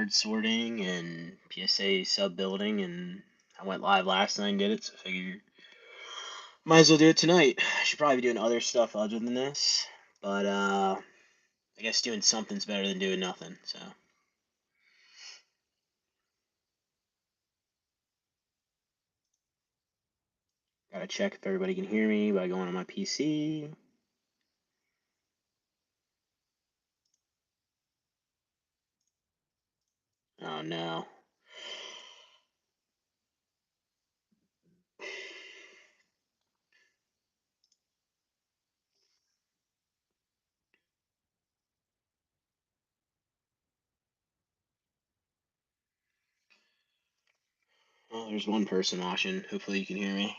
card sorting and PSA sub building, and I went live last night and did it, so I figured might as well do it tonight. I should probably be doing other stuff other than this, but I guess doing something's better than doing nothing, so. Gotta check if everybody can hear me by going on my PC. Oh no. Well, there's one person watching. Hopefully you can hear me.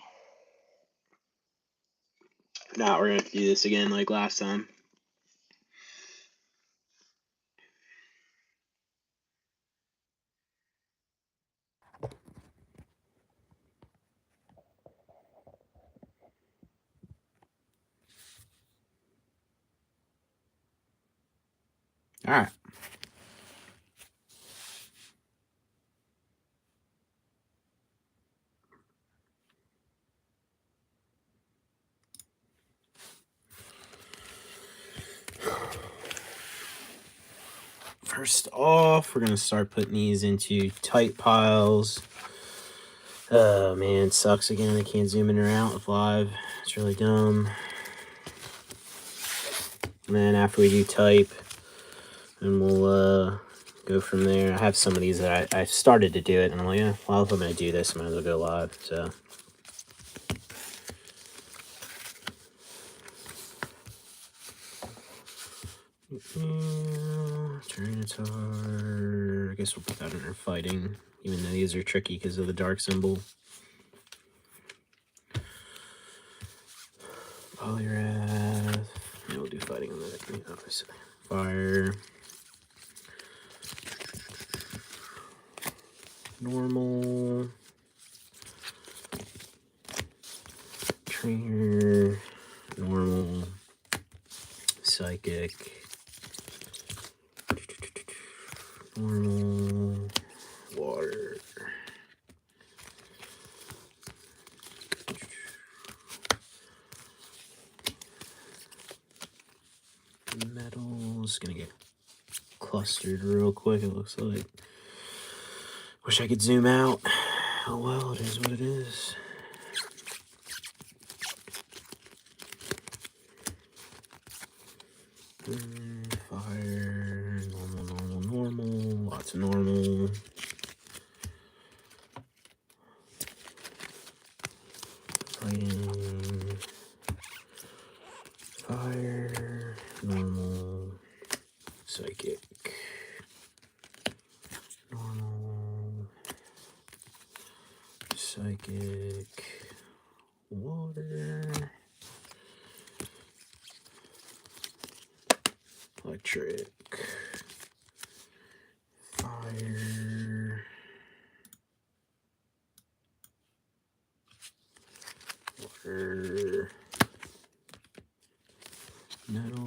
If not, we're gonna have to do this again like last time. All right. First off, we're going to start putting these into tight piles. Oh, man, it sucks again. I can't zoom in or out with live. It's really dumb. And then after we do type, and we'll go from there. I have some of these that I started to do it, and I'm like, yeah, well, if I'm going to do this, I might as well go live. So. Tyranitar. I guess we'll put that under fighting, even though these are tricky because of the dark symbol. Polyrath. Yeah, we'll do fighting on that. Obviously. Fire. Normal. Trainer. Normal. Psychic. Normal. Water. Metal's gonna get clustered real quick, it looks like. Wish I could zoom out. Oh well, it is what it is. Fire, normal, lots of normal. Fighting, fire, normal, psychic, normal, psychic, water, electric, fire, water, metal,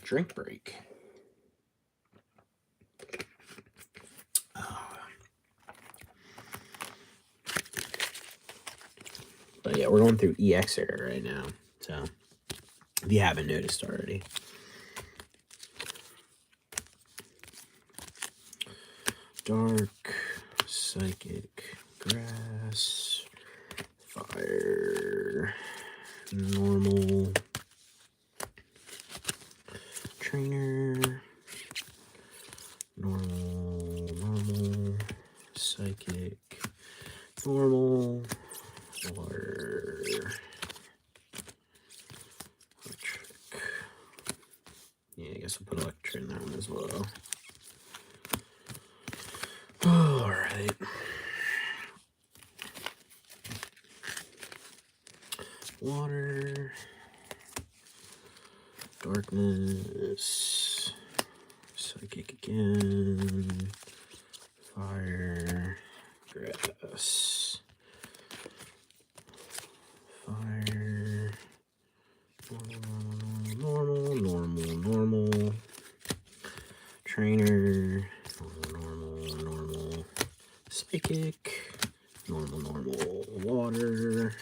drink break. But yeah, we're going through EX era right now, so if you haven't noticed already. Dark, psychic, grass, fire, normal, trainer, normal, psychic, normal, water, electric. Yeah, I guess we'll put electric in that one as well. right. Water. Darkness. Psychic again. Fire. Grass. Fire. Normal. Trainer. Normal. Psychic. Normal. Water.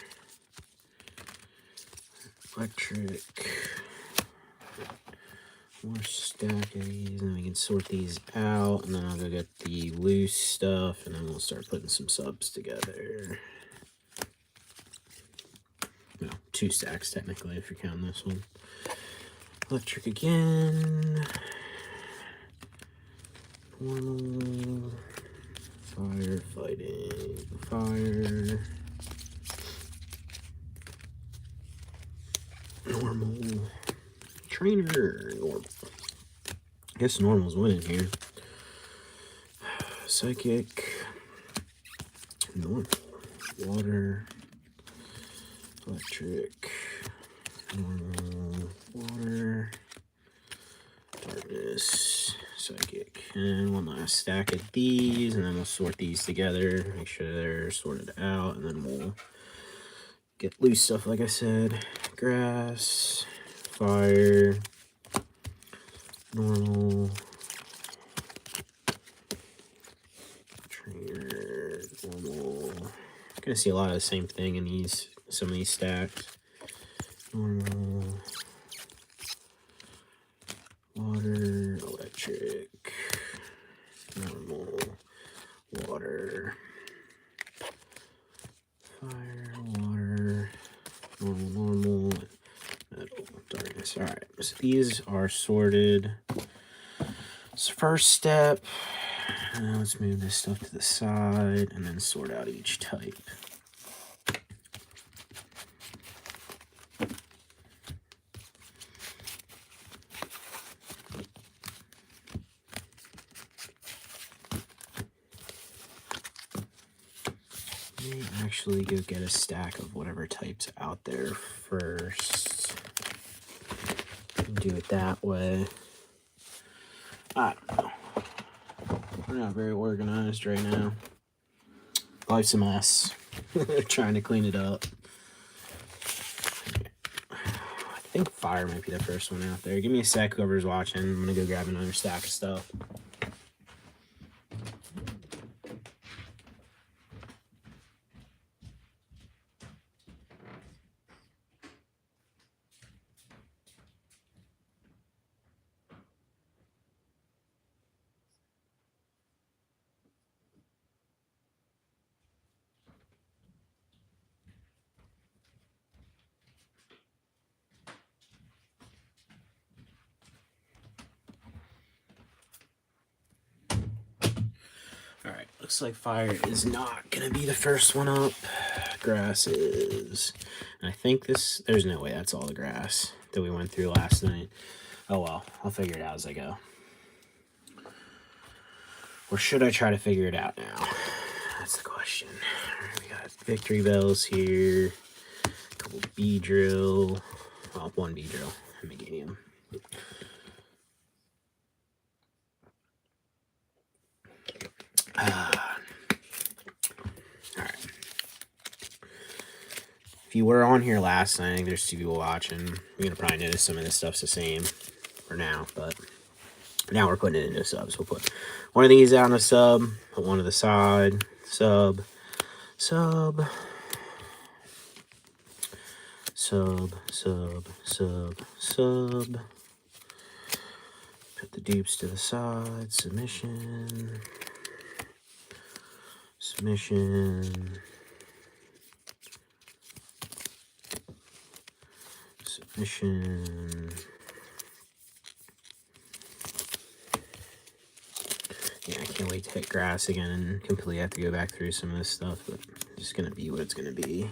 Electric. More stack of these, and we can sort these out, and then I'll go get the loose stuff, and then we'll start putting some subs together. No, 2 stacks technically if you're counting this one. Electric again. Normal. Fire, fighting, fire. Normal. Trainer. Normal. I guess normal's winning here. Psychic. Normal. Water. Electric. Normal. Water. Darkness. Psychic. And one last stack of these, and then we'll sort these together. Make sure they're sorted out, and then we'll get loose stuff like I said. Grass. Fire. Normal. Trainer. Normal. Gonna see a lot of the same thing in some of these stacks. Normal. Water. Electric. Normal. Water. Fire. Water. Normal. Metal. Darkness. Alright, so these are sorted. So first step, let's move this stuff to the side and then sort out each type. May actually go get a stack of whatever type's out there first. Do it that way. I don't know. We're not very organized right now. Life's a mess. Trying to clean it up. I think fire might be the first one out there. Give me a sec, whoever's watching. I'm gonna go grab another stack of stuff. Alright, looks like fire is not gonna be the first one up. Grass is. And I think there's no way that's all the grass that we went through last night. Oh well, I'll figure it out as I go. Or should I try to figure it out now? That's the question. Alright, we got victory bells here. A couple bee drill. Well, one bee drill. And meganium. Alright. If you were on here last night, I think there's 2 people watching. You're gonna probably notice some of this stuff's the same for now, but now we're putting it into subs. We'll put one of these out in a sub, put one to the side, sub, sub, sub, sub, sub, sub. Put the dupes to the side, submission, submission, submission. Yeah, I can't wait to hit grass again and completely have to go back through some of this stuff, but it's just gonna be what it's gonna be.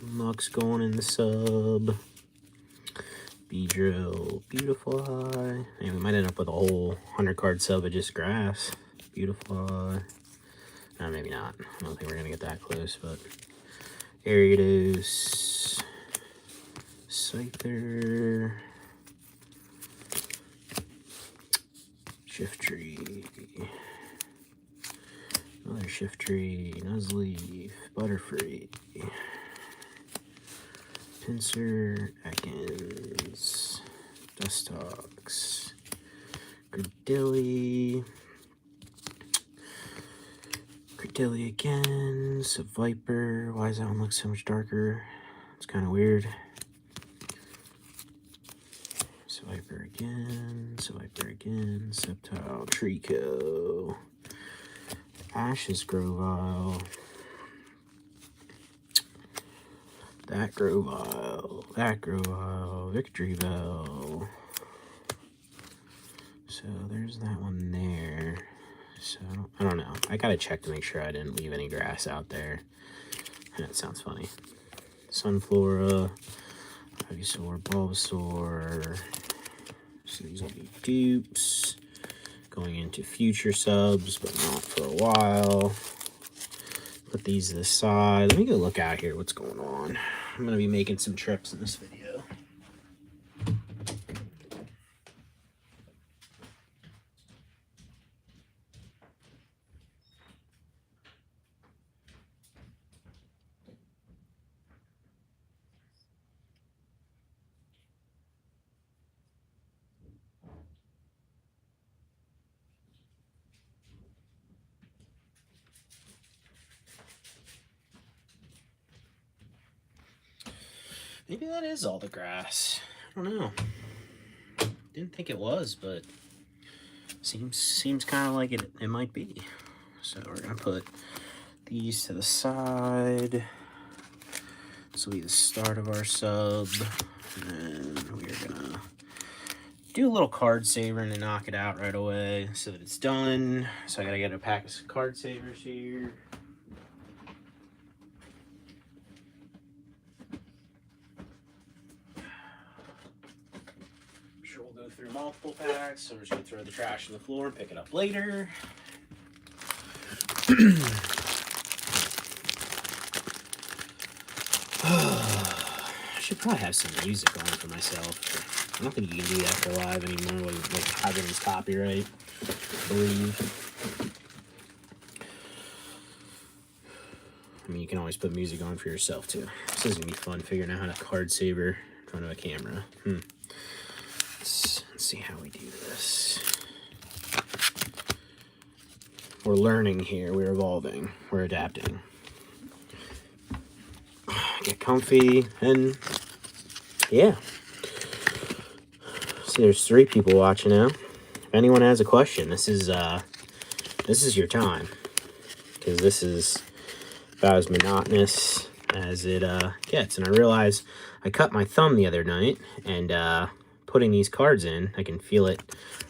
Muck's going in the sub. Beedrill, Beautiful Eye. And we might end up with a whole 100 card sub of just grass. Beautiful Eye. No, maybe not. I don't think we're going to get that close, but Ariados, Scyther, Shift Tree, another Shift Tree, Nuzleaf, Butterfree, Pinsir, Ekans, Dustox, Gradilly again, Viper. Why does that one look so much darker? It's kind of weird. Viper again, Sceptile, Trico, Ashes Grovyle, that Grovyle, Victory Bell. So there's that one there. So I don't know. I gotta check to make sure I didn't leave any grass out there. That sounds funny. Sunflora, Ivysaur, Bulbasaur. So these will be dupes going into future subs, but not for a while. Put these to the side. Let me go look out here what's going on. I'm gonna be making some trips in this video. Maybe that is all the grass. I don't know. Didn't think it was, but seems kind of like it might be. So we're gonna put these to the side. This will be the start of our sub, and then we're gonna do a little card saver and knock it out right away so that it's done. So I gotta get a pack of card savers here. Go through multiple packs, so we're just gonna throw the trash on the floor and pick it up later. I should probably have some music on for myself. I don't think you can do that for live anymore with like having this copyright, I believe. I mean, you can always put music on for yourself too. This is gonna be fun figuring out how to card saver in front of a camera. Let's see how we do this. We're learning here. We're evolving. We're adapting. Get comfy, and yeah. See, there's 3 people watching now. If anyone has a question, this is your time, because this is about as monotonous as it gets. And I realized I cut my thumb the other night, and putting these cards in, I can feel it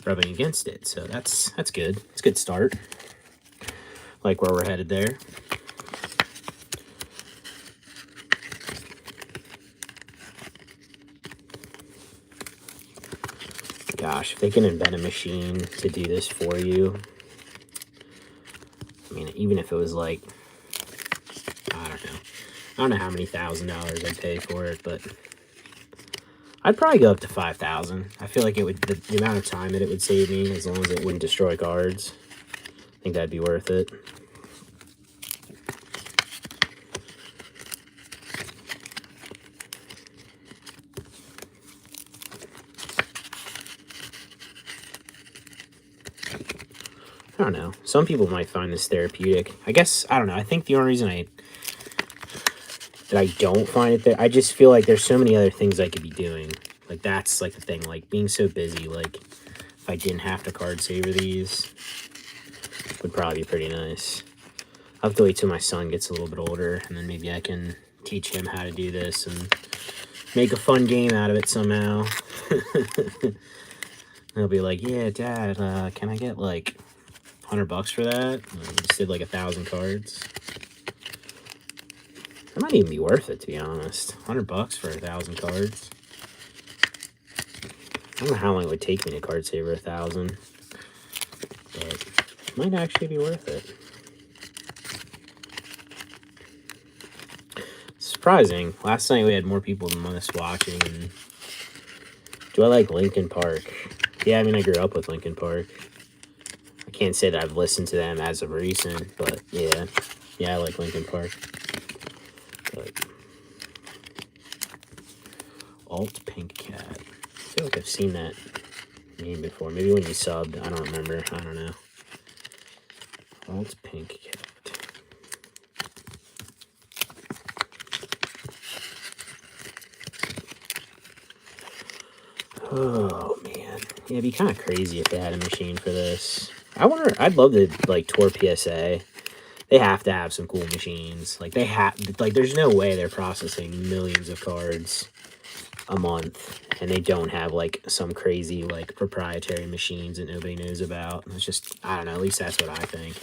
rubbing against it. So that's good. It's a good start. Like where we're headed there. Gosh, if they can invent a machine to do this for you. I mean, even if it was like, I don't know how many $1,000 I'd pay for it, but I'd probably go up to 5,000. I feel like it would, the amount of time that it would save me, as long as it wouldn't destroy cards. I think that'd be worth it. I don't know. Some people might find this therapeutic. I guess, I don't know. I think the only reason that I don't find it there, I just feel like there's so many other things I could be doing. Like, that's like the thing, like being so busy. Like, if I didn't have to card saver these, would probably be pretty nice. I'll have to wait till my son gets a little bit older, and then maybe I can teach him how to do this and make a fun game out of it somehow. He'll be like, yeah, Dad, can I get like $100 for that? I just did like 1,000 cards. That might even be worth it, to be honest. $100 for 1,000 cards. don't know how long it would take me to card saver 1,000, but it might actually be worth it. Surprising. Last night we had more people than us watching. And do I like Linkin Park? Yeah, I mean, I grew up with Linkin Park. I can't say that I've listened to them as of recent, but yeah. Yeah, I like Linkin Park. But Alt Pink Cat. I feel like I've seen that name before. Maybe when you subbed. I don't remember. I don't know. Alt Pink Cat. Oh, man. Yeah, it'd be kind of crazy if they had a machine for this. I wonder, I'd love to, like, tour PSA. They have to have some cool machines. Like, there's no way they're processing millions of cards a month, and they don't have, like, some crazy, like, proprietary machines that nobody knows about. It's just, I don't know, at least that's what I think.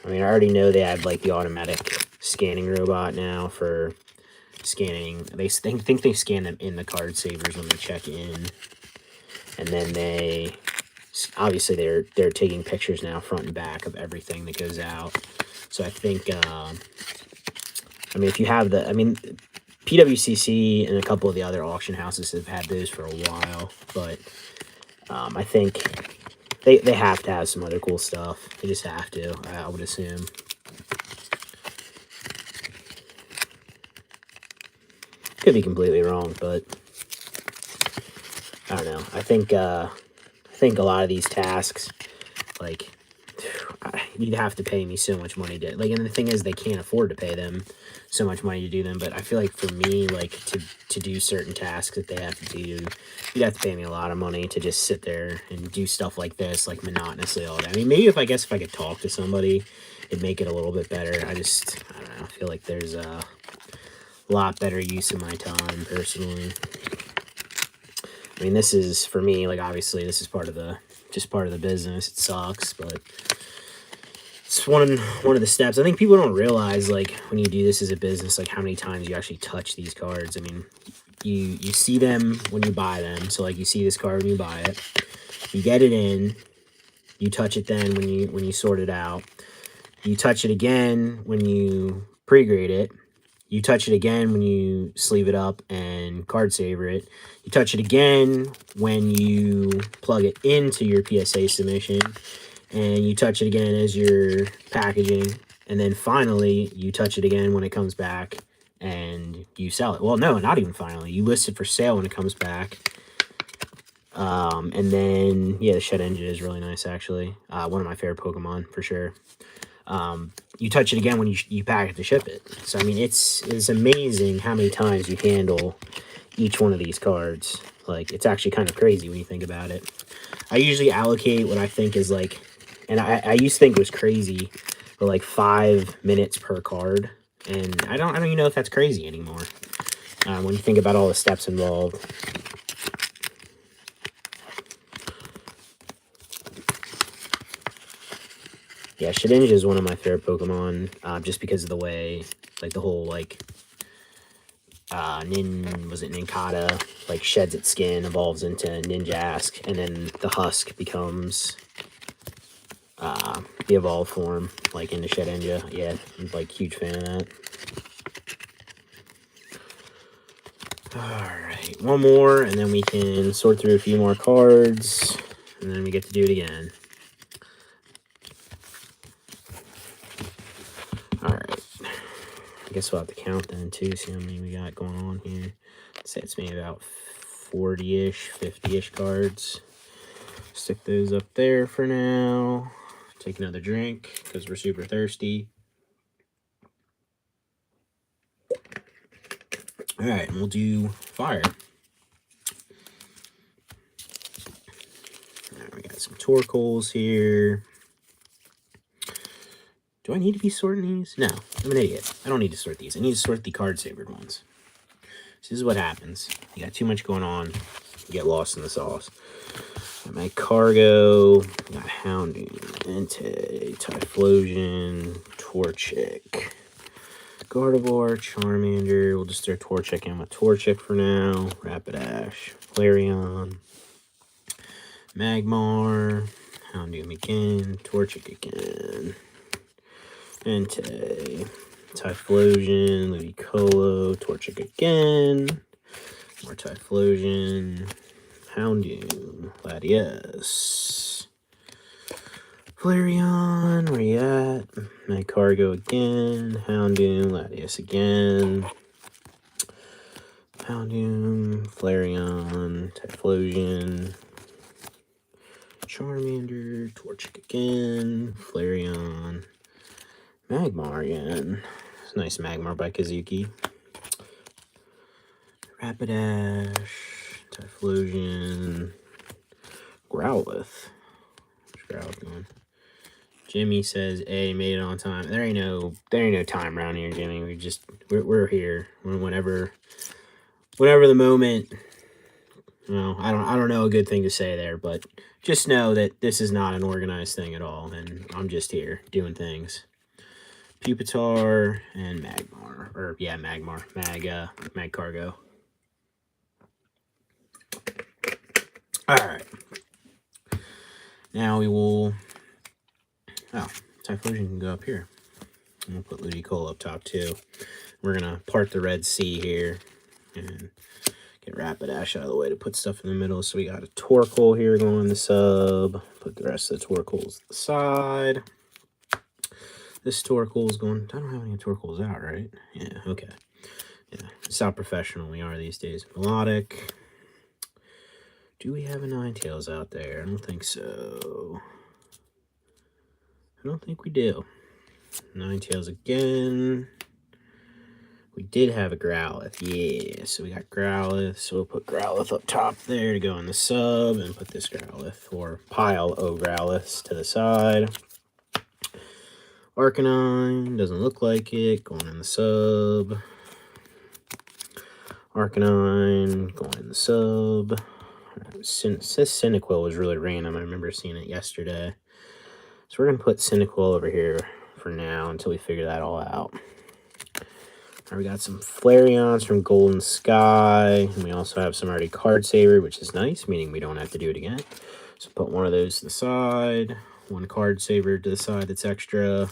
I mean, I already know they have, like, the automatic scanning robot now for scanning. They think they scan them in the card savers when they check in, and then they obviously they're taking pictures now front and back of everything that goes out. So I think I mean, if you have the, I mean, PWCC and a couple of the other auction houses have had those for a while, but I think they have to have some other cool stuff. They just have to, I would assume. Could be completely wrong, but I don't know. I think a lot of these tasks, like, you'd have to pay me so much money to, like, and the thing is, they can't afford to pay them so much money to do them. But I feel like for me, like, to do certain tasks that they have to do, you'd have to pay me a lot of money to just sit there and do stuff like this, like, monotonously all day. I mean, maybe if I could talk to somebody, it'd make it a little bit better. I don't know. I feel like there's a lot better use of my time, personally. I mean, this is, for me, like, obviously, this is part of the business. It sucks, but it's one of the steps. I think people don't realize, like, when you do this as a business, like, how many times you actually touch these cards. I mean, you see them when you buy them. So, like, you see this card when you buy it. You get it in. You touch it then when you sort it out. You touch it again when you pre-grade it. You touch it again when you sleeve it up and card saver it. You touch it again when you plug it into your PSA submission. And you touch it again as you're packaging. And then finally, you touch it again when it comes back and you sell it. Well, no, not even finally. You list it for sale when it comes back. And then, yeah, the Shed Engine is really nice, actually. One of my favorite Pokemon, for sure. You touch it again when you pack it to ship it. So, I mean, it's amazing how many times you handle each one of these cards. Like, it's actually kind of crazy when you think about it. I usually allocate what I think is, like, and I used to think it was crazy, but, like, 5 minutes per card. And I don't even know if that's crazy anymore. When you think about all the steps involved. Yeah, Shedinja is one of my favorite Pokemon, just because of the way, like, the whole, like, Ninkata, like, sheds its skin, evolves into Ninjask, and then the husk becomes, the evolved form, like, into Shedinja. Yeah, I'm, like, huge fan of that. Alright, one more, and then we can sort through a few more cards, and then we get to do it again. Alright. I guess we'll have to count then, too, see how many we got going on here. I'd say it's maybe about 40-ish, 50-ish cards. Stick those up there for now. Take another drink, because we're super thirsty. Alright, and we'll do fire. Alright, we got some Torkoals here. Do I need to be sorting these? No, I'm an idiot. I don't need to sort these. I need to sort the card-savored ones. So this is what happens. You got too much going on. You get lost in the sauce. Got my Cargo. Got Houndoom, Entei, Typhlosion, Torchic, Gardevoir, Charmander. We'll just throw Torchic in with Torchic for now. Rapidash, Flareon, Magmar, Houndoom again, Torchic again, Entei, Typhlosion, Ludicolo, Torchic again, more Typhlosion, Houndoom, Latias, Flareon, where you at? Magcargo again, Houndoom, Latias again, Houndoom, Flareon, Typhlosion, Charmander, Torchic again, Flareon, Magmar again. It's a nice Magmar by Kazuki. Rapidash, Typhlosion, Growlithe. Where's Growlithe going? Jimmy says, "Hey, made it on time." There ain't no time around here, Jimmy. We're here whenever the moment. Well, I don't know a good thing to say there, but just know that this is not an organized thing at all, and I'm just here doing things. Pupitar and Magmar, or yeah, Magcargo. All right. Now we will. Oh, Typhlosion can go up here. And we'll put Ludicolo up top too. We're gonna part the Red Sea here and get Rapidash out of the way to put stuff in the middle. So we got a Torkoal here going in the sub. Put the rest of the Torkoals to the side. This Torkoal is going. I don't have any Torkoals out, right? Yeah. Okay. Yeah. It's how professional we are these days. Melodic. Do we have a Ninetales out there? I don't think so. I don't think we do. Ninetales again. We did have a Growlithe. Yeah, so we got Growlithe. So we'll put Growlithe up top there to go in the sub and put this Growlithe or pile of Growlithes to the side. Arcanine, doesn't look like it, going in the sub. Arcanine, going in the sub. Says Cyndaquil was really random. I remember seeing it yesterday. So we're going to put Cyndaquil over here for now until we figure that all out. All right, we got some Flareons from Golden Sky. And we also have some already Card Saver, which is nice, meaning we don't have to do it again. So put one of those to the side. One Card Saver to the side that's extra.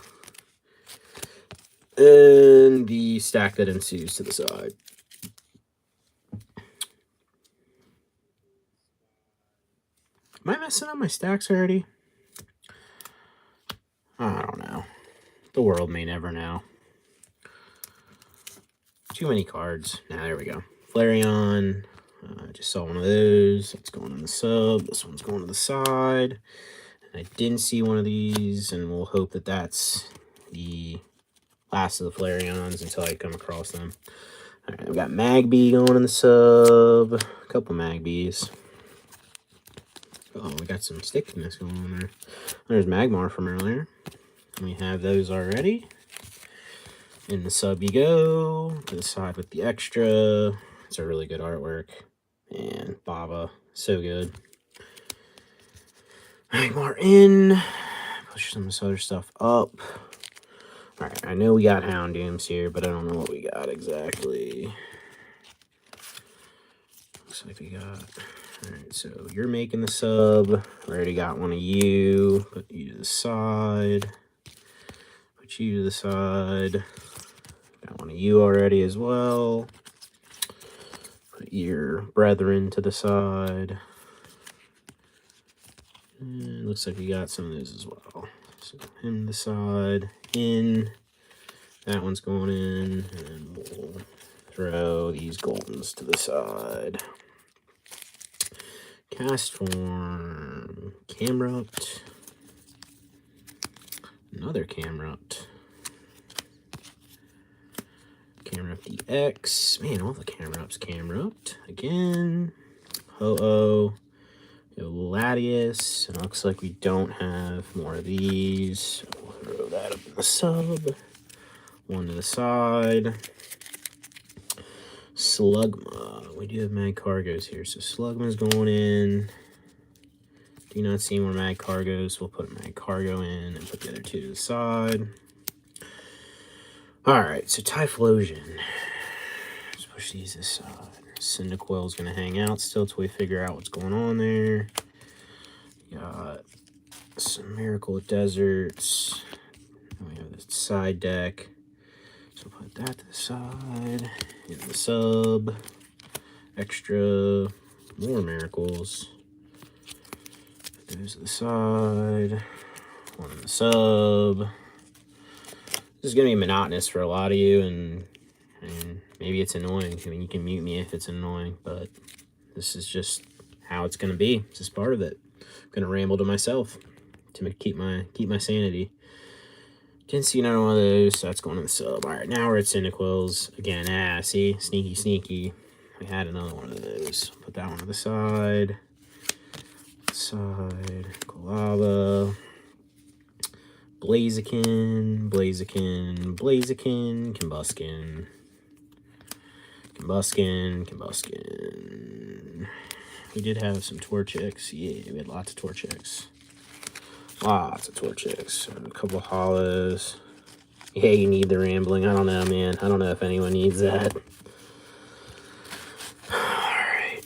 And the stack that ensues to the side. Am I messing up my stacks already? I don't know. The world may never know. Too many cards. Now, there we go. Flareon. I just saw one of those. It's going in the sub. This one's going to the side. And I didn't see one of these, and we'll hope that that's the last of the Flareons until I come across them. All right, we got Magby going in the sub. A couple Magbies. Oh, we got some stickiness going on there. There's Magmar from earlier. We have those already. In the sub you go. To the side with the extra. It's a really good artwork. And Baba, so good. Magmar in. Push some of this other stuff up. Alright, I know we got Houndooms here, but I don't know what we got exactly. Looks like we got... Alright, so you're making the sub. I already got one of you. Put you to the side. Put you to the side. Got one of you already as well. Put your brethren to the side. And looks like we got some of those as well. So him to the side. In. That one's going in. And we'll throw these Goldens to the side. Cast form. Camerupt. Another Camerupt. Camerupt EX. Man, all the Camerupts. Camerupt. Again. Ho-Oh. Latias. It looks like we don't have more of these. We'll throw that up in the sub. One to the side. Slugma. We do have Magcargos here, so Slugma's going in. Do not see more Magcargos. We'll put Magcargo in and put the other two to the side. Alright, so Typhlosion. Let's push these aside. Cyndaquil's gonna hang out still till we figure out what's going on there. Got some Miracle Deserts. And we have this side deck. So put that to the side. In the sub. Extra. More Miracles. Put those to the side. One in the sub. This is going to be monotonous for a lot of you, and maybe it's annoying. I mean, you can mute me if it's annoying, but this is just how it's going to be. It's just part of it. I'm going to ramble to myself to keep my sanity. Didn't see another one of those, so that's going to the sub. All right, now we're at Cyndaquils. Again, see? Sneaky, sneaky. We had another one of those. Put that one to the side. Golava. Blaziken, Combuskin. We did have some Torchics. Yeah, we had lots of Torchics. So a couple Hollows. Yeah, you need the rambling. I don't know, man. I don't know if anyone needs that. Alright.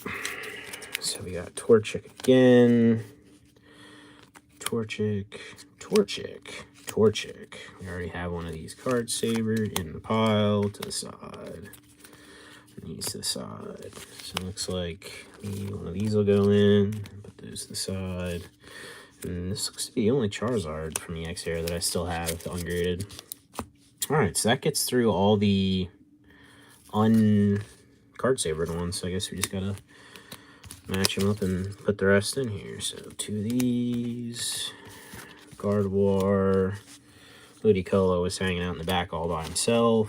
So we got Torchic again. Torchic. We already have one of these cards savored in the pile to the side. And these to the side. So it looks like one of these will go in. Put those to the side. And this looks to be the only Charizard from the X era that I still have ungraded. Alright, so that gets through all the card savored ones. So I guess we just gotta match them up and put the rest in here. So 2 of these. Gardevoir. Ludicolo was hanging out in the back all by himself.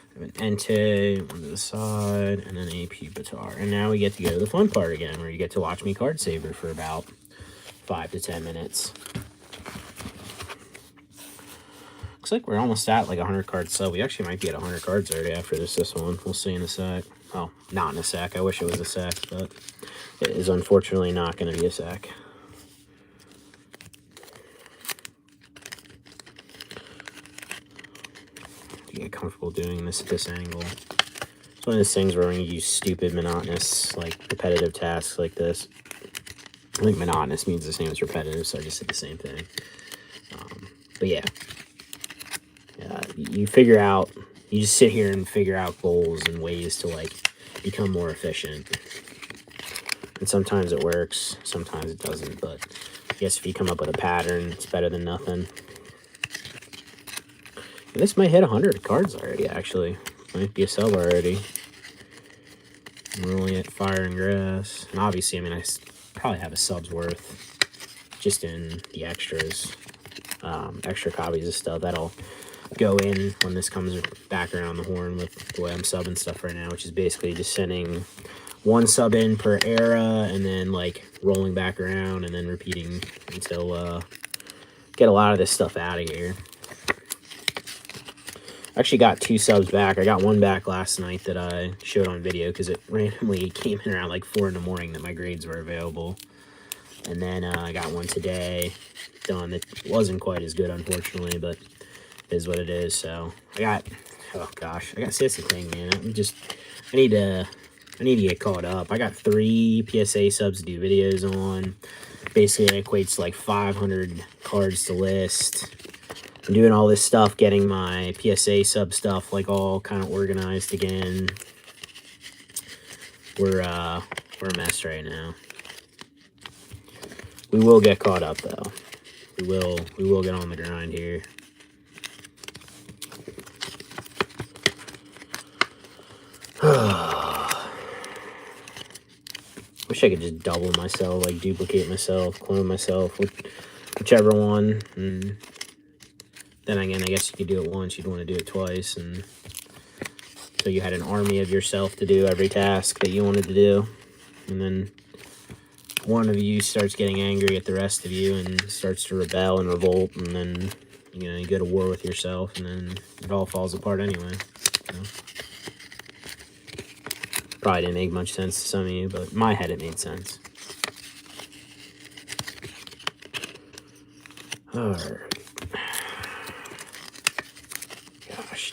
I have an Entei, one to the side, and an AP Batar. And now we get to go to the fun part again, where you get to watch me card saver for about 5 to 10 minutes. Looks like we're almost at like 100 cards sub. We actually might be at 100 cards already after this one. We'll see in a sec. Well, not in a sec. I wish it was a sec, but it is unfortunately not going to be a sec. Get comfortable doing this at this angle. It's one of those things where when you use stupid, monotonous, like repetitive tasks like this, I think monotonous means the same as repetitive, so I just said the same thing. But yeah, you figure out, you just sit here and figure out goals and ways to like become more efficient. And sometimes it works, sometimes it doesn't, but I guess if you come up with a pattern, it's better than nothing. This might hit 100 cards already, actually. Might be a sub already. We're only at Fire and Grass. And obviously, I mean, I probably have a sub's worth just in the extras. Extra copies of stuff. That'll go in when this comes back around the horn with the way I'm subbing stuff right now, which is basically just sending one sub in per era and then, like, rolling back around and then repeating until, get a lot of this stuff out of here. I actually got 2 subs back. I got one back last night that I showed on video because it randomly came in around like 4 in the morning that my grades were available. And then I got one today done that wasn't quite as good, unfortunately, but it is what it is. So I got, oh gosh, see, that's the thing, man. I need to get caught up. I got 3 PSA subs to do videos on. Basically, it equates to like 500 cards to list. I'm doing all this stuff, getting my PSA sub stuff like all kind of organized again. We're a mess right now. We will get caught up though. We will get on the grind here. Wish I could just double myself, like duplicate myself, clone myself, whichever one. And then again, I guess you could do it once, you'd want to do it twice, and so you had an army of yourself to do every task that you wanted to do, and then one of you starts getting angry at the rest of you and starts to rebel and revolt, and then, you know, you go to war with yourself, and then it all falls apart anyway. You know? Probably didn't make much sense to some of you, but in my head it made sense. Alright.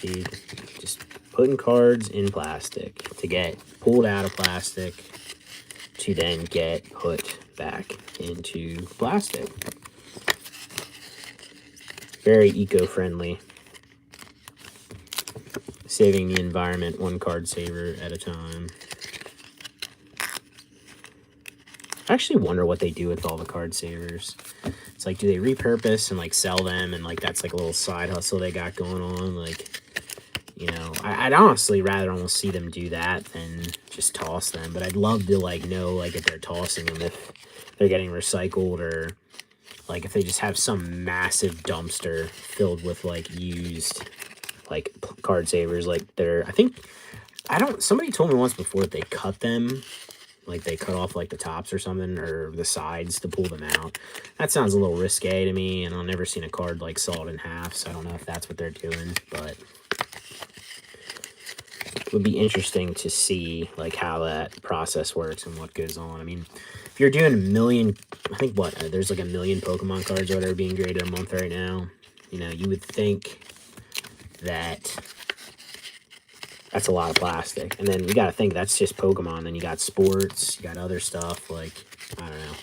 dude. Just putting cards in plastic to get pulled out of plastic to then get put back into plastic. Very eco-friendly. Saving the environment one card saver at a time. I actually wonder what they do with all the card savers. It's like, do they repurpose and like sell them, and like that's like a little side hustle they got going on? Like, you know, I'd honestly rather almost see them do that than just toss them. But I'd love to like know like if they're tossing them, if they're getting recycled, or like if they just have some massive dumpster filled with like used like card savers. Like they're, I think, somebody told me once before that they cut them. Like they cut off like the tops or something, or the sides to pull them out. That sounds a little risque to me, and I've never seen a card like sawed in half, so I don't know if that's what they're doing, but it would be interesting to see like how that process works and what goes on. I mean, if you're doing a million, I think there's like 1 million Pokemon cards that are being graded a month right now. You know, you would think that that's a lot of plastic. And then you got to think that's just Pokemon. Then you got sports, you got other stuff. Like, I don't know.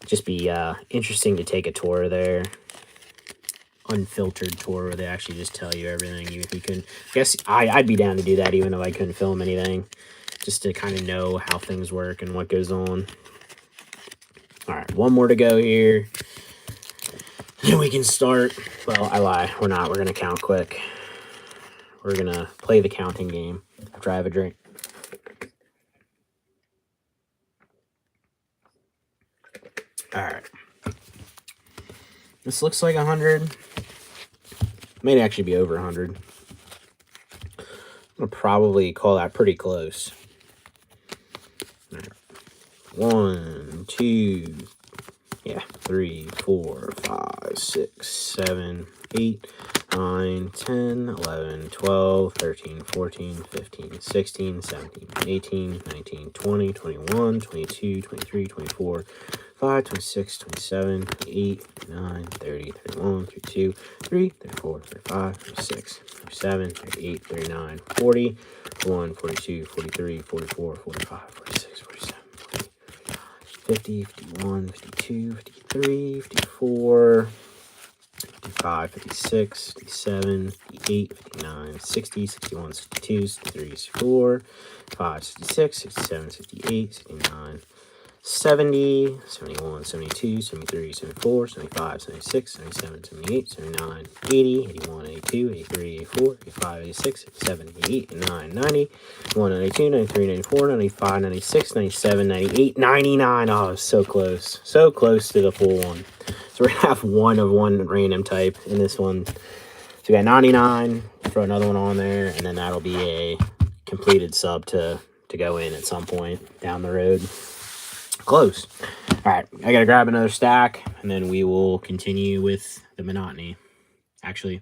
Just be interesting to take a tour there. Unfiltered tour where they actually just tell you everything. You can, I guess I'd be down to do that even if I couldn't film anything. Just to kind of know how things work and what goes on. Alright, one more to go here. Then we can start. Well, I lie. We're not. We're going to count quick. We're going to play the counting game after I have a drink. Alright. This looks like 100. Might actually be over 100. I'm going to probably call that pretty close. Right. 1, 2, 3, 4, 5, 6, 7, 8, 9, 10, 11, 12, 13, 14, 15, 16, 17, 18, 19, 20, 21, 22, 23, 24, 25, 26, 27, 28, 29, 30, 31, 32, 33, 34, 35, 36, 37, 38, 39, 40, 41, 42, 43, 44, 45, 46, 47, 50, 51, 52, 53, 54, 55, 56, 57, 58, 59, 60, 61, 62, 63, 64, 65, 66, 67, 68, 69, 70, 71, 72, 73, 74, 75, 76, 77, 78, 79, 80, 81, 82, 83, 84, 85, 86, 87, 88, 89, 90, 91, 92, 93, 94, 95, 96, 97, 98, 99. Oh, so close. So close to the full one. So we're going to have one of one random type in this one. So we got 99, throw another one on there, and then that'll be a completed sub to go in at some point down the road. Close. Alright, I gotta grab another stack, and then we will continue with the monotony. Actually,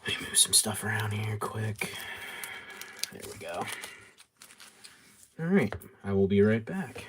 let me move some stuff around here quick. There we go. Alright, I will be right back.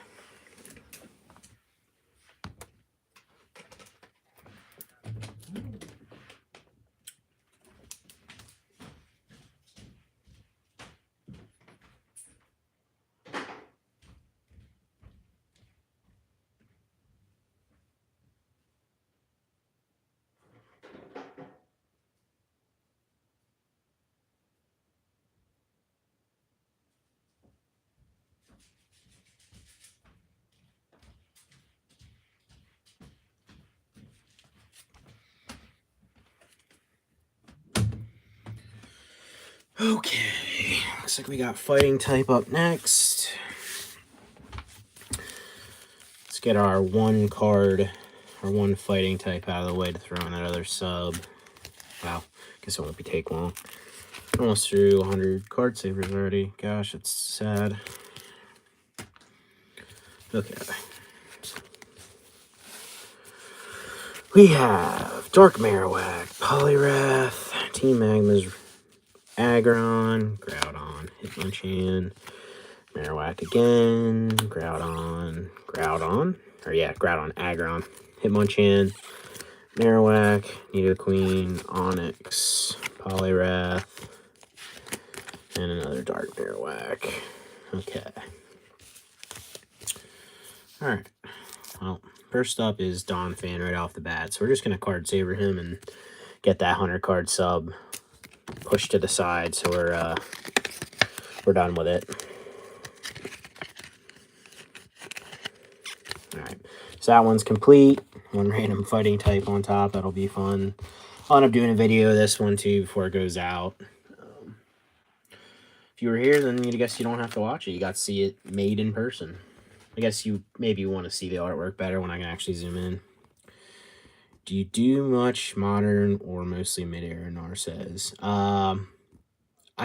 Okay, looks like we got fighting type up next. Let's get our one card, our one fighting type out of the way to throw in that other sub. Wow, guess it won't be take long. Almost through 100 card savers already. Gosh, it's sad. Okay. We have Dark Marowak, Poliwrath, Team Magma's Aggron, Groudon, Hitmonchan, Marowak again, Groudon, Aggron, Hitmonchan, Marowak, Nidoqueen, Onix, Polyrath, and another Dark Marowak. Okay. Alright. Well, first up is Don Fan right off the bat. So we're just going to card saver him and get that 100 card sub pushed to the side. So we're done with it. Alright. So that one's complete. One random fighting type on top. That'll be fun. I'll end up doing a video of this one too before it goes out. If you were here, then I guess you don't have to watch it. You got to see it made in person. I guess you maybe want to see the artwork better when I can actually zoom in. Do you do much modern or mostly mid-air? Nar says. I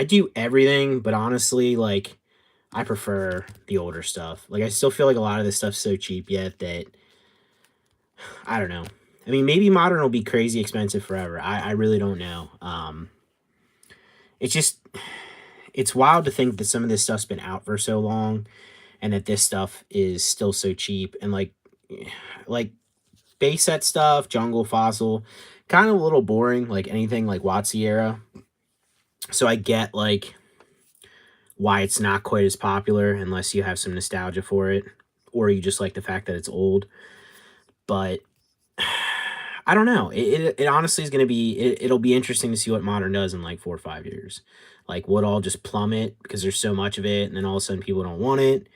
do everything, but honestly, like, I prefer the older stuff. Like, I still feel like a lot of this stuff's so cheap yet that I don't know. I mean, maybe modern will be crazy expensive forever. I really don't know. It's just, it's wild to think that some of this stuff's been out for so long and that this stuff is still so cheap. And like base set stuff, jungle, fossil, kind of a little boring, like anything like WotC era. So I get like why it's not quite as popular unless you have some nostalgia for it or you just like the fact that it's old. But I don't know. It honestly is going to be, it'll be interesting to see what modern does in like 4 or 5 years. Like, would all just plummet because there's so much of it and then all of a sudden people don't want it?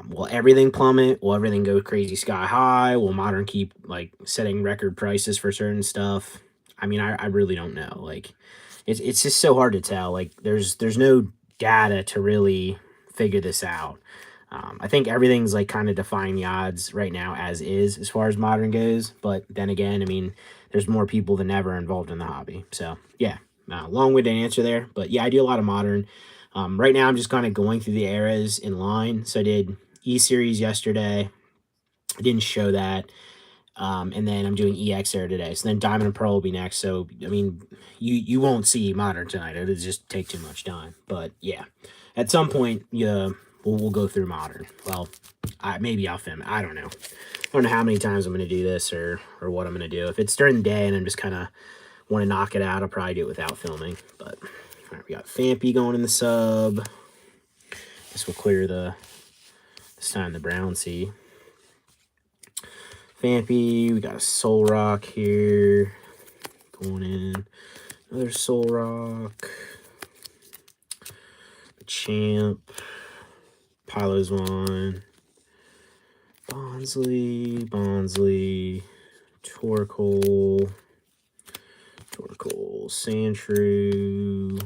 Will everything plummet? Will everything go crazy sky high? Will modern keep like setting record prices for certain stuff? I mean, I really don't know. Like, it's just so hard to tell. Like, there's no data to really figure this out. I think everything's like kind of defying the odds right now as far as modern goes. But then again, I mean, there's more people than ever involved in the hobby. So yeah, long-winded answer there. But yeah, I do a lot of modern. Right now, I'm just kind of going through the eras in line. So I did E-Series yesterday. I didn't show that. And then I'm doing EX era today. So then Diamond and Pearl will be next. So, I mean, you won't see modern tonight. It'll just take too much time. But yeah, at some point, yeah, we'll go through modern. Well, maybe I'll film it. I don't know. I don't know how many times I'm going to do this or what I'm going to do. If it's during the day and I'm just kind of want to knock it out, I'll probably do it without filming. But all right, we got Fampy going in the sub. This will clear this time the brown sea. Fampy, we got a Soul Rock here. Going in. Another Soul Rock. The Champ. Piloswine. Bonsley. Torkoal. Sandshrew.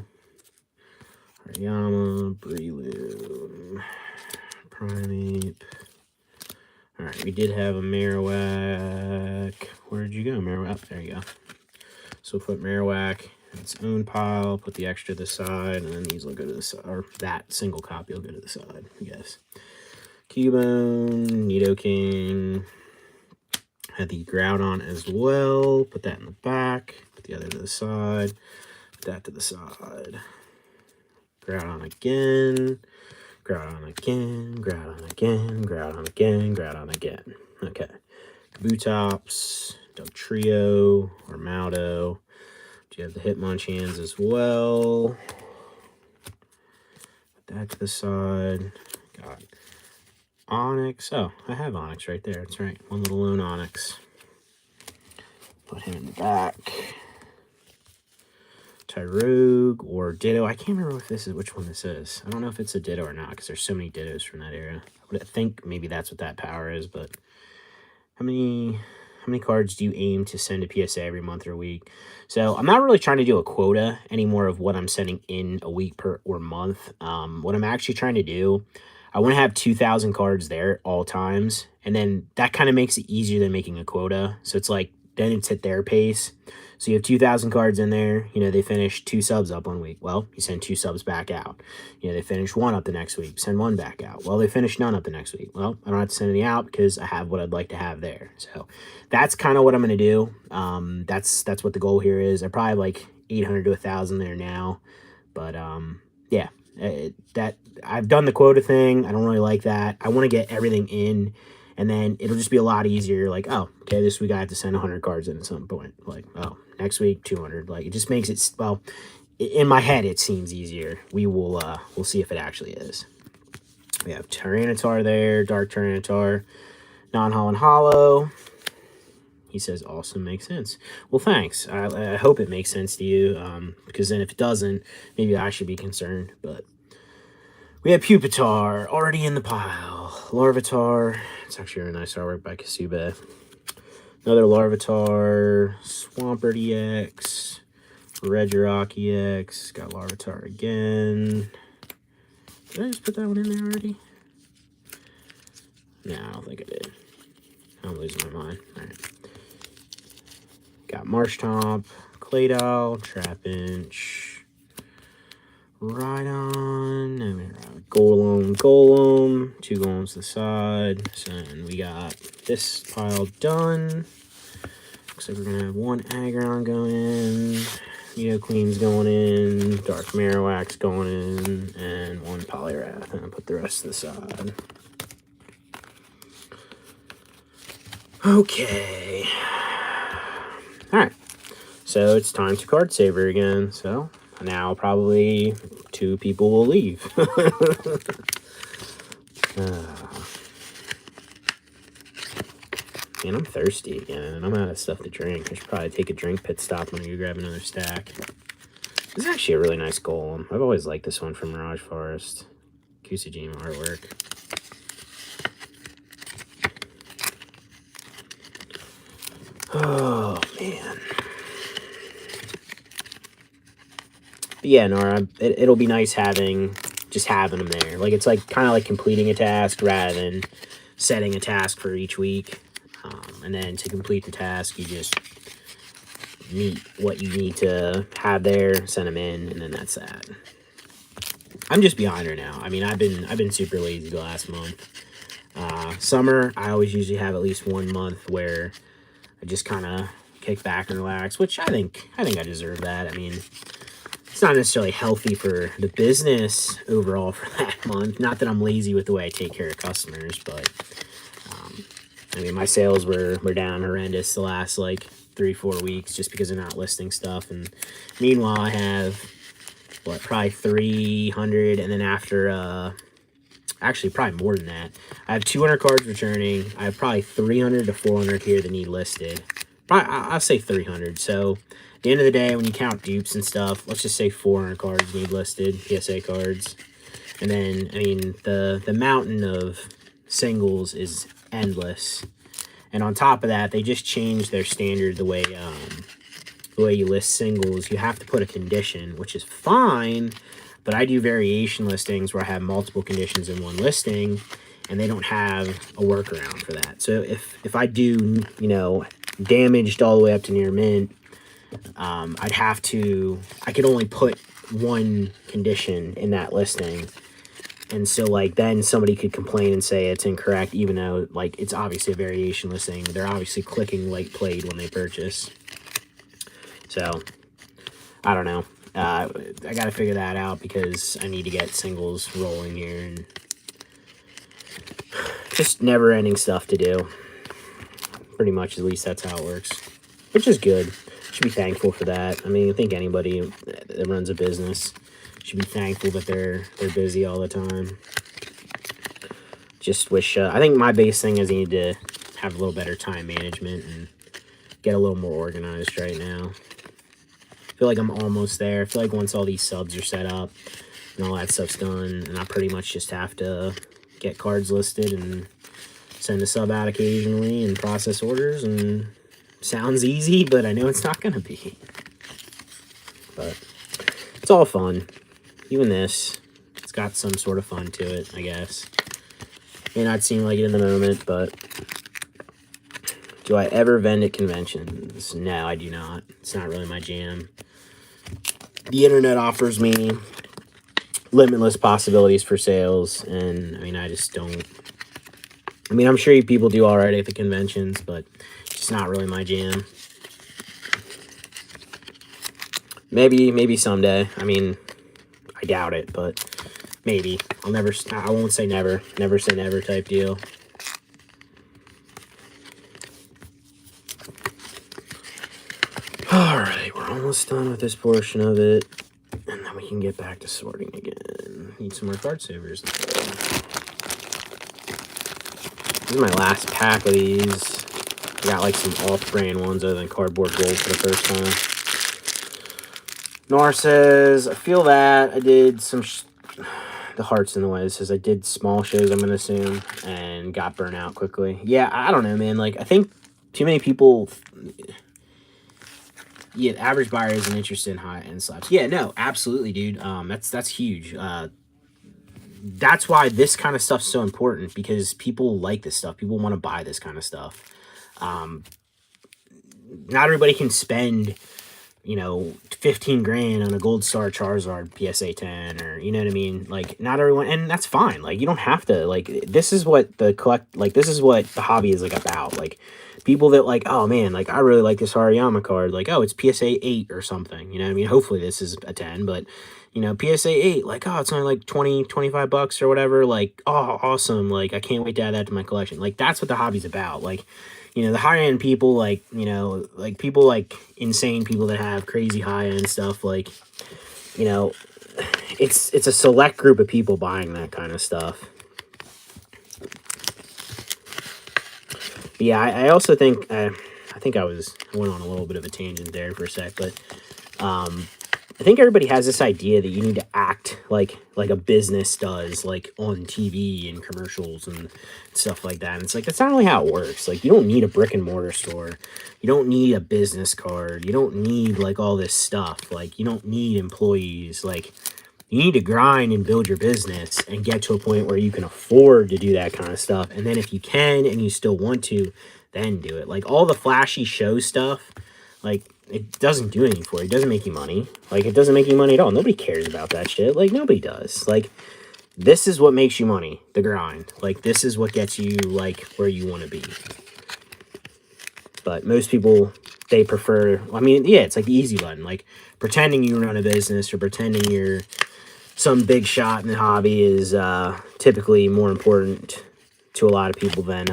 Hariyama. Breloom. Primeape. Alright, we did have a Marowak. Where did you go, Marowak? Oh, there you go. So we'll put Marowak in its own pile, put the extra to the side, and then these will go to the side, or that single copy will go to the side, I guess. Cubone, Nidoking. Had the Groudon as well. Put that in the back. Put the other to the side. Put that to the side. Groudon again. Groudon again, Groudon again, Groudon again, Groudon again. Okay. Kabutops, Dugtrio, Armaldo. Do you have the Hitmonchan's as well? Put that to the side. Got Onyx. Oh, I have Onyx right there. That's right. One little lone Onyx. Put him in the back. Tyrogue or Ditto. I can't remember if this is which one this is. I don't know if it's a Ditto or not because there's so many Dittos from that era. I would think maybe that's what that power is, but how many cards do you aim to send to PSA every month or week? So I'm not really trying to do a quota anymore of what I'm sending in a week or month. What I'm actually trying to do, I want to have 2,000 cards there at all times, and then that kind of makes it easier than making a quota. So it's like then it's at their pace. So you have 2,000 cards in there. You know, they finish 2 subs up 1 week. Well, you send 2 subs back out. You know, they finish 1 up the next week. Send 1 back out. Well, they finish none up the next week. Well, I don't have to send any out because I have what I'd like to have there. So that's kind of what I'm going to do. That's what the goal here is. I probably have like 800 to 1,000 there now. But yeah, that I've done the quota thing. I don't really like that. I want to get everything in And then it'll just be a lot easier. Like, oh, okay, this week I have to send 100 cards in at some point. Like, oh, next week 200. Like, it just makes it, well, in my head it seems easier. We'll see if it actually is. We have Tyranitar there, Dark Tyranitar, non-hollow hollow. He says, awesome, makes sense. Well, thanks. I hope it makes sense to you, because then if it doesn't, maybe I should be concerned. But we have Pupitar already in the pile. Larvitar. It's actually a nice artwork by Kasube. Another Larvitar. Swampert EX. Regirock EX. Got Larvitar again. Did I just put that one in there already? No, I don't think I did. I'm losing my mind. All right. Got Marshtomp, Claydol, Trapinch, Rhydon, Golem, 2 Golems to the side. So, and we got this pile done. Looks like we're going to have 1 Aggron going in, Neoqueen's going in, Dark Marowak's going in, and 1 Poliwrath. And I'll put the rest to the side. Okay. Alright. So it's time to card saver again. So now probably 2 people will leave. Man, I'm thirsty again, and I'm out of stuff to drink. I should probably take a drink pit stop when you grab another stack. This is actually a really nice golem. I've always liked this one from Mirage Forest. Kusajima artwork. Oh, man. But yeah, Nora, it'll be nice just having them there. Like, it's like kind of like completing a task rather than setting a task for each week. And then to complete the task, you just meet what you need to have there, send them in, and then that's that. I'm just behind her now. I mean, I've been super lazy the last month. Summer, I always usually have at least 1 month where I just kind of kick back and relax, which I think I deserve that. I mean, it's not necessarily healthy for the business overall for that month. Not that I'm lazy with the way I take care of customers, but I mean, my sales were down horrendous the last like 3-4 weeks just because of not listing stuff. And meanwhile, I have probably 300, and then after actually probably more than that, I have 200 cards returning. I have probably 300 to 400 here that need listed. Probably, I'll say 300. So at the end of the day, when you count dupes and stuff, let's just say 400 cards need listed, PSA cards. And then, I mean, the mountain of singles is endless. And on top of that, they just changed their standard the way you list singles. You have to put a condition, which is fine, but I do variation listings where I have multiple conditions in one listing, and they don't have a workaround for that. So if I do, damaged all the way up to near mint, I could only put 1 condition in that listing. And so, like, then somebody could complain and say it's incorrect, even though, like, it's obviously a variation listing. They're obviously clicking like played when they purchase. So, I don't know. I got to figure that out because I need to get singles rolling here. And just never-ending stuff to do. Pretty much, at least that's how it works. Which is good. Should be thankful for that. I mean, I think anybody that runs a business should be thankful that they're busy all the time. Just wish, I think my biggest thing is I need to have a little better time management and get a little more organized right now. I feel like I'm almost there. I feel like once all these subs are set up and all that stuff's done, and I pretty much just have to get cards listed and send a sub out occasionally and process orders, and sounds easy, but I know it's not going to be. But it's all fun. Even this, it's got some sort of fun to it, I guess. May not seem like it in the moment, but do I ever vend at conventions? No, I do not. It's not really my jam. The internet offers me limitless possibilities for sales, and I mean, I just don't. I mean, I'm sure people do all right at the conventions, but it's just not really my jam. Maybe someday. I mean, I doubt it, but maybe. I won't say never. Never say never type deal. almost done with this portion of it. And then we can get back to sorting again. Need some more card savers. This is my last pack of these. I got like some off-brand ones other than Cardboard Gold for the first time. Nor says, I feel that. I did some... the heart's in the way. It says I did small shows, I'm going to assume, and got burnt out quickly. Yeah, I don't know, man. Like, I think too many people... Yeah, the average buyer isn't interested in high-end slabs. Yeah, no, absolutely, dude. That's huge. That's why this kind of stuff's so important, because people like this stuff. People want to buy this kind of stuff. Not everybody can spend, 15 grand on a Gold Star Charizard PSA 10, or, you know what I mean? Like, not everyone, and that's fine. Like, you don't have to, like, this is what the hobby is, like, about. Like, people that, like, oh, man, like, I really like this Hariyama card. Like, oh, it's PSA 8 or something, you know what I mean? Hopefully this is a 10, but, PSA 8, like, oh, it's only, like, 20, 25 bucks or whatever. Like, oh, awesome. Like, I can't wait to add that to my collection. Like, that's what the hobby's about. Like, the high-end people, like, like, people, like, insane people that have crazy high-end stuff, like, it's a select group of people buying that kind of stuff. But yeah, I also think, I went on a little bit of a tangent there for a sec, but, I think everybody has this idea that you need to act like a business does, like on TV and commercials and stuff like that. And it's like, that's not really how it works. Like, you don't need a brick and mortar store. You don't need a business card. You don't need like all this stuff. Like, you don't need employees. Like, you need to grind and build your business and get to a point where you can afford to do that kind of stuff. And then if you can and you still want to, then do it. Like, all the flashy show stuff, like, it doesn't do anything for you. It doesn't make you money. Like, it doesn't make you money at all. Nobody cares about that shit. Like, nobody does. Like, this is what makes you money. The grind. Like, this is what gets you, like, where you want to be. But most people, they prefer... I mean, yeah, it's like the easy button. Like, pretending you run a business or pretending you're some big shot in the hobby is typically more important to a lot of people than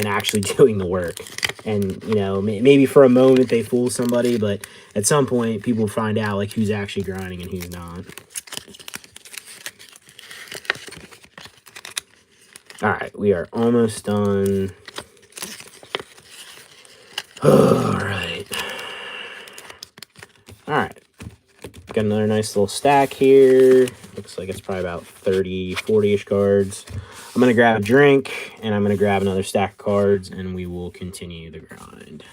actually doing the work. And, maybe for a moment they fool somebody, but at some point people find out, like, who's actually grinding and who's not. All right, we are almost done. All right. Got another nice little stack here. Looks like it's probably about 30, 40-ish cards. I'm going to grab a drink, and I'm going to grab another stack of cards, and we will continue the grind.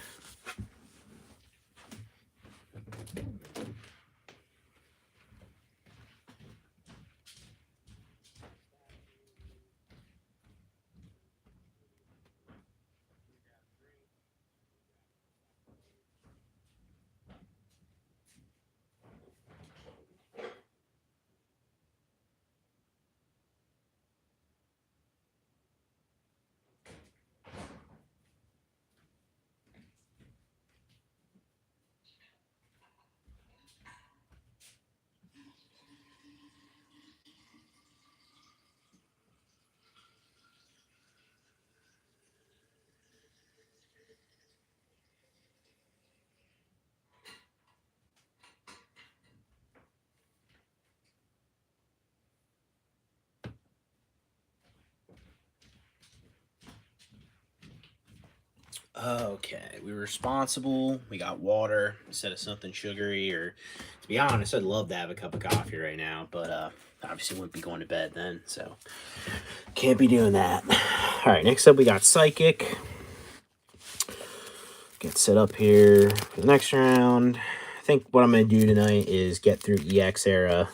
Okay, we were responsible. We got water instead of something sugary, or to be honest, I'd love to have a cup of coffee right now, but obviously wouldn't be going to bed then, so can't be doing that. All right, next up we got Psychic. Get set up here for the next round. I think what I'm going to do tonight is get through EX era,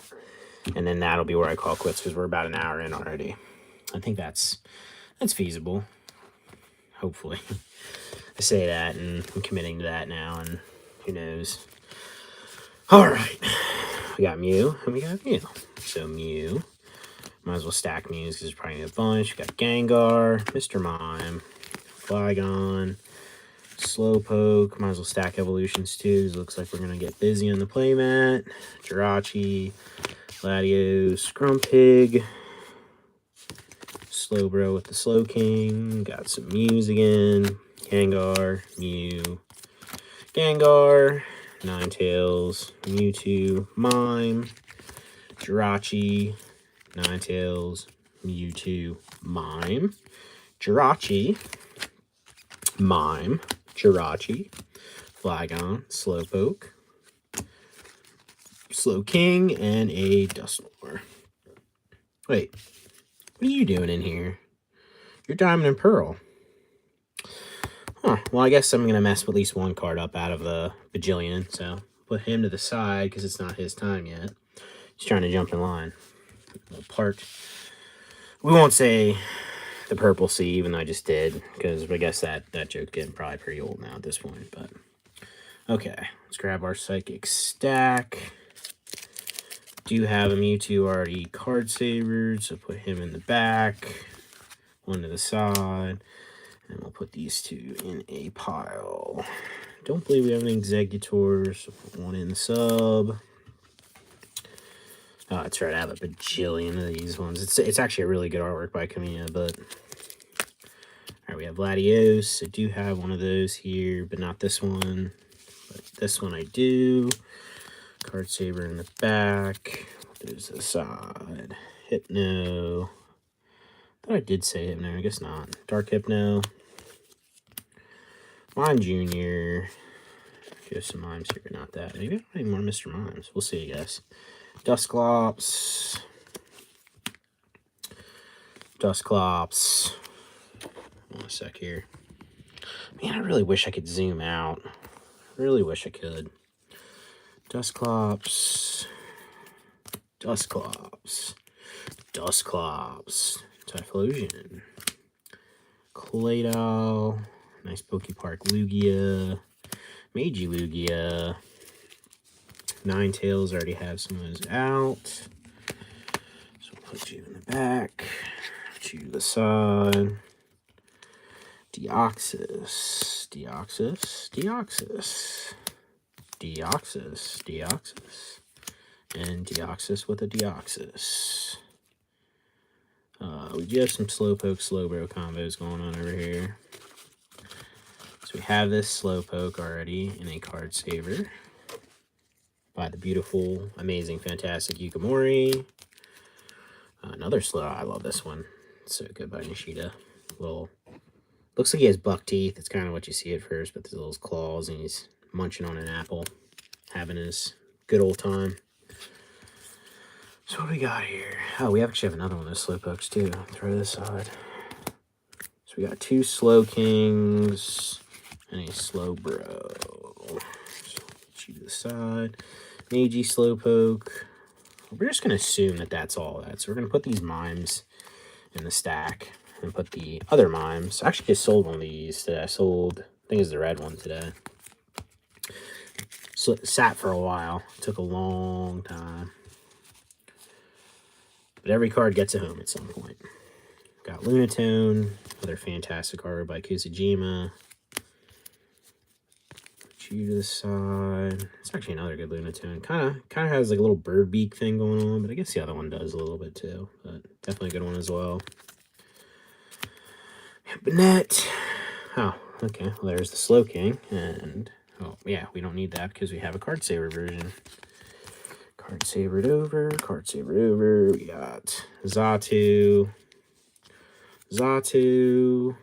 and then that'll be where I call quits, because we're about an hour in already. I think that's feasible, hopefully. I say that, and I'm committing to that now, and who knows. All right. We got Mew, and we got Mew. So Mew. Might as well stack Mews, because there's probably a bunch. We got Gengar, Mr. Mime, Flygon, Slowpoke. Might as well stack evolutions, too, because it looks like we're going to get busy on the playmat. Jirachi, Latios, Grumpig, Slowbro with the Slowking. Got some Mews again. Gengar, Mew, Gengar, Ninetales, Mewtwo, Mime, Jirachi, Ninetales, Mewtwo, Mime, Jirachi, Mime, Jirachi, Flygon, Slowpoke, Slowking, and a Dusknoir. Wait, what are you doing in here? You're Diamond and Pearl. Huh, well, I guess I'm going to mess at least one card up out of the bajillion, so put him to the side because it's not his time yet. He's trying to jump in line. Part. We won't say the purple sea, even though I just did, because I guess that joke's getting probably pretty old now at this point, but okay, let's grab our Psychic stack. Do have a Mewtwo already card savered, so put him in the back, one to the side, and we'll put these two in a pile. Don't believe we have an Executor, so put one in the sub. Oh, that's right, I have a bajillion of these ones. It's actually a really good artwork by Kamiya, but... Alright, we have Latios. I do have one of those here, but not this one. But this one I do. Card Saber in the back. There's the side. Hypno. I thought I did say Hypno, I guess not. Dark Hypno. Mime Jr. There's some Mimes here, but not that. Maybe I don't need more Mr. Mimes. We'll see, I guess. Dusclops. Dusclops. One sec here. Man, I really wish I could zoom out. Really wish I could. Dusclops. Dusclops. Dusclops. Typhlosion. Claydol. Nice Pokepark Lugia. Meiji Lugia. Ninetales already have some of those out. So we'll put you in the back. Put you to the side. Deoxys. Deoxys. Deoxys. Deoxys. Deoxys. And Deoxys with a Deoxys. We do have some Slowpoke Slowbro combos going on over here. So we have this Slowpoke already in a card saver by the beautiful, amazing, fantastic Yukamori. Another slow. I love this one. It's so good by Nishida. Little looks like he has buck teeth. It's kind of what you see at first, but there's little claws and he's munching on an apple, having his good old time. So what do we got here? Oh, we actually have another one of those Slowpokes too. Throw this aside. So we got two Slowkings and a Slowbro. So put you to the side. Meiji Slowpoke. We're just going to assume that that's all that. So we're going to put these Mimes in the stack and put the other Mimes. I actually just sold one of these today. I think it's the red one today. So it sat for a while. It took a long time. But every card gets a home at some point. Got Lunatone, another fantastic card by Kusajima. Put you to the side. It's actually another good Lunatone. Kind of has like a little bird beak thing going on, but I guess the other one does a little bit too. But definitely a good one as well. Banette. Oh, okay. Well, there's the Slowking, and oh yeah, we don't need that because we have a card saver version. Card savered over, card savered over. We got Xatu. Xatu.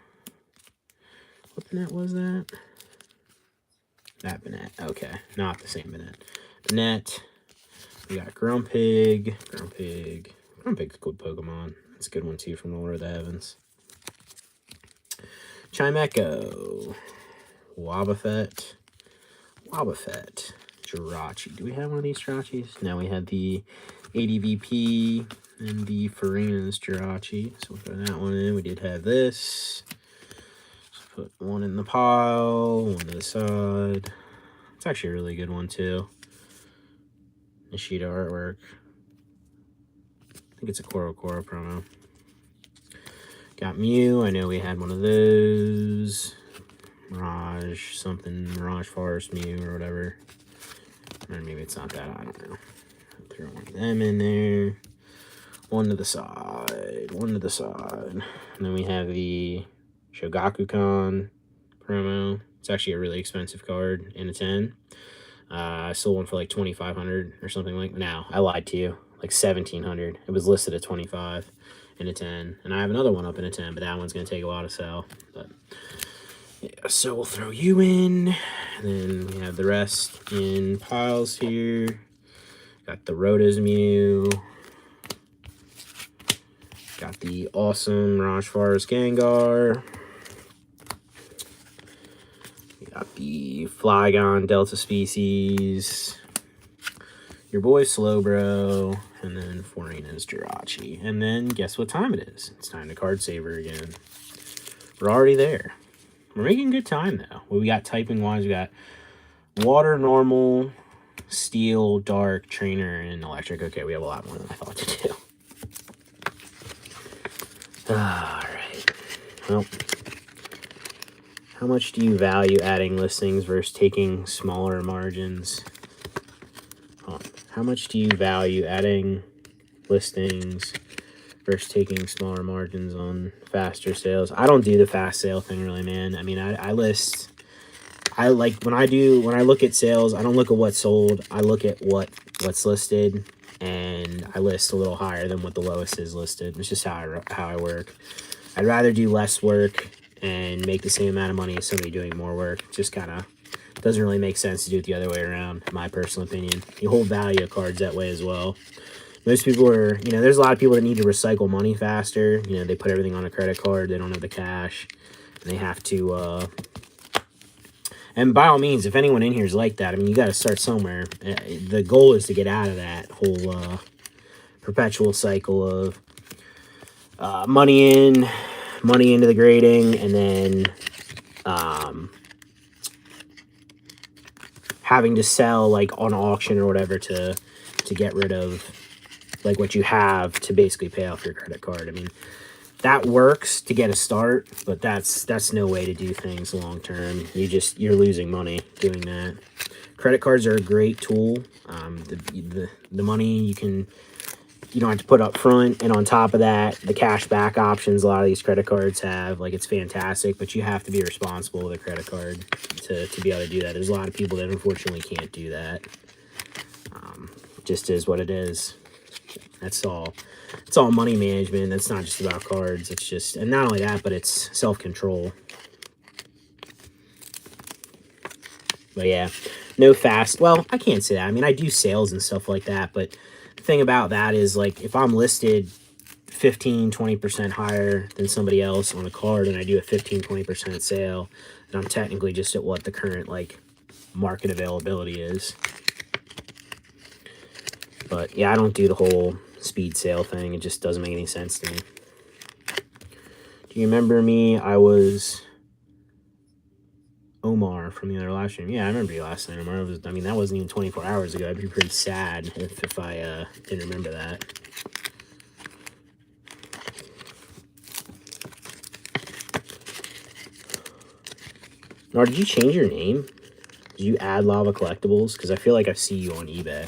What Banette was that? That Banette. Okay, not the same Banette. Banette. We got Grumpig. Grumpig's a good Pokemon. It's a good one too from Lord of the Heavens. Chimecho. Wobbuffet. Wobbuffet. Jirachi. Do we have one of these Jirachis? No, we had the ADVP and the Farina's Jirachi. So we'll throw that one in. We did have this. Let's put one in the pile, one to the side. It's actually a really good one too. Nishida artwork. I think it's a Koro promo. Got Mew. I know we had one of those. Mirage something. Mirage Forest Mew or whatever. Or maybe it's not that. I don't know. Throw one of them in there. One to the side. One to the side. And then we have the Shogakukan promo. It's actually a really expensive card in a 10. I sold one for like 2,500 or something like. No, I lied to you. Like 1,700. It was listed at 25 in a 10, and I have another one up in a 10, but that one's gonna take a while to sell. But yeah, so we'll throw you in, and then we have the rest in piles here. Got the Rotas Mew. Got the awesome Mirage Forest Gengar. We got the Flygon Delta Species. Your boy Slowbro. And then Forina's Jirachi. And then guess what time it is? It's time to card saver again. We're already there. We're making good time though. Well, we got typing wise, we got water, normal, steel, dark, trainer, and electric. Okay, we have a lot more than I thought to do. Alright. Well, how much do you value adding listings versus taking smaller margins? How much do you value adding listings versus taking smaller margins on faster sales? I don't do the fast sale thing really, man. I mean, I list. I like when I look at sales, I don't look at what's sold. I look at what's listed, and I list a little higher than what the lowest is listed. It's just how I work. I'd rather do less work and make the same amount of money as somebody doing more work. It just kind of doesn't really make sense to do it the other way around, in my personal opinion. You hold value of cards that way as well. Most people are, there's a lot of people that need to recycle money faster. They put everything on a credit card. They don't have the cash. And they have to, and by all means, if anyone in here is like that, I mean, you got to start somewhere. The goal is to get out of that whole perpetual cycle of money into the grading, and then having to sell like on auction or whatever to get rid of like what you have to basically pay off your credit card. I mean, that works to get a start, but that's no way to do things long term. You're losing money doing that. Credit cards are a great tool. The money you don't have to put up front, and on top of that, the cash back options a lot of these credit cards have, like, it's fantastic, but you have to be responsible with a credit card to be able to do that. There's a lot of people that unfortunately can't do that. Just is what it is. That's all. It's all money management. That's not just about cards. It's just, and not only that, but it's self-control. But yeah, no fast. Well, I can't say that. I mean, I do sales and stuff like that, but the thing about that is, like, if I'm listed 15-20% higher than somebody else on a card and I do a 15-20% sale, then I'm technically just at what the current, like, market availability is. But yeah, I don't do the whole speed sale thing. It just doesn't make any sense to me. Do you remember me? I was Omar from the other live stream. Yeah, I remember you last night, Omar. I mean, that wasn't even 24 hours ago. I'd be pretty sad if I didn't remember that. Nar, did you change your name? Did you add Lava Collectibles? Because I feel like I see you on eBay.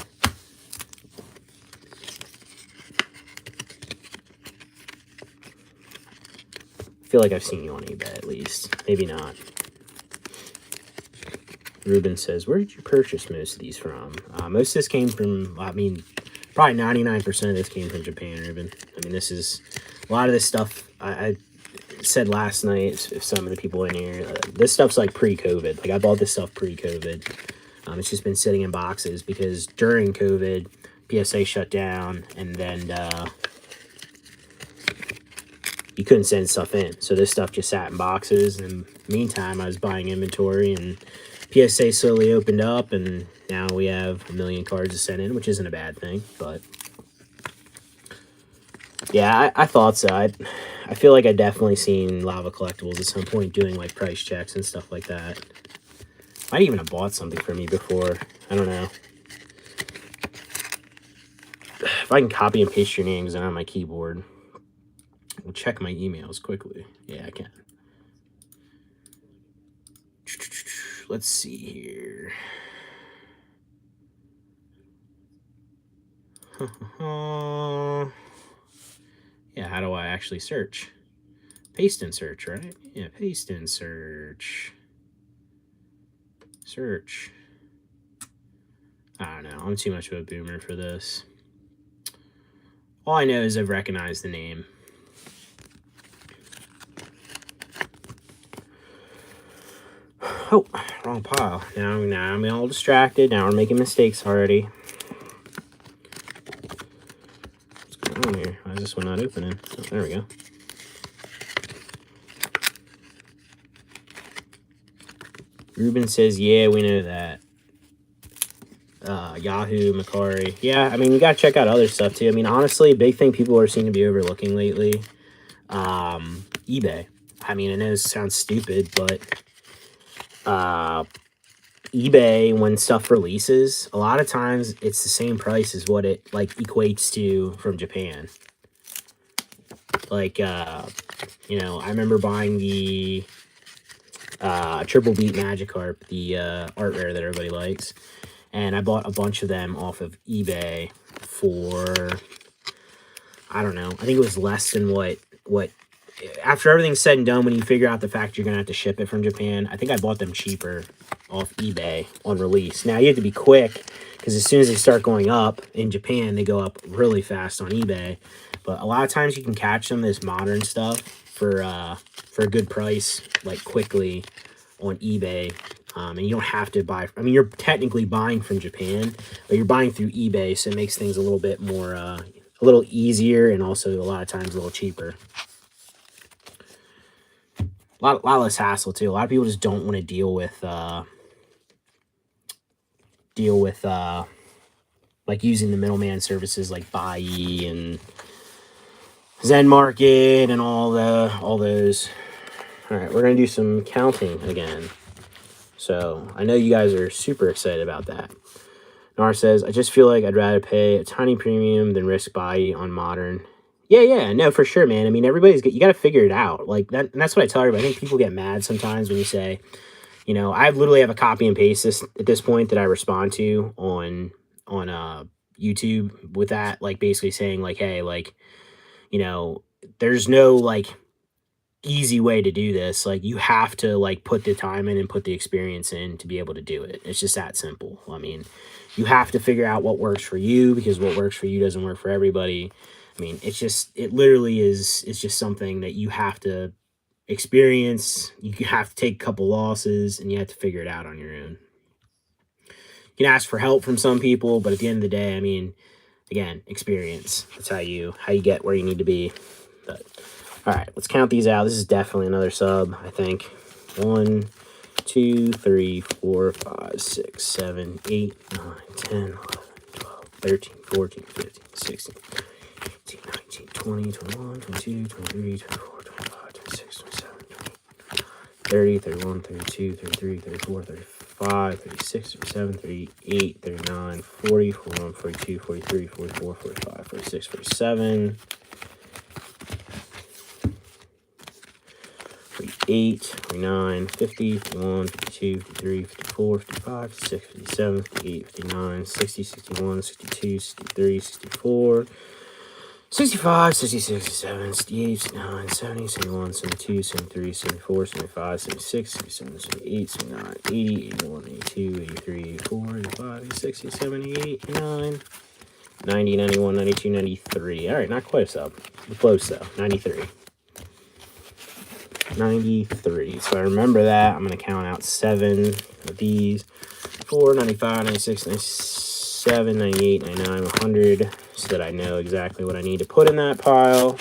I feel like I've seen you on eBay at least. Maybe not. Ruben says, where did you purchase most of these from? Most of this came from, I mean, probably 99% of this came from Japan, Ruben. I mean, this is, a lot of this stuff, I said last night, if some of the people in here, this stuff's like pre-COVID. Like, I bought this stuff pre-COVID. It's just been sitting in boxes because during COVID, PSA shut down, and then you couldn't send stuff in. So this stuff just sat in boxes. And meantime, I was buying inventory, and PSA slowly opened up, and now we have 1 million cards to send in, which isn't a bad thing. But yeah, I thought so. I feel like I definitely seen Lava Collectibles at some point doing like price checks and stuff like that. Might even have bought something from me before. I don't know. If I can copy and paste your names on my keyboard, we'll check my emails quickly. Yeah, I can. Let's see here. Yeah, how do I actually search? Paste and search, right? Yeah, paste and search. Search. I don't know. I'm too much of a boomer for this. All I know is I've recognized the name. Oh, wrong pile. Now I'm all distracted. Now we're making mistakes already. What's going on here? Why is this one not opening? Oh, there we go. Ruben says, yeah, we know that. Yahoo, Macari. Yeah, I mean, you got to check out other stuff too. I mean, honestly, big thing people are seem to be overlooking lately. eBay. I mean, I know this sounds stupid, but eBay, when stuff releases, a lot of times it's the same price as what it like equates to from Japan. Like, you know, I remember buying the Triple Beat Magikarp, the art rare that everybody likes, and I bought a bunch of them off of eBay for, I don't know, I think it was less than what after everything's said and done, when you figure out the fact you're gonna have to ship it from Japan, I think I bought them cheaper off eBay on release. Now you have to be quick, because as soon as they start going up in Japan, they go up really fast on eBay. But a lot of times you can catch some of this modern stuff for a good price, like quickly on eBay. And you don't have to buy. I mean, you're technically buying from Japan, but you're buying through eBay, so it makes things a little bit more, a little easier, and also a lot of times a little cheaper. A lot less hassle too. A lot of people just don't want to deal with like using the middleman services like Buy and Zen Market and all those. All right, we're gonna do some counting again. So I know you guys are super excited about that. Nar says, I just feel like I'd rather pay a tiny premium than risk Buy on modern. Yeah, no, for sure, man. I mean, you got to figure it out. Like that, and that's what I tell everybody. I think people get mad sometimes when you say, you know, I literally have a copy and paste this at this point that I respond to on YouTube with that, like basically saying like, hey, like, you know, there's no like easy way to do this. Like you have to like put the time in and put the experience in to be able to do it. It's just that simple. I mean, you have to figure out what works for you, because what works for you doesn't work for everybody. I mean, it literally is, it's just something that you have to experience. You have to take a couple losses and you have to figure it out on your own. You can ask for help from some people, but at the end of the day, I mean, again, experience. That's how you get where you need to be. But all right, let's count these out. This is definitely another sub, I think. 1, 2, 3, 4, 5, 6, 7, 8, 9, 10, 11, 12, 13, 14, 15, 16, 18, 19, 20, 21, 22, 23, 24, 25, 26, 27, 30, 31, 32, 33, 34, 35, 36, 37, 38, 39, 40, 41, 42, 43, 44, 45, 46, 47, 48, 49, 50, 51, 52, 53, 54, 55, 56, 57, 58, 59, 60, 61, 62, 63, 64, 65, 66, 67, 68, 69, 70, 71, 72, 73, 74, 75, 76, 77, 78, 79, 80, 81, 82, 83, 84, 85, 86, 87, 88, 89, 90, 91, 92, 93. All right, not quite a sub. Close though. 93. 93. So I remember that. I'm going to count out 7 of these. 4, 95, 96, 97, 98, 99, 100. So that I know exactly what I need to put in that pile.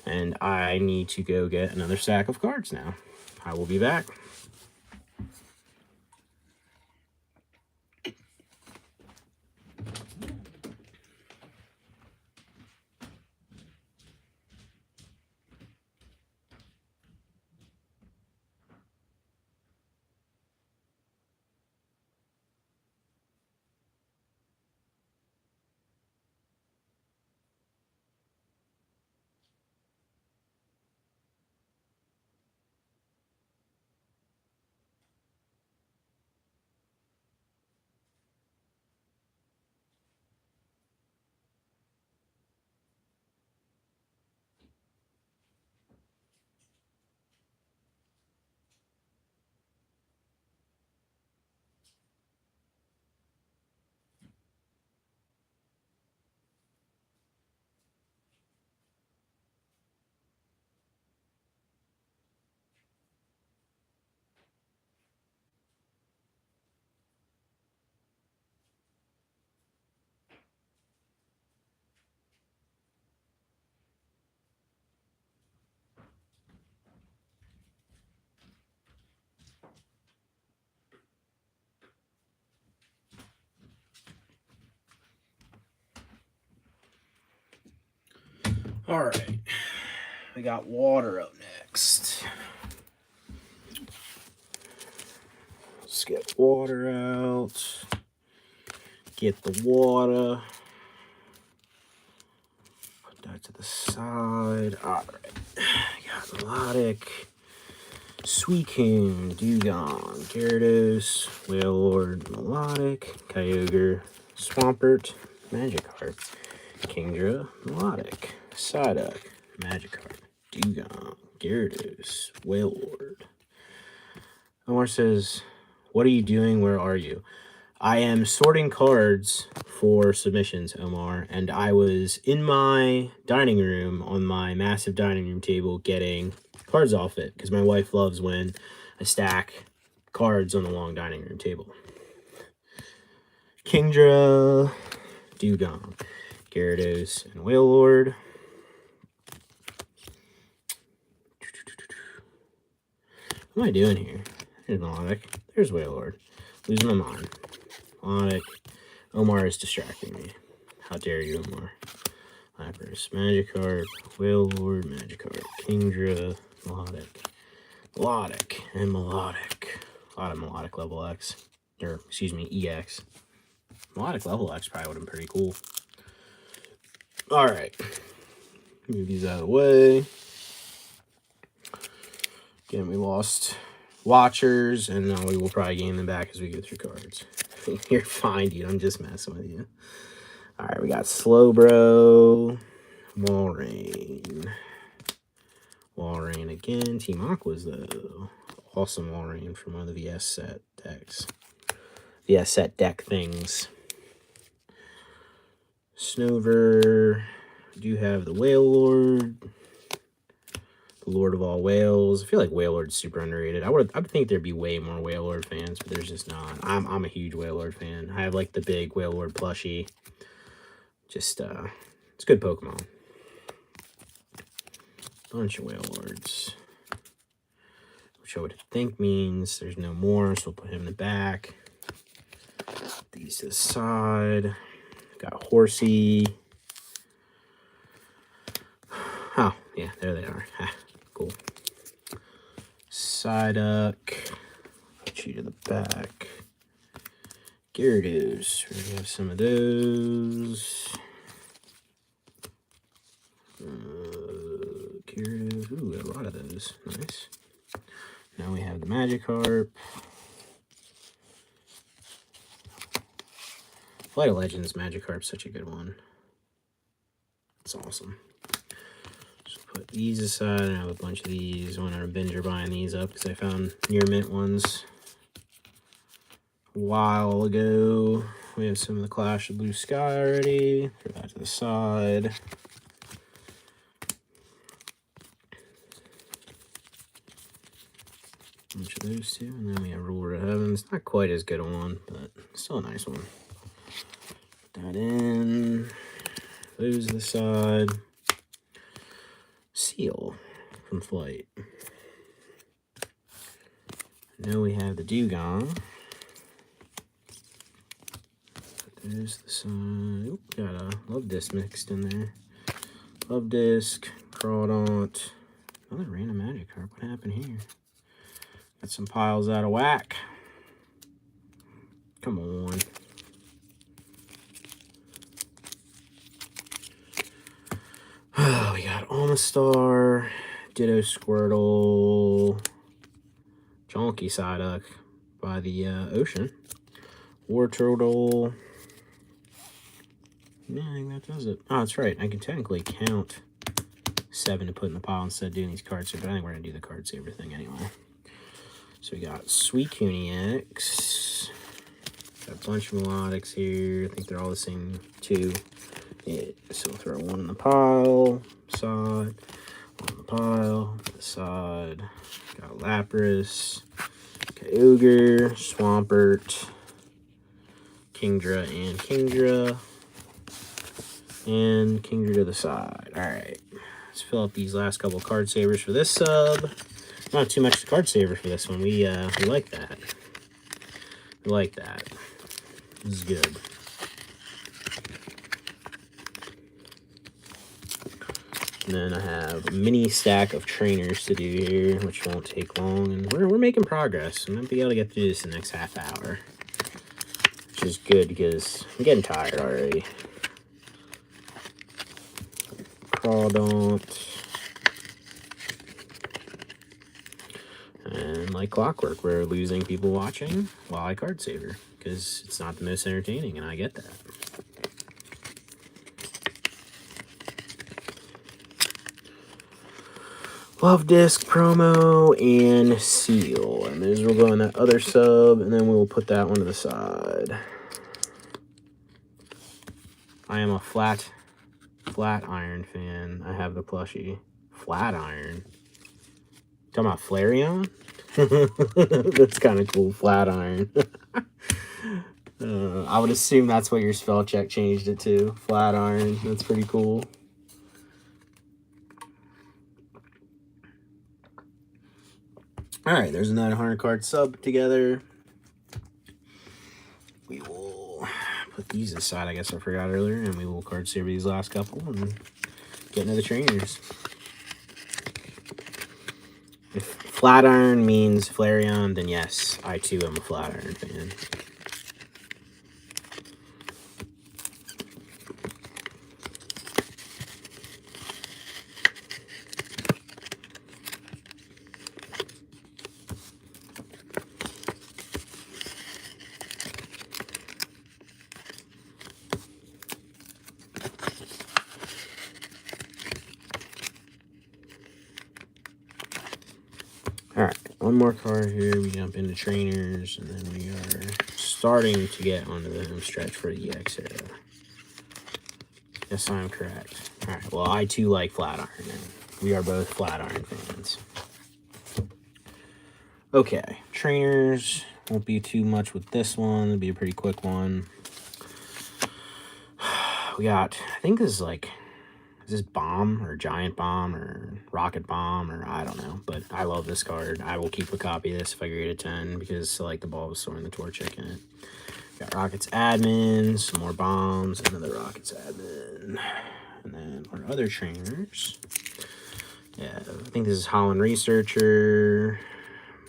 And I need to go get another stack of cards now. I will be back. All right. We got water up next. Let's get water out. Get the water. Put that to the side. All right. Got melodic. Suicune, Dugong, Gyarados, Wailord, Melodic, Kyogre, Swampert, Magikarp, Kingdra, Melodic, Psyduck, Magikarp, Dugong, Gyarados, Wailord. Omar says, "What are you doing? Where are you?" I am sorting cards for submissions, Omar, and I was in my dining room on my massive dining room table getting cards off it because my wife loves when I stack cards on the long dining room table. Kingdra, Dugong, Gyarados, and Wailord. What am I doing here? There's Melodic. There's Wailord. Losing my mind. Melodic. Omar is distracting me. How dare you, Omar? Lapras, Magikarp, Wailord, Magikarp, Kingdra, Melodic, and Melodic. A lot of Melodic level X. Or, excuse me, EX. Melodic level X probably would have been pretty cool. Alright. Move these out of the way. Again, we lost Watchers, and now we will probably gain them back as we go through cards. You're fine, dude. I'm just messing with you. Alright, we got Slowbro, Walrein. Walrein again. Team Aqua's though. Awesome Walrein from one of the VS set decks. VS set deck things. Snover. We do have the Wailord. The Lord of all Whales. I feel like Wailord's super underrated. I would think there'd be way more Wailord fans, but there's just not. I'm a huge Wailord fan. I have like the big Wailord plushie. Just it's a good Pokemon. Bunch of Wailords. Which I would think means there's no more, so we'll put him in the back. These to the side. Got Horsey. Oh, yeah, there they are. Ah, cool. Psyduck. Put you to the back. Gyarados. We already have some of those. Gyarados. Ooh, a lot of those. Nice. Now we have the Magikarp. Flight of Legends Magikarp's such a good one. It's awesome. So put these aside. I have a bunch of these. I went on a binger buying these up because I found near mint ones a while ago. We have some of the Clash of Blue Sky already. Throw that to the side. Bunch of those two, and then we have Ruler of Heavens. Not quite as good a one, but still a nice one. Put that in. Those to the side. Seal from Flight. Now we have the Dugong. Put those to the side. Oop, got a Love Disc mixed in there. Love Disc, Crawdaunt. Another random Magikarp. What happened here? Got some piles out of whack. Come on. Oh, we got Omastar, Ditto Squirtle, Jonky Psyduck by the ocean, War Turtle. Yeah, I think that does it. Oh, that's right. I can technically count 7 to put in the pile instead of doing these cards here, but I think we're going to do the card saver thing anyway. So we got Suicune X. Got a bunch of Melodics here. I think they're all the same too. Yeah, so we'll throw one in the pile, side, one in the pile, the side. Got Lapras, Kyogre, Swampert, Kingdra, and Kingdra to the side. Alright, let's fill up these last couple card savers for this sub. Not too much card saver for this one. We like that. We like that. This is good. And then I have a mini stack of trainers to do here, which won't take long. And we're making progress. I'm going to be able to get through this in the next half hour, which is good because I'm getting tired already. Crawdaunt. And like clockwork, we're losing people watching while I card saver because it's not the most entertaining, and I get that. Love Disc promo and seal. And those will go in that other sub, and then we'll put that one to the side. I am a flat iron fan. I have the plushie. Flat iron. Talking about Flareon? That's kind of cool. Flat iron. I would assume that's what your spell check changed it to. Flat iron. That's pretty cool. Alright, there's another 100 card sub together. We will put these aside, I guess I forgot earlier, and we will card saver these last couple and get into the trainers. If flat iron means Flareon, then yes, I too am a flat iron fan. Alright, one more card here. We jump into trainers, and then we are starting to get onto the home stretch for the EX era. Yes, I'm correct. Alright, well, I too like flat iron, and we are both flat iron fans. Okay, trainers. Won't be too much with this one. It'll be a pretty quick one. We got, I think this is like, is this Bomb or Giant Bomb or Rocket Bomb or I don't know, but I love this card. I will keep a copy of this if I grade a 10 because I like the Bulbasaur and the Torchic in it. Got Rockets admin, some more bombs, another Rockets admin, and then our other trainers. Yeah, I think this is Holland Researcher,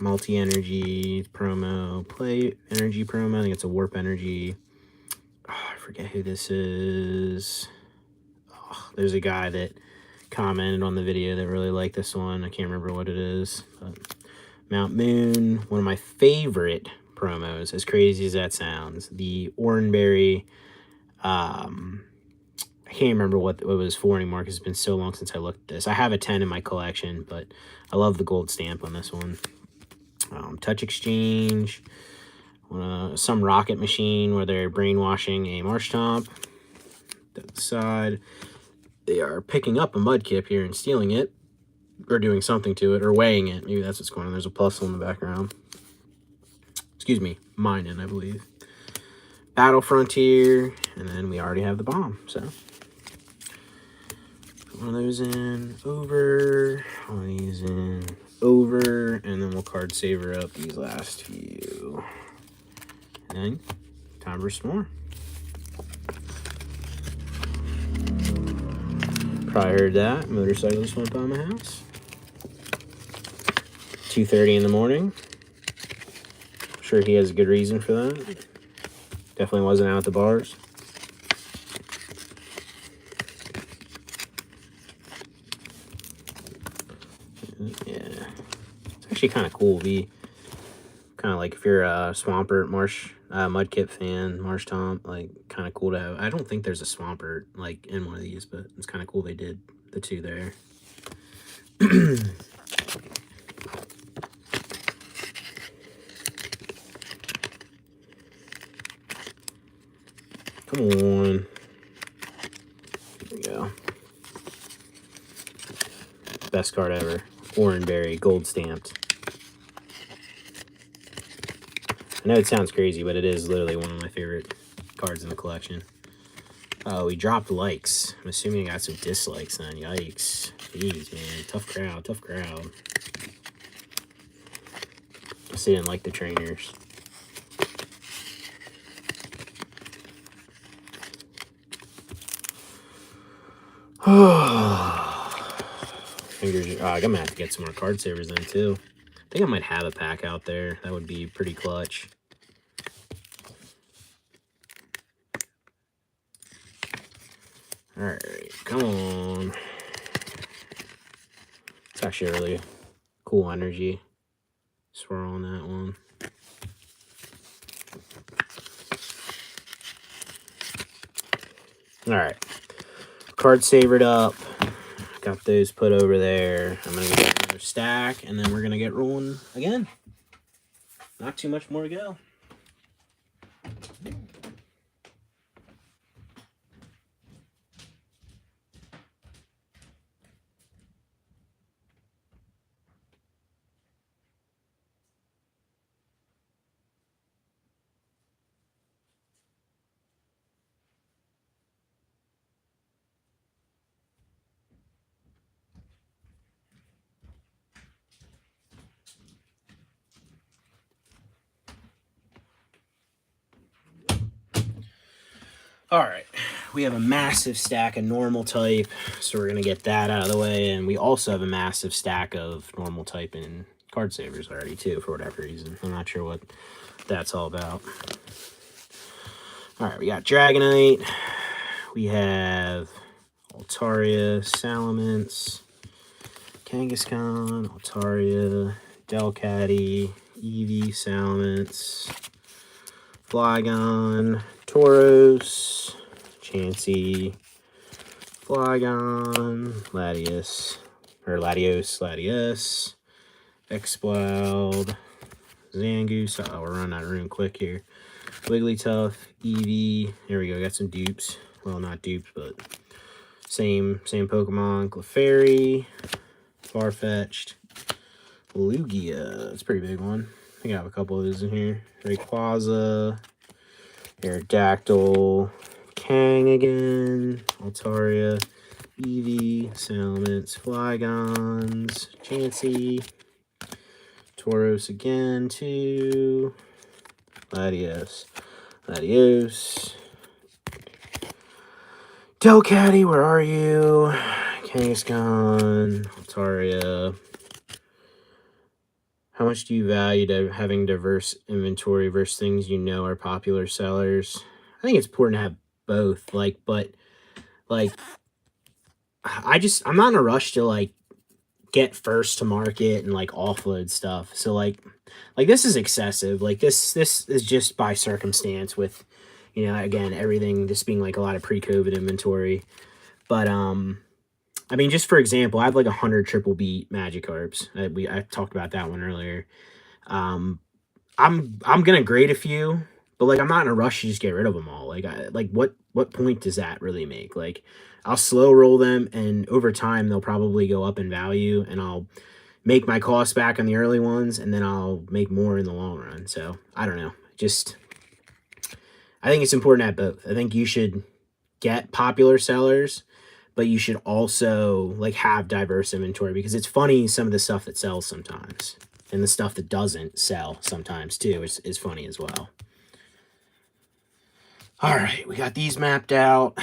multi-energy promo, play energy promo. I think it's a warp energy. Oh, I forget who this is. There's a guy that commented on the video that really liked this one. I can't remember what it is. But Mount Moon, one of my favorite promos, as crazy as that sounds. The Oranberry, I can't remember what it was for anymore because it's been so long since I looked at this. I have a 10 in my collection, but I love the gold stamp on this one. Touch Exchange, some rocket machine where they're brainwashing a Marshtomp. To the side. They are picking up a Mudkip here and stealing it, or doing something to it, or weighing it. Maybe that's what's going on. There's a plus in the background. Excuse me, mining, I believe. Battle Frontier, and then we already have the bomb, so. Put one of those in, over, one of these in, over, and then we'll card saver up these last few. And then, time for some more. Probably heard that. Motorcycle just went by my house. 2:30 in the morning. I'm sure he has a good reason for that. Definitely wasn't out at the bars. Yeah. It's actually kind of cool. Kind of like if you're a Swampert, Mudkip fan, Marshtomp, like kind of cool to have. I don't think there's a Swampert like in one of these, but it's kind of cool they did the two there. Come on. Here we go. Best card ever. Oranberry, gold stamped. I know it sounds crazy, but it is literally one of my favorite cards in the collection. Oh, we dropped likes. I'm assuming I got some dislikes then. Yikes. Jeez, man. Tough crowd, tough crowd. Guess they didn't like the trainers. Oh, I'm gonna have to get some more card savers then too. I think I might have a pack out there. That would be pretty clutch. Alright, come on. It's actually a really cool energy swirl on that one. Alright. Card savered up. Got those put over there. I'm going to get another stack, and then we're going to get rolling again. Not too much more to go. All right, we have a massive stack of normal type, so we're going to get that out of the way, and we also have a massive stack of normal type and card savers already, too, for whatever reason. I'm not sure what that's all about. All right, we got Dragonite, we have Altaria, Salamence, Kangaskhan, Altaria, Delcatty, Eevee, Salamence, Flygon, Tauros, Chansey, Flygon, Latios, Exploud, Zangoose. Oh, we're running out of room quick here. Wigglytuff, Eevee. There we go. Got some dupes. Well, not dupes, but same Pokemon. Clefairy, Farfetch'd, Lugia. It's a pretty big one. I think I have a couple of those in here. Rayquaza, Aerodactyl, Kang again, Altaria, Eevee, Salamence, Flygons, Chansey, Tauros again, too, Latios, Delcatty, where are you? Kangaskhan, Altaria. How much do you value having diverse inventory versus things you know are popular sellers? I think it's important to have both. But I'm not in a rush to get first to market and offload stuff. So this is excessive. This is just by circumstance with, again, everything just being a lot of pre-COVID inventory. But I mean, just for example, I have 100 triple beat Magikarps. I talked about that one earlier. I'm gonna grade a few, but I'm not in a rush to just get rid of them all. What point does that really make? I'll slow roll them, and over time they'll probably go up in value, and I'll make my cost back on the early ones, and then I'll make more in the long run. So I don't know. I think it's important to have both. I think you should get popular sellers, but you should also have diverse inventory, because it's funny, some of the stuff that sells sometimes, and the stuff that doesn't sell sometimes too is funny as well. All right, we got these mapped out.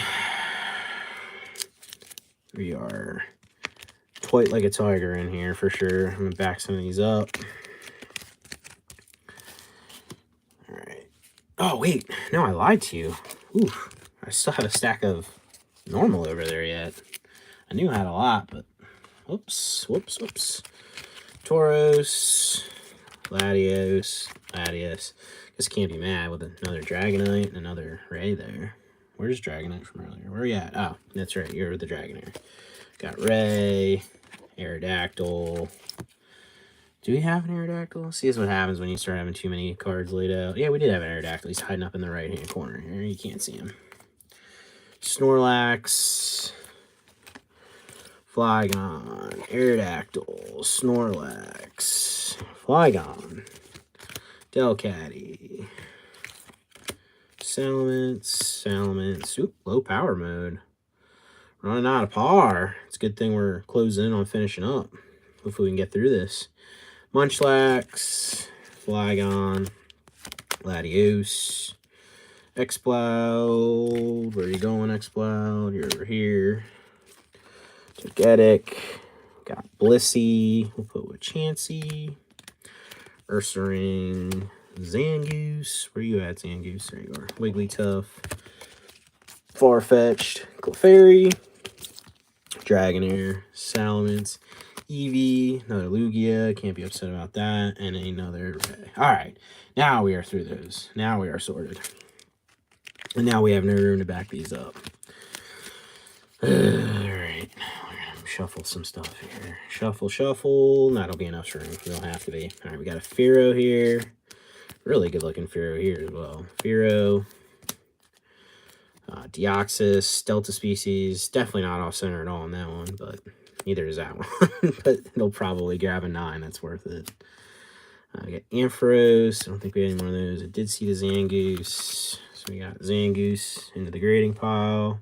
We are Twite like a tiger in here for sure. I'm gonna back some of these up. All right. Oh wait, no, I lied to you. Ooh, I still have a stack of normal over there yet. I knew I had a lot, but whoops. Tauros, Latios. Guess can't be mad with another Dragonite and another Ray there. Where's Dragonite from earlier? Where are you at? Oh, that's right. You're the Dragonair. Got Ray, Aerodactyl. Do we have an Aerodactyl? See, this is what happens when you start having too many cards laid out. Yeah, we did have an Aerodactyl. He's hiding up in the right-hand corner here. You can't see him. Snorlax, Flygon, Aerodactyl, Snorlax, Flygon, Delcatty, Salamence. Oop, low power mode. Running out of par. It's a good thing we're closing in on finishing up. Hopefully we can get through this. Munchlax, Flygon, Latios, Exploud. Where are you going, Exploud? You're over here. Togetic, Got Blissey. We'll put with Chansey. Ursaring. Zangoose. Where you at, Zangoose? There you are. Wigglytuff. Farfetch'd. Clefairy. Dragonair. Salamence. Eevee. Another Lugia. Can't be upset about that. And another Ray. Alright. Now we are through those. Now we are sorted. And now we have no room to back these up. Alright. Shuffle some stuff here. Shuffle, shuffle. That'll be enough room. You don't have to be. Alright, we got a Fearow here. Really good looking Fearow here as well. Fearow. Deoxys. Delta species. Definitely not off center at all on that one, but neither is that one. But it'll probably grab a 9. That's worth it. We got Ampharos. I don't think we had any more of those. I did see the Zangoose. So we got Zangoose into the grading pile.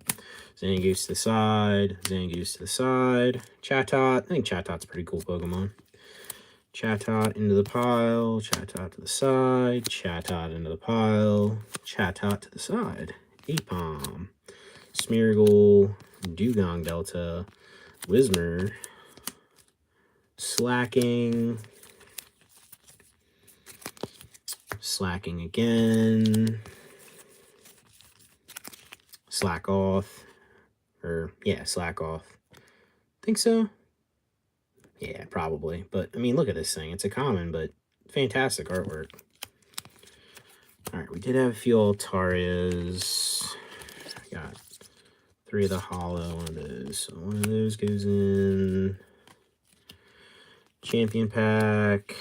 Zangoose to the side. Zangoose to the side. Chatot. I think Chatot's a pretty cool Pokemon. Chatot into the pile. Chatot to the side. Chatot into the pile. Chatot to the side. Apom. Smeargle. Dugong Delta. Whismur. Slacking. Slacking again. Slack off. Or, yeah, slack off. Think so? Yeah, probably. But, I mean, look at this thing. It's a common, but fantastic artwork. Alright, we did have a few Altarias. Got 3 of the hollow, one of those. So one of those goes in. Champion pack.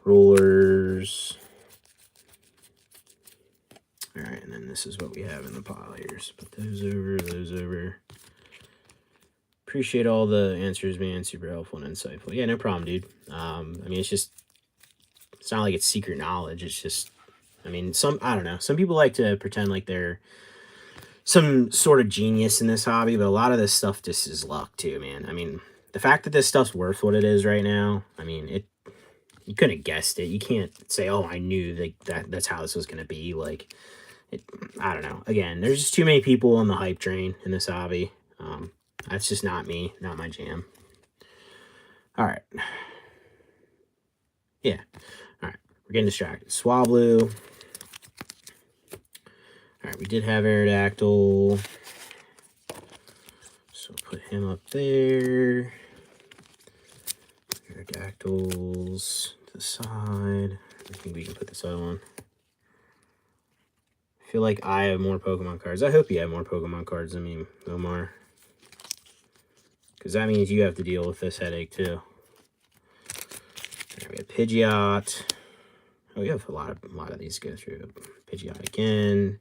Rollers. Alright, and then this is what we have in the pile here. So put those over, those over. Appreciate all the answers, man. Super helpful and insightful. Yeah, no problem, dude. I mean, it's not like it's secret knowledge. It's just, I mean, I don't know. Some people like to pretend like they're some sort of genius in this hobby, but a lot of this stuff just is luck too, man. I mean, the fact that this stuff's worth what it is right now, I mean, you couldn't have guessed it. You can't say, oh, I knew that's how this was going to be. Like, I don't know. Again, there's just too many people on the hype train in this hobby. That's just not me, not my jam. All right. Yeah. All right. We're getting distracted. Swablu. All right. We did have Aerodactyl. So put him up there. Aerodactyls to the side. I think we can put this other one. I feel like I have more Pokemon cards. I hope you have more Pokemon cards than me, Omar. Because that means you have to deal with this headache too. There we have Pidgeot. Oh, you have a lot of these to go through. Pidgeot again.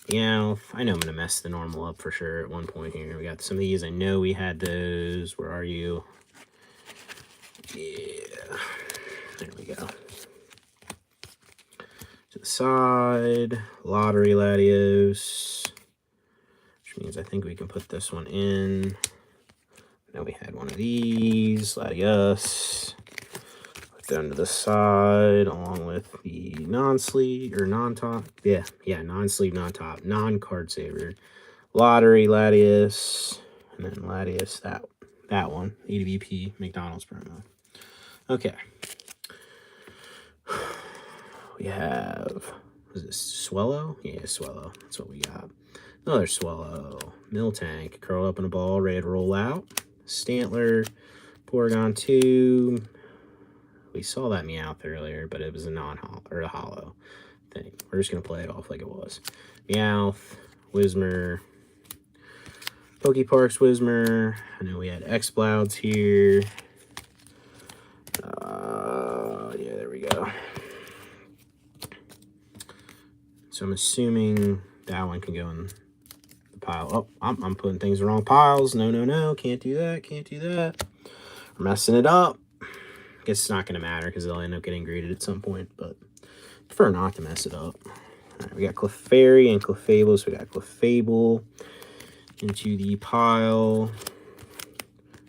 Meowth. I know I'm going to mess the normal up for sure at one point here. We got some of these. I know we had those. Where are you? Yeah. There we go. To the side. Lottery Latios. Which means I think we can put this one in. Now we had one of these, Latios. Put them to the side, along with the non-sleeve, or non-top. Yeah, non-sleeve, non-top, non-card saver. Lottery, Latios, and then Latios, that one, EDVP, McDonald's promo. Okay. We have, was this Swellow? Yeah, Swellow, that's what we got. Another Swellow. Miltank, curled up in a ball, ready to roll out. Stantler, Porygon 2. We saw that Meowth earlier, but it was a non-hollow, or a hollow thing. We're just going to play it off like it was. Meowth, Whismur, Pokeparks Whismur. I know we had X-Blouds here. Yeah, there we go. So I'm assuming that one can go in pile. Oh, I'm putting things in the wrong piles. No. Can't do that. Can't do that. We're messing it up. Guess it's not going to matter because they'll end up getting graded at some point, but prefer not to mess it up. All right, we got Clefairy and Clefable, so we got Clefable into the pile.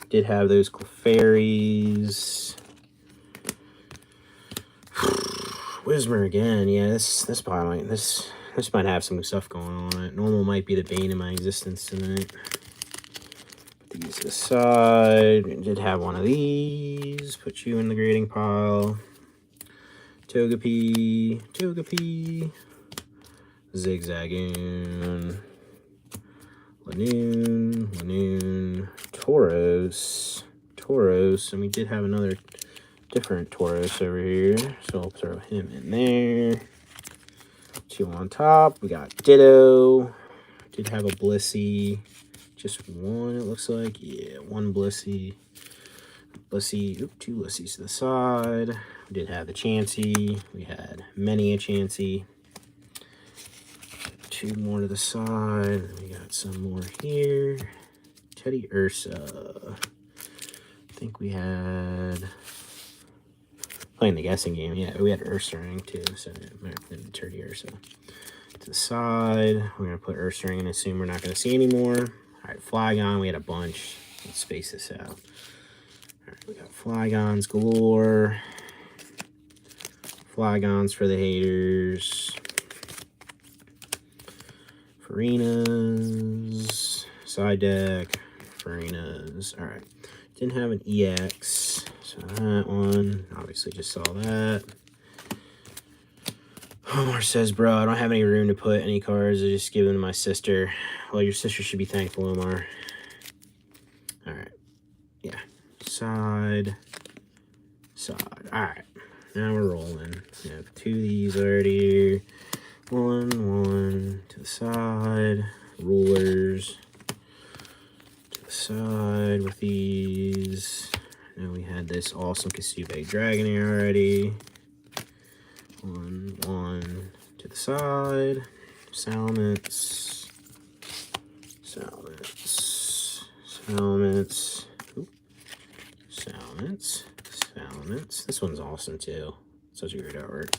Did have those Clefairies. Whismur again. Yeah, this pile might this might have some stuff going on it. Normal might be the bane of my existence tonight. Put these aside. We did have one of these. Put you in the grading pile. Togepi, Togepi, Zigzagoon, Lanoon, Lanoon, Tauros, Tauros, and we did have another different Tauros over here, so I'll throw him in there. Two on top, we got Ditto, did have a Blissey, just one it looks like, yeah, one Blissey, two Blissies to the side. We did have the Chansey, we had many a Chansey. Two more to the side. We got some more here. Teddy Ursa. I think we had playing the guessing game. Yeah, we had Ursaring too. So Teddy Ursa to the side. We're gonna put Ursaring and assume we're not gonna see anymore. All right, Flygon. We had a bunch. Let's space this out. All right, we got Flygons galore. Flygons for the haters. Farinas, side deck, Farinas. All right, didn't have an EX, so that one, obviously just saw that. Omar says, bro, I don't have any room to put any cards. I just give them to my sister. Well, your sister should be thankful, Omar. All right, yeah, side. All right, now we're rolling. We have two of these already. One to the side, rulers to the side with these. Now we had this awesome Kasube Dragonair already. One to the side, Salamence, Salamence. This one's awesome too. Such a great artwork.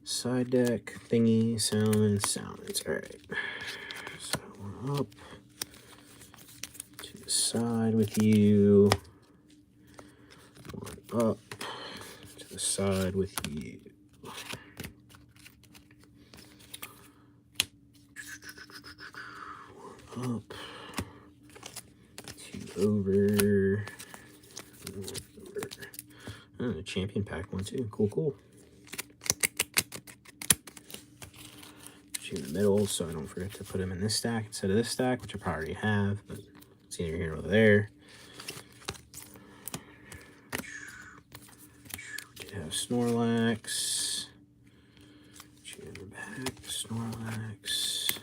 Side deck thingy, Salamence. All right, so we're up to the side with you. One up to the side with you. One up, two over. Oh, champion pack one too. Cool. In the middle, so I don't forget to put them in this stack instead of this stack, which I probably have, but it's either here or there. We did have Snorlax. Snorlax.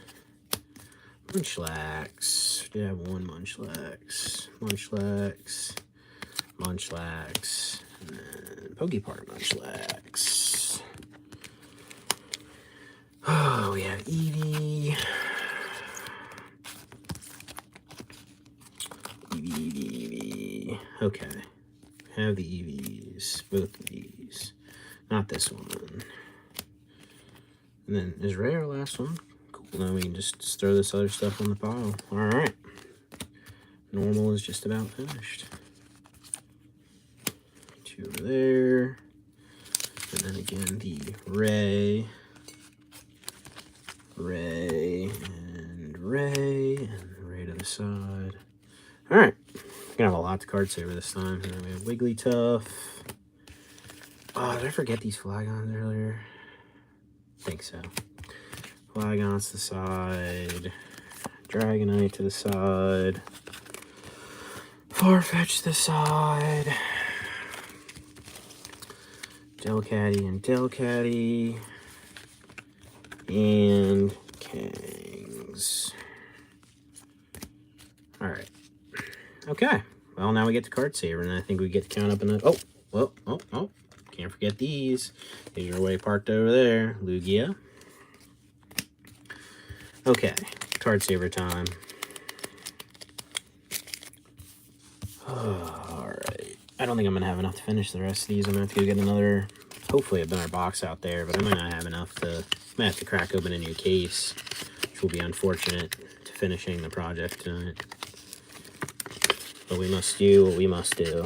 Munchlax. We did have one Munchlax. Munchlax. And then Pokepark Munchlax. Oh, we have Eevee. Eevee. Okay. Have the Eevees. Both of these. Not this one. And then, is Ray our last one? Cool. Now we can just throw this other stuff on the pile. Alright. Normal is just about finished. Two over there. And then again, the Ray to the side. All right, gonna have a lot to card saver this time. And then we have Wigglytuff. Oh, did I forget these Flygons earlier? I think so. Flygons to the side. Dragonite to the side. Farfetch to the side. Delcatty and Delcatty. And Kangs. All right. Okay. Well, now we get the card saver, and I think we get to count up another. Oh. Can't forget these. These are way parked over there. Lugia. Okay. Card saver time. All right. I don't think I'm going to have enough to finish the rest of these. I'm going to have to go get another, hopefully a better box out there, but I might not have enough to, I might have to crack open a new case, which will be unfortunate to finishing the project tonight. But we must do what we must do.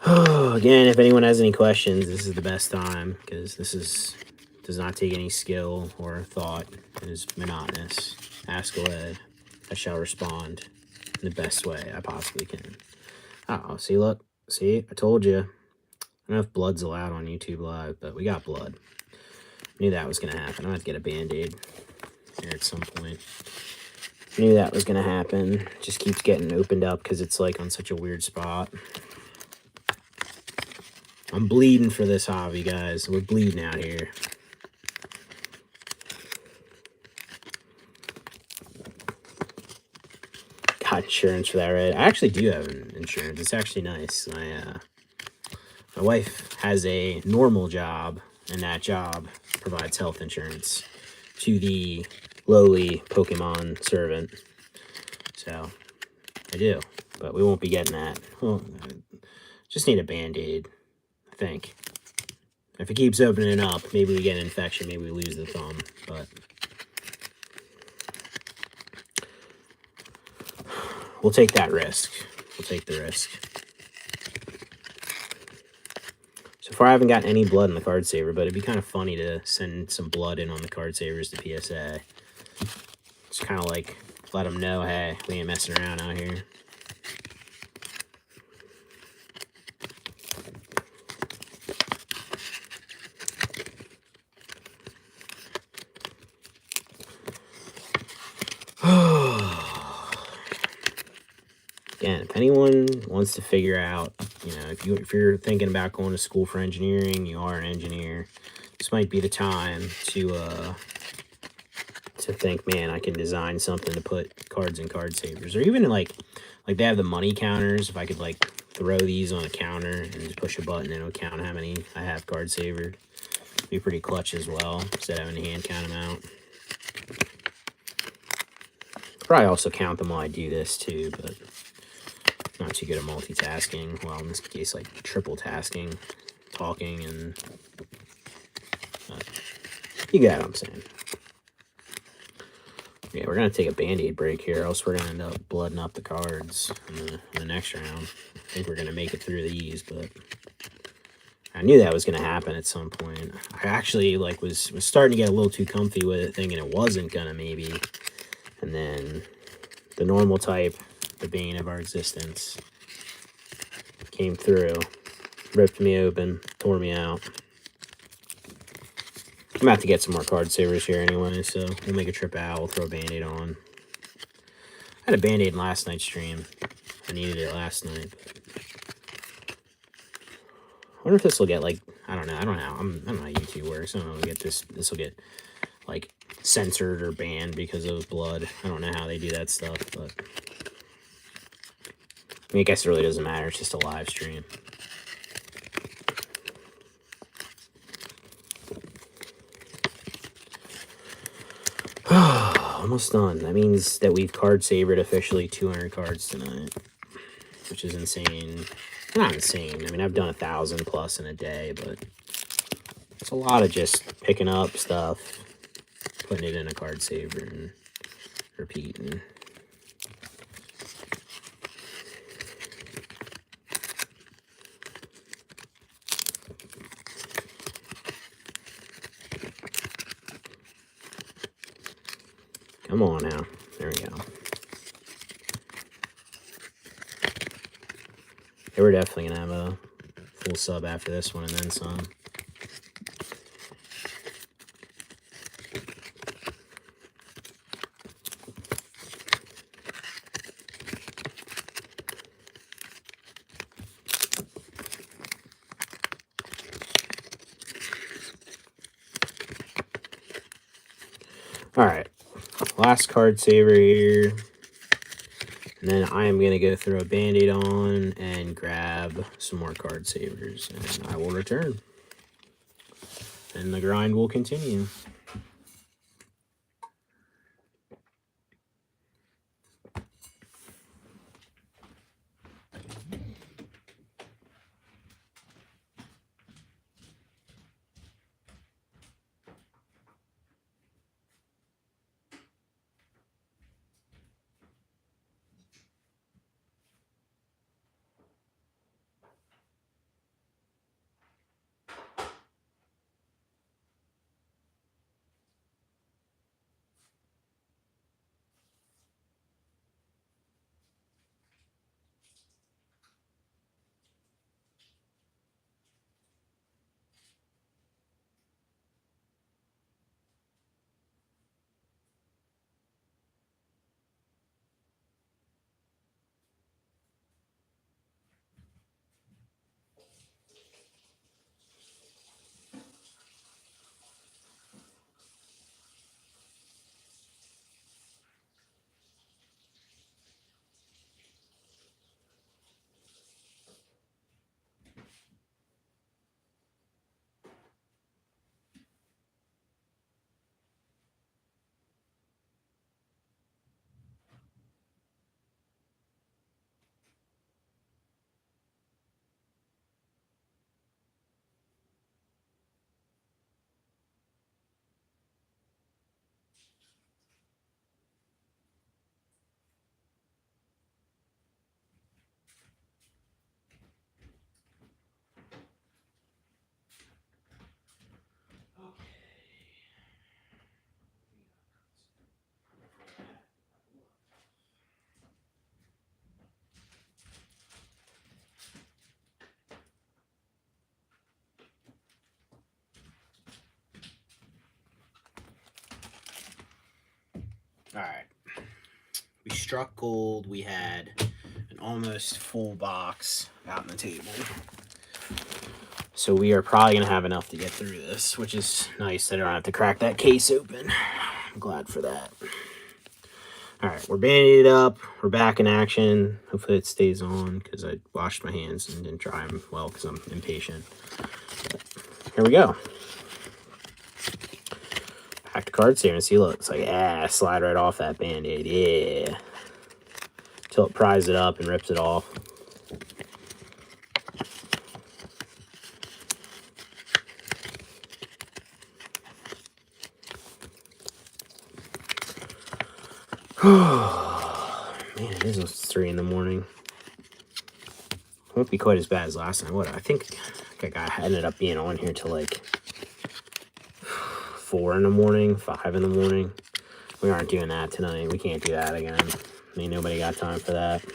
Oh, again, if anyone has any questions, this is the best time, because this is Does not take any skill or thought. It is monotonous. Ask away. I shall respond in the best way I possibly can. Oh, see, look. See, I told you. I don't know if blood's allowed on YouTube Live, but we got blood. Knew that was going to happen. I'm going to have to get a Band-Aid here at some point. Knew that was going to happen. Just keeps getting opened up because it's like on such a weird spot. I'm bleeding for this hobby, guys. We're bleeding out here. Got insurance for that, right? I actually do have insurance. It's actually nice. My wife has a normal job, and that job provides health insurance to the lowly Pokemon servant. So, I do. But we won't be getting that. Well, just need a Band-Aid, I think. If it keeps opening up, maybe we get an infection, maybe we lose the thumb, but we'll take that risk. We'll take the risk. So far, I haven't gotten any blood in the card saver, but it'd be kind of funny to send some blood in on the card savers to PSA. It's kind of like, let them know, hey, we ain't messing around out here. Again, if anyone wants to figure out, if you're thinking about going to school for engineering, you are an engineer, this might be the time to think, man, I can design something to put cards in card savers, or even like they have the money counters. If I could like throw these on a counter and just push a button and it'll count how many I have card savored, it'd be pretty clutch as well, instead of having to hand count them out. Probably also count them while I do this too, but not too good at multitasking. Well, in this case, like triple tasking, talking, and you get what I'm saying. Yeah, we're going to take a Band-Aid break here, else we're going to end up blooding up the cards in the next round. I think we're going to make it through these, but I knew that was going to happen at some point. I actually was starting to get a little too comfy with it, thinking it wasn't going to maybe. And then the normal type, the bane of our existence, came through, ripped me open, tore me out. I'm going to have to get some more card savers here anyway, so we'll make a trip out. We'll throw a Band-Aid on. I had a Band-Aid in last night's stream. I needed it last night. I wonder if this will get, like, I don't know. I don't know how YouTube works. I don't know if this will get, like, censored or banned because of blood. I don't know how they do that stuff, but I guess it really doesn't matter. It's just a live stream. Almost done. That means that we've card savered officially 200 cards tonight, which is insane. Not insane. I mean, I've done 1,000 plus in a day, but it's a lot of just picking up stuff, putting it in a card saver, and repeating. Come on now. There we go. They were definitely going to have a full sub after this one and then some. All right. Last card saver here. And then I am going to go throw a Band-Aid on and grab some more card savers. And I will return. And the grind will continue. All right. We struck gold. We had an almost full box out on the table. So we are probably going to have enough to get through this, which is nice that I don't have to crack that case open. I'm glad for that. All right, we're banding it up. We're back in action. Hopefully it stays on because I washed my hands and didn't dry them well because I'm impatient. But here we go. Back to card saver and see, look, it's like, slide right off that Band-Aid, yeah. Until it pries it up and rips it off. Man, it is 3 in the morning. Won't be quite as bad as last night. What? I think I ended up being on here till like 4 in the morning, 5 in the morning. We aren't doing that tonight. We can't do that again. I mean, nobody got time for that.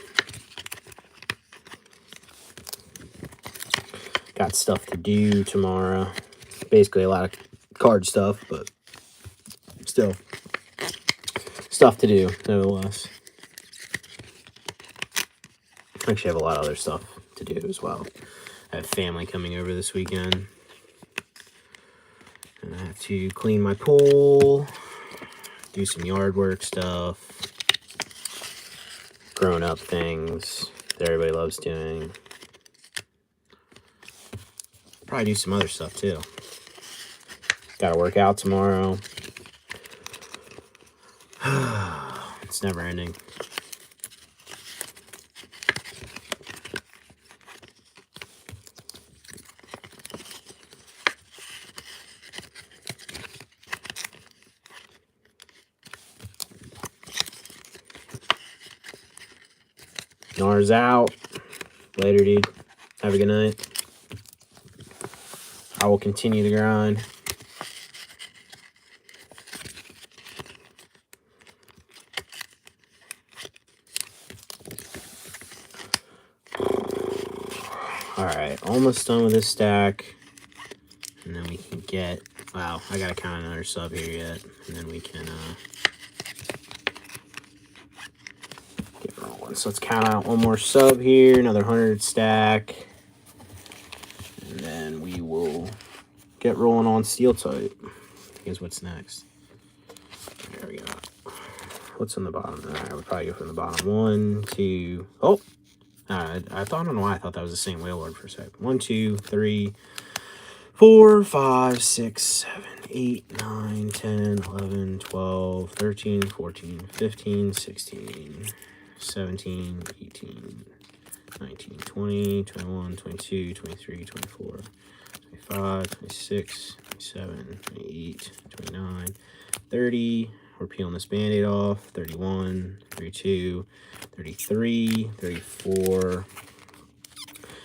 Got stuff to do tomorrow. Basically a lot of card stuff, but still stuff to do, nevertheless. I actually have a lot of other stuff to do as well. I have family coming over this weekend. And I have to clean my pool, do some yard work stuff, grown up things that everybody loves doing. Probably do some other stuff too. Gotta work out tomorrow. It's never ending. NAR's out. Later, dude. Have a good night. I will continue the grind. Alright, almost done with this stack. And then we can get... Wow, I gotta count another sub here yet. And then we can get rolling. So let's count out one more sub here. Another 100 stack. And then we will get rolling on steel type. Here's what's next. There we go. What's on the bottom? Alright, we'll probably go from the bottom. 1, 2... Oh! I don't know why I thought that was the same whale lord for a sec. 1, 2, 3, 4, 5, 6, 7, 8, 9, 10, 11, 12, 13, 14, 15, 16, 17, 18, 19, 20, 21, 22, 23, 24, 25, 26, 27, 28, 29, 30. We're peeling this Band-Aid off. 31, 32, 33, 34,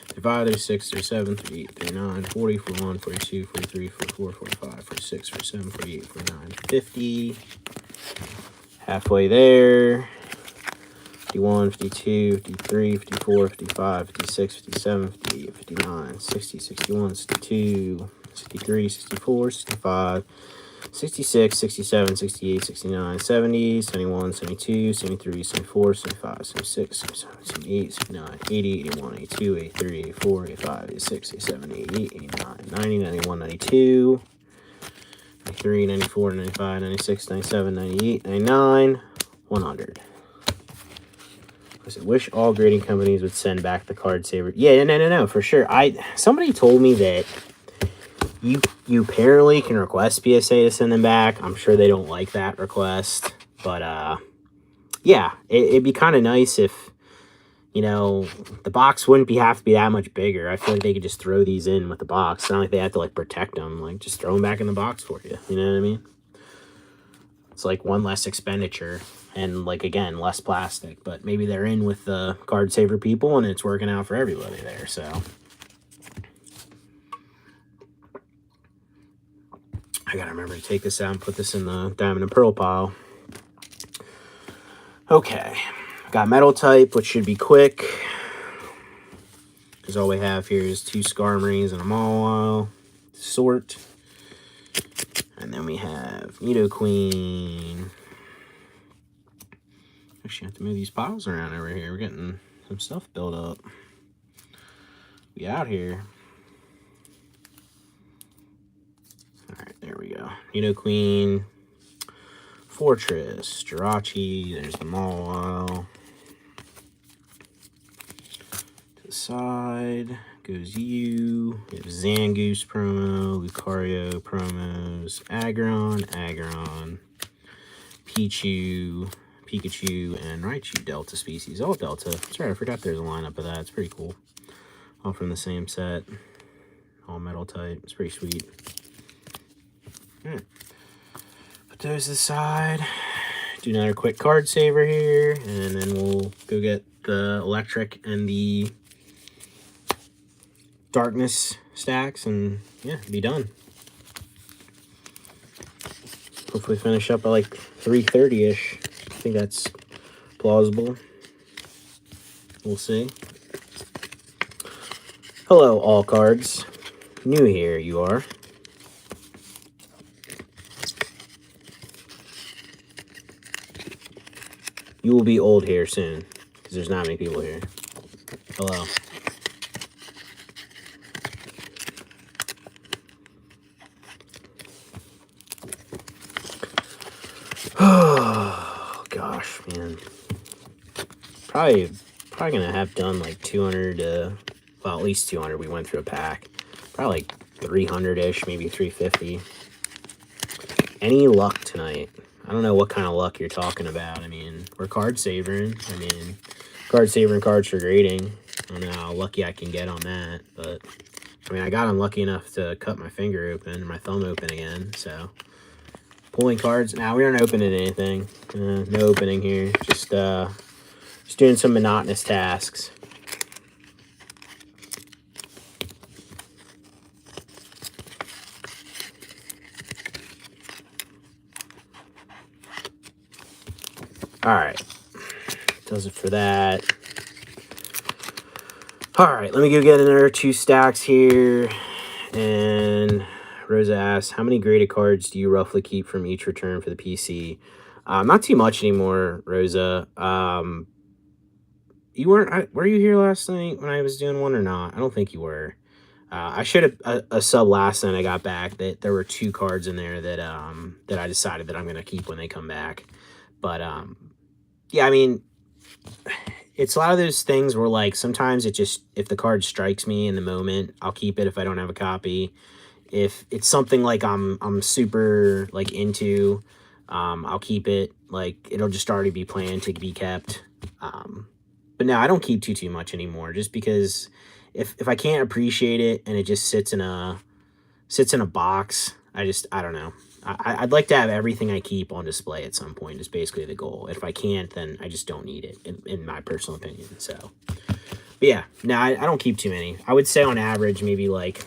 35, 36, 37, 38, 39, 40, 41, 42, 43, 44, 45, 46, 47, 48, 49, 50. Halfway there. 51, 52, 53, 54, 55, 56, 57, 58, 59, 60, 61, 62, 63, 64, 65, 66, 67, 68, 69, 70, 71, 72, 73, 74, 75, 76, 77, 78, 79, 80, 81, 82, 83, 84, 85, 86, 87, 88, 89, 90, 91, 92, 93, 94, 95, 96, 97, 98, 99, 100. I wish all grading companies would send back the card saver. Yeah, no, for sure. Somebody told me that you apparently can request PSA to send them back. I'm sure they don't like that request, but yeah, it'd be kind of nice if, you know, the box wouldn't have to be that much bigger. I feel like they could just throw these in with the box. It's not like they have to like protect them. Like just throw them back in the box for you. You know what I mean? It's like one less expenditure. And, like, again, less plastic. But maybe they're in with the card saver people, and it's working out for everybody there, so. I gotta remember to take this out and put this in the diamond and pearl pile. Okay. Got metal type, which should be quick. Because all we have here is 2 Scar Marines and a Mawile sort. And then we have Nido Queen. Actually, have to move these piles around over here. We're getting some stuff built up. We out here. All right, there we go. Queen, Fortress, Jirachi. There's the Mawile. To the side goes you. We have Zangoose promo, Lucario promos, Aggron, Pichu, Pikachu, and Raichu Delta species. All Delta. That's right, I forgot there's a lineup of that. It's pretty cool. All from the same set. All metal type. It's pretty sweet. Alright. Put those aside. Do another quick card saver here, and then we'll go get the electric and the darkness stacks, and yeah, be done. Hopefully finish up at like 3:30-ish. I think that's plausible. We'll see. Hello, all cards. New here, you are. You will be old here soon, because there's not many people here. Hello. Oh, gosh, man. Probably gonna have done like 200 well, at least 200. We went through a pack. Probably like 300-ish, maybe 350. Any luck tonight? I don't know what kind of luck you're talking about. I mean, we're card savering. I mean, card savering cards for grading. I don't know how lucky I can get on that, but I mean, I got unlucky enough to cut my finger open, or my thumb open again, so pulling cards. Now, we aren't opening anything. No opening here. Just doing some monotonous tasks. Alright. Does it for that. Alright, let me go get another 2 stacks here. And Rosa asks, how many graded cards do you roughly keep from each return for the PC? Not too much anymore, Rosa. You weren't. Were you here last night when I was doing one or not? I don't think you were. I should have a sub last night. I got back that there were 2 cards in there that that I decided that I'm gonna keep when they come back. But yeah, I mean, it's a lot of those things where like sometimes it just, if the card strikes me in the moment, I'll keep it if I don't have a copy. If it's something like I'm super like into, I'll keep it. Like it'll just already be planned to be kept. But no, I don't keep too much anymore, just because if I can't appreciate it and it just sits in a box, I don't know. I'd like to have everything I keep on display at some point. Is basically the goal. If I can't, then I just don't need it, in my personal opinion. So, but yeah, no, I don't keep too many. I would say on average, maybe like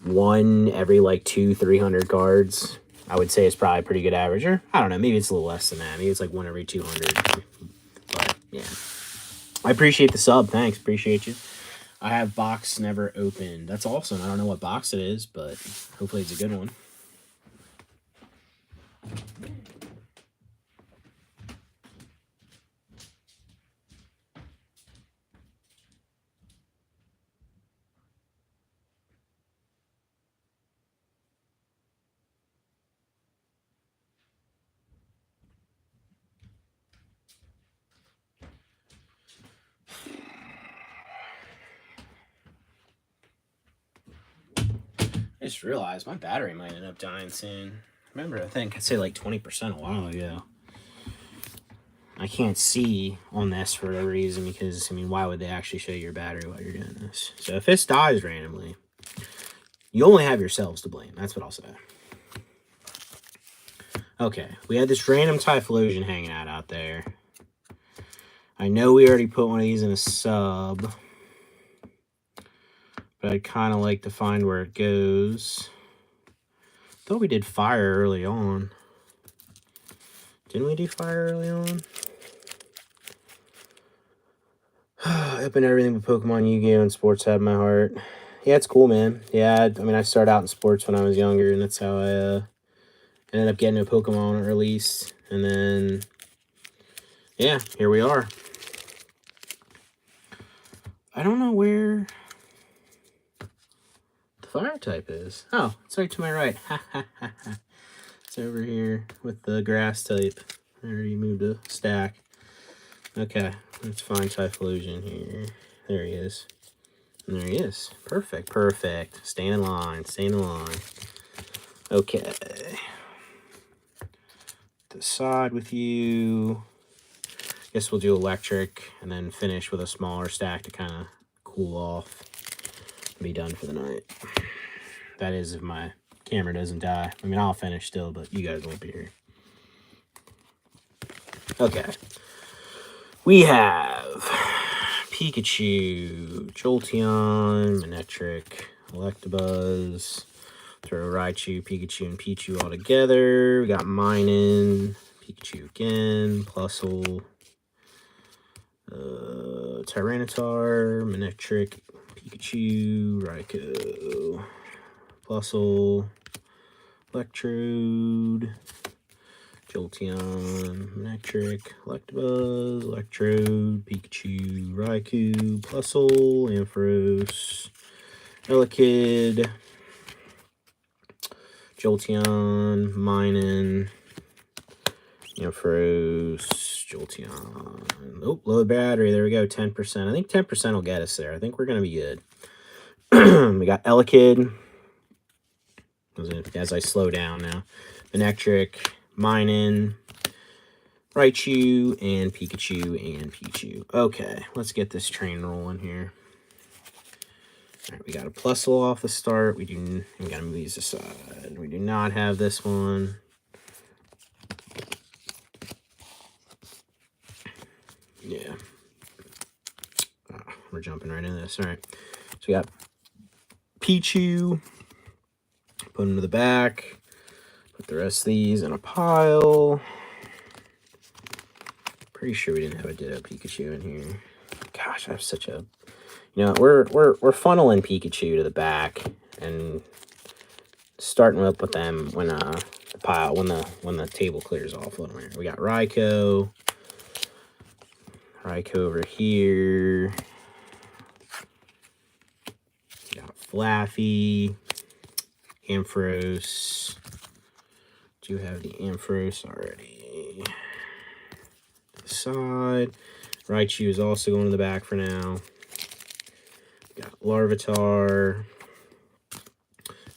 1 every like 200-300 cards. I would say it's probably a pretty good average. Or I don't know, maybe it's a little less than that. Maybe it's like 1 every 200. But yeah, I appreciate the sub. Thanks, appreciate you. I have box never opened. That's awesome. I don't know what box it is, but hopefully it's a good one. I just realized my battery might end up dying soon. Remember, I think I'd say like 20% a while ago. I can't see on this for whatever reason, because, I mean, why would they actually show your battery while you're doing this? So if this dies randomly, you only have yourselves to blame. That's what I'll say. Okay, we had this random Typhlosion hanging out there. I know we already put one of these in a sub, but I'd kind of like to find where it goes. Thought we did fire early on. Didn't we do fire early on? Open everything but Pokemon, Yu-Gi-Oh, and sports have my heart. Yeah, it's cool, man. Yeah, I mean, I started out in sports when I was younger, and that's how I ended up getting a Pokemon release. And then yeah, here we are. I don't know where the fire type is. Oh, it's right to my right. Ha ha ha ha. It's over here with the grass type. I already moved a stack. Okay, let's find Typhlosion here. There he is. And there he is. Perfect, perfect. Staying in line, staying in line. Okay. Decide with you. Guess we'll do electric and then finish with a smaller stack to kind of cool off and be done for the night. That is if my camera doesn't die. I mean, I'll finish still, but you guys won't be here. Okay. We have Pikachu, Jolteon, Manectric, Electabuzz, throw Raichu, Pikachu, and Pichu all together. We got Minun, Pikachu again, Plusle, Tyranitar, Manectric, Pikachu, Raikou, Plusle, Electrode, Jolteon, Manectric, Electabuzz, Electrode, Pikachu, Raikou, Plusle, Ampharos, Elekid, Jolteon, Minun, Ampharos, Jolteon. Oh, low battery. There we go. 10%. I think 10% will get us there. I think we're going to be good. We got Elekid. As I slow down now. Manectric, Minun, Raichu, and Pikachu, and Pichu. Okay, let's get this train rolling here. All right, we got a Plusle off the start. We gotta move these aside. We do not have this one. Yeah. Oh, we're jumping right into this. All right. So we got Pichu. Put him to the back. Put the rest of these in a pile. Pretty sure we didn't have a Ditto Pikachu in here. Gosh, I have such a... You know, we're funneling Pikachu to the back and starting up with them when the pile when the table clears off a little bit. We got Raikou over here. We got Flaffy, Ampharos. Do have the Ampharos already. To the side. Raichu is also going to the back for now. Got Larvitar,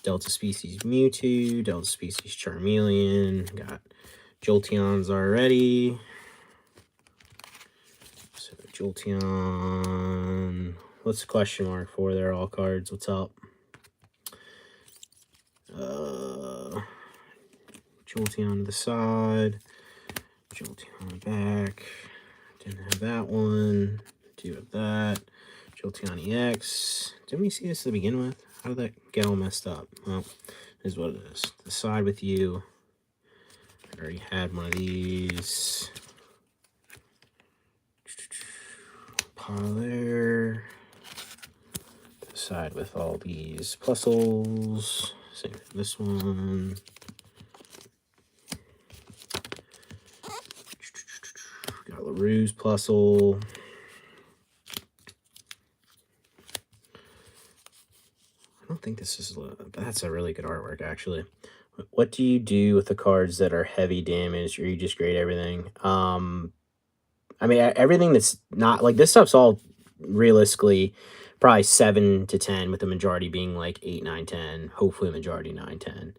Delta Species Mewtwo, Delta Species Charmeleon. Got Jolteons already. So Jolteon. What's the question mark for? They're all cards. What's up? Jolteon to the side. Jolteon on the back. Didn't have that one. Do have that. Jolteon EX. Didn't we see this to begin with? How did that get all messed up? Well, is what it is. The side with you. I already had one of these. Pile there. The side with all these Plusles. Same for this one. Got LaRue's Plusle. I don't think this is... That's a really good artwork, actually. What do you do with the cards that are heavy damage, or you just grade everything? I mean, everything that's not... Like, this stuff's all realistically probably 7 to 10, with the majority being like 8, 9, 10. Hopefully, the majority 9, 10.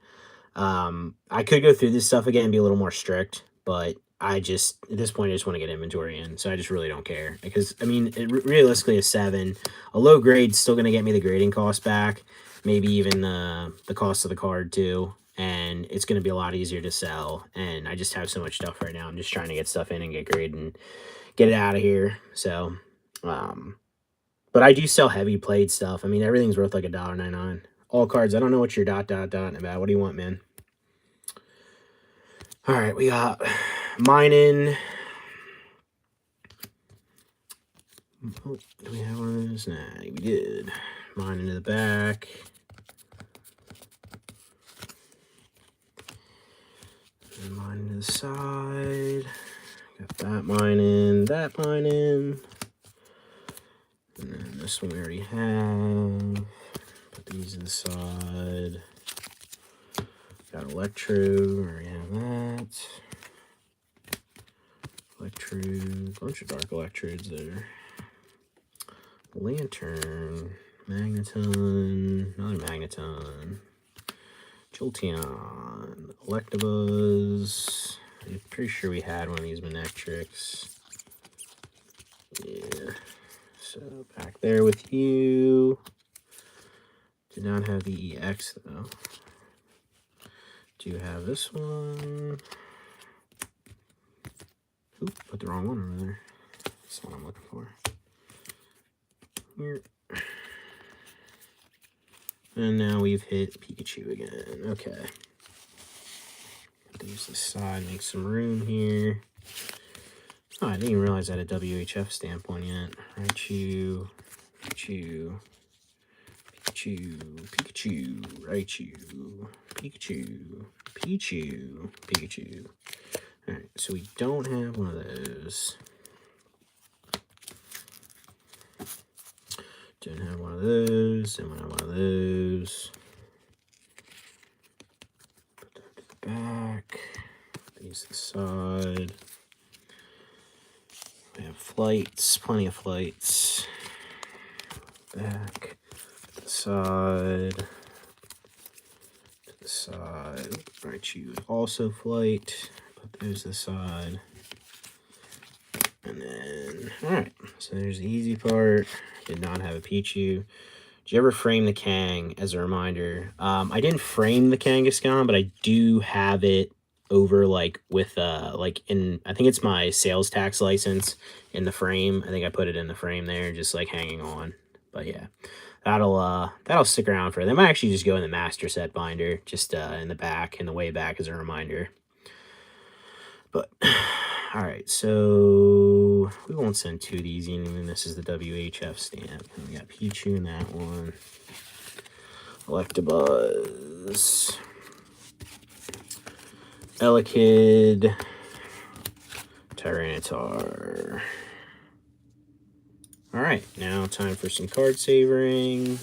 I could go through this stuff again and be a little more strict, but I just, at this point, I just want to get inventory in, so I just really don't care. Because, I mean, realistically, a 7, a low grade's still going to get me the grading cost back, maybe even the cost of the card, too, and it's going to be a lot easier to sell, and I just have so much stuff right now. I'm just trying to get stuff in and get graded and get it out of here, so, but I do sell heavy played stuff. I mean, everything's worth like $1.99. All cards. I don't know what you're ... about. What do you want, man? All right, we got Minun. Oh, do we have one of those? Nah, we did. Minun to the back. And Minun to the side. Got that mine in, that mine in. And then this one we already have. Put these inside. Got electrode, we already have that. Electrode, bunch of dark electrodes there. Lantern, magneton, another magneton. Jolteon, Electabuzz. I'm pretty sure we had one of these Manectrics. Yeah. So back there with you. Did not have the EX though. Do you have this one? Oop, put the wrong one over there. That's what I'm looking for. Here. And now we've hit Pikachu again. Okay. Use this side, make some room here. Oh, I didn't even realize I had a WHF stamp one yet. Raichu, Pikachu, Pikachu, Pikachu, Raichu, Pikachu, Pichu, Pikachu. Alright, so we don't have one of those. Don't have one of those, and we have one of those. Put that to the back. These to the side. We have flights, plenty of flights. Back, to the side, to the side. Right, you also flight. Put those to the side. And then, alright, so there's the easy part. Did not have a Pichu. Did you ever frame the Kang as a reminder? I didn't frame the Kangaskhan, but I do have it over like with like in, I think it's my sales tax license in the frame. I think I put it in the frame there, just like hanging on. But yeah, that'll stick around for, they might actually just go in the master set binder, just in the back, in the way back as a reminder. But all right, so we won't send two of these, even this is the WHF stamp. And we got Pichu in that one. Electabuzz. Elekid. Tyranitar. All right, now time for some card savoring.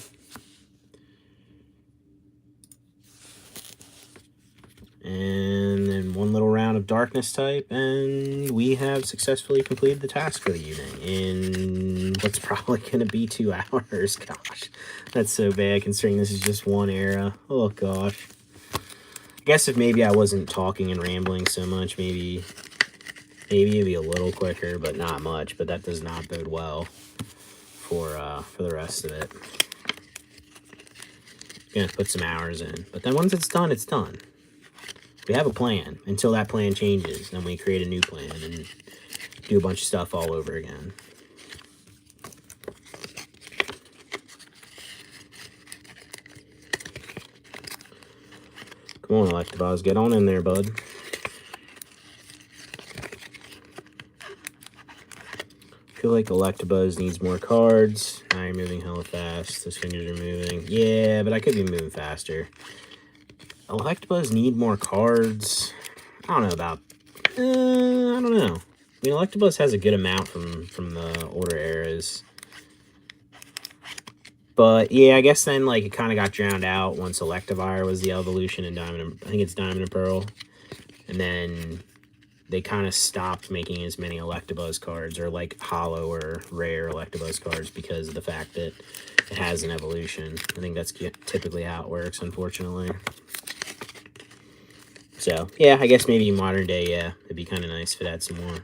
And then one little round of darkness type, and we have successfully completed the task for the evening in what's probably going to be 2 hours. Gosh, that's so bad considering this is just one era. Oh gosh. I guess if maybe I wasn't talking and rambling so much, maybe it'd be a little quicker, but not much. But that does not bode well for the rest of it. Gonna put some hours in, but then once it's done, it's done. We have a plan until that plan changes. Then we create a new plan and do a bunch of stuff all over again. Come on, Electabuzz, get on in there, bud. I feel like Electabuzz needs more cards. Now you're moving hella fast. Those fingers are moving. Yeah, but I could be moving faster. Electabuzz need more cards. I don't know about... I don't know. I mean, Electabuzz has a good amount from the older eras. But, yeah, I guess then, like, it kind of got drowned out once Electivire was the evolution in Diamond... I think it's Diamond and Pearl. And then they kind of stopped making as many Electabuzz cards, or, like, hollow or rare Electabuzz cards, because of the fact that it has an evolution. I think that's typically how it works, unfortunately. So, yeah, I guess maybe modern day, yeah, it'd be kind of nice if it had some more.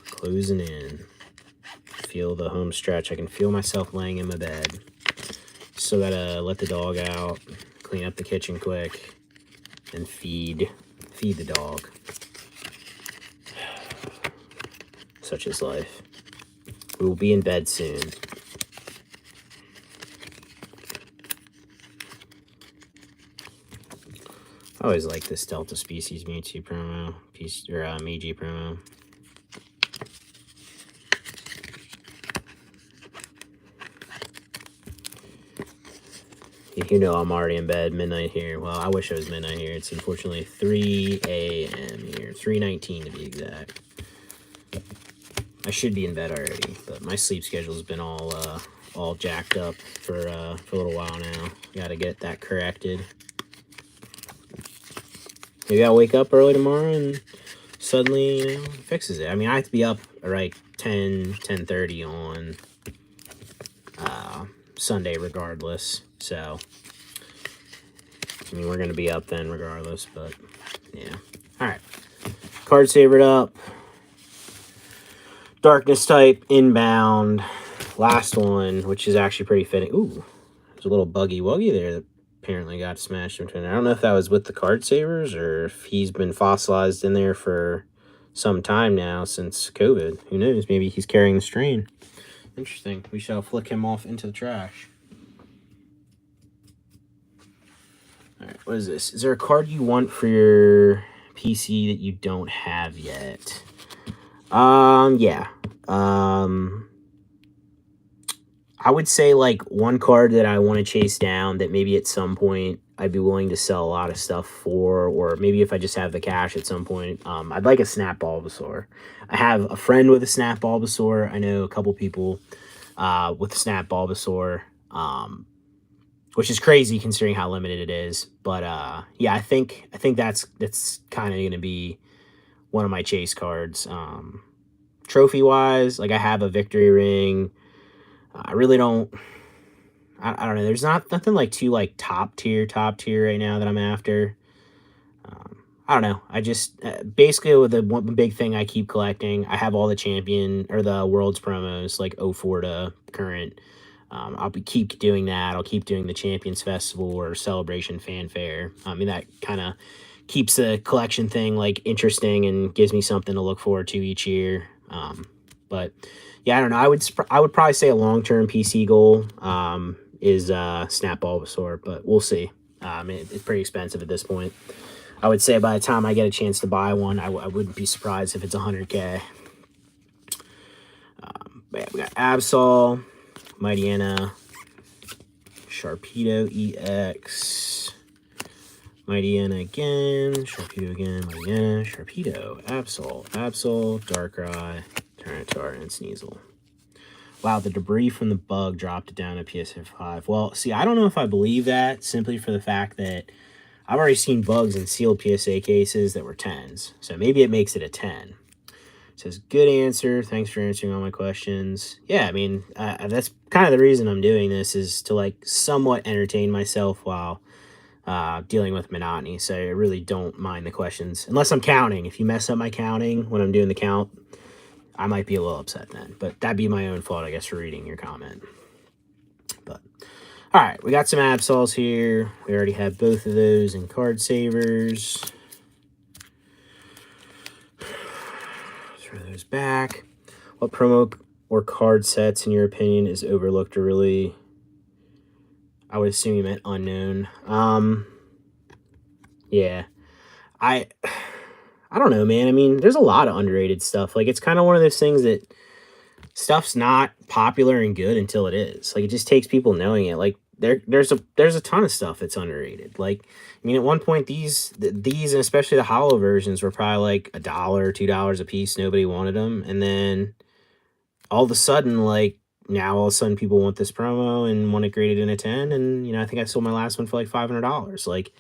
Closing in. Feel the home stretch. I can feel myself laying in my bed. So gotta let the dog out, clean up the kitchen quick, and feed the dog. Such is life. We will be in bed soon. I always like this Delta Species Mewtwo promo, Meiji promo. You know I'm already in bed, midnight here. Well, I wish it was midnight here. It's unfortunately 3 a.m. here, 3:19 to be exact. I should be in bed already, but my sleep schedule's been all jacked up for a little while now. Got to get that corrected. Maybe I'll wake up early tomorrow and suddenly, fixes it. I mean, I have to be up right 10:30 on Sunday regardless. So, I mean, we're going to be up then regardless, but yeah. All right. Card savered up. Darkness type inbound. Last one, which is actually pretty fitting. Ooh, there's a little buggy wuggy there that apparently got smashed between. I don't know if that was with the card savers or if he's been fossilized in there for some time now since COVID. Who knows? Maybe he's carrying the strain. Interesting. We shall flick him off into the trash. All right, what is this? Is there a card you want for your PC that you don't have yet? Yeah. I would say like one card that I want to chase down that maybe at some point I'd be willing to sell a lot of stuff for, or maybe if I just have the cash at some point, I'd like a Snap Bulbasaur. I have a friend with a Snap Bulbasaur. I know a couple people with a Snap Bulbasaur, which is crazy considering how limited it is. But yeah, I think that's kind of going to be one of my chase cards. Trophy wise, like I have a victory ring. I really don't. I don't know. There's nothing like too like top tier right now that I'm after. I don't know. I just basically with the one big thing I keep collecting. I have all the champion or the world's promos like 04 to current. I'll keep doing that. I'll keep doing the Champions Festival or Celebration Fanfare. I mean that kind of keeps the collection thing like interesting and gives me something to look forward to each year. But yeah, I don't know. I would probably say a long-term PC goal is Snap Bulbasaur, but we'll see. It's pretty expensive at this point. I would say by the time I get a chance to buy one, I wouldn't be surprised if it's 100K. But yeah, we got Absol, Mightyena, Sharpedo EX, Mightyena again, Sharpedo again, Mightyena, Sharpedo, Absol, Darkrai, Tyranitar, and Sneasel. Wow, the debris from the bug dropped it down to PSA 5. Well, see, I don't know if I believe that simply for the fact that I've already seen bugs in sealed PSA cases that were 10s. So maybe it makes it a 10. It says, good answer. Thanks for answering all my questions. Yeah, I mean, that's kind of the reason I'm doing this is to like somewhat entertain myself while dealing with monotony. So I really don't mind the questions. Unless I'm counting. If you mess up my counting when I'm doing the count, I might be a little upset then. But that'd be my own fault, I guess, for reading your comment. But, all right, we got some Absols here. We already have both of those in card savers. Throw those back. What promo or card sets, in your opinion, is overlooked or really... I would assume you meant unknown. Yeah. I don't know, man. I mean, there's a lot of underrated stuff. Like, it's kind of one of those things that stuff's not popular and good until it is. Like, it just takes people knowing it. Like, there's a ton of stuff that's underrated. Like, I mean, at one point, these and especially the hollow versions were probably like $1 or $2 a piece. Nobody wanted them. And then all of a sudden, like, now all of a sudden people want this promo and want it graded in a 10. And, I think I sold my last one for like $500. Like,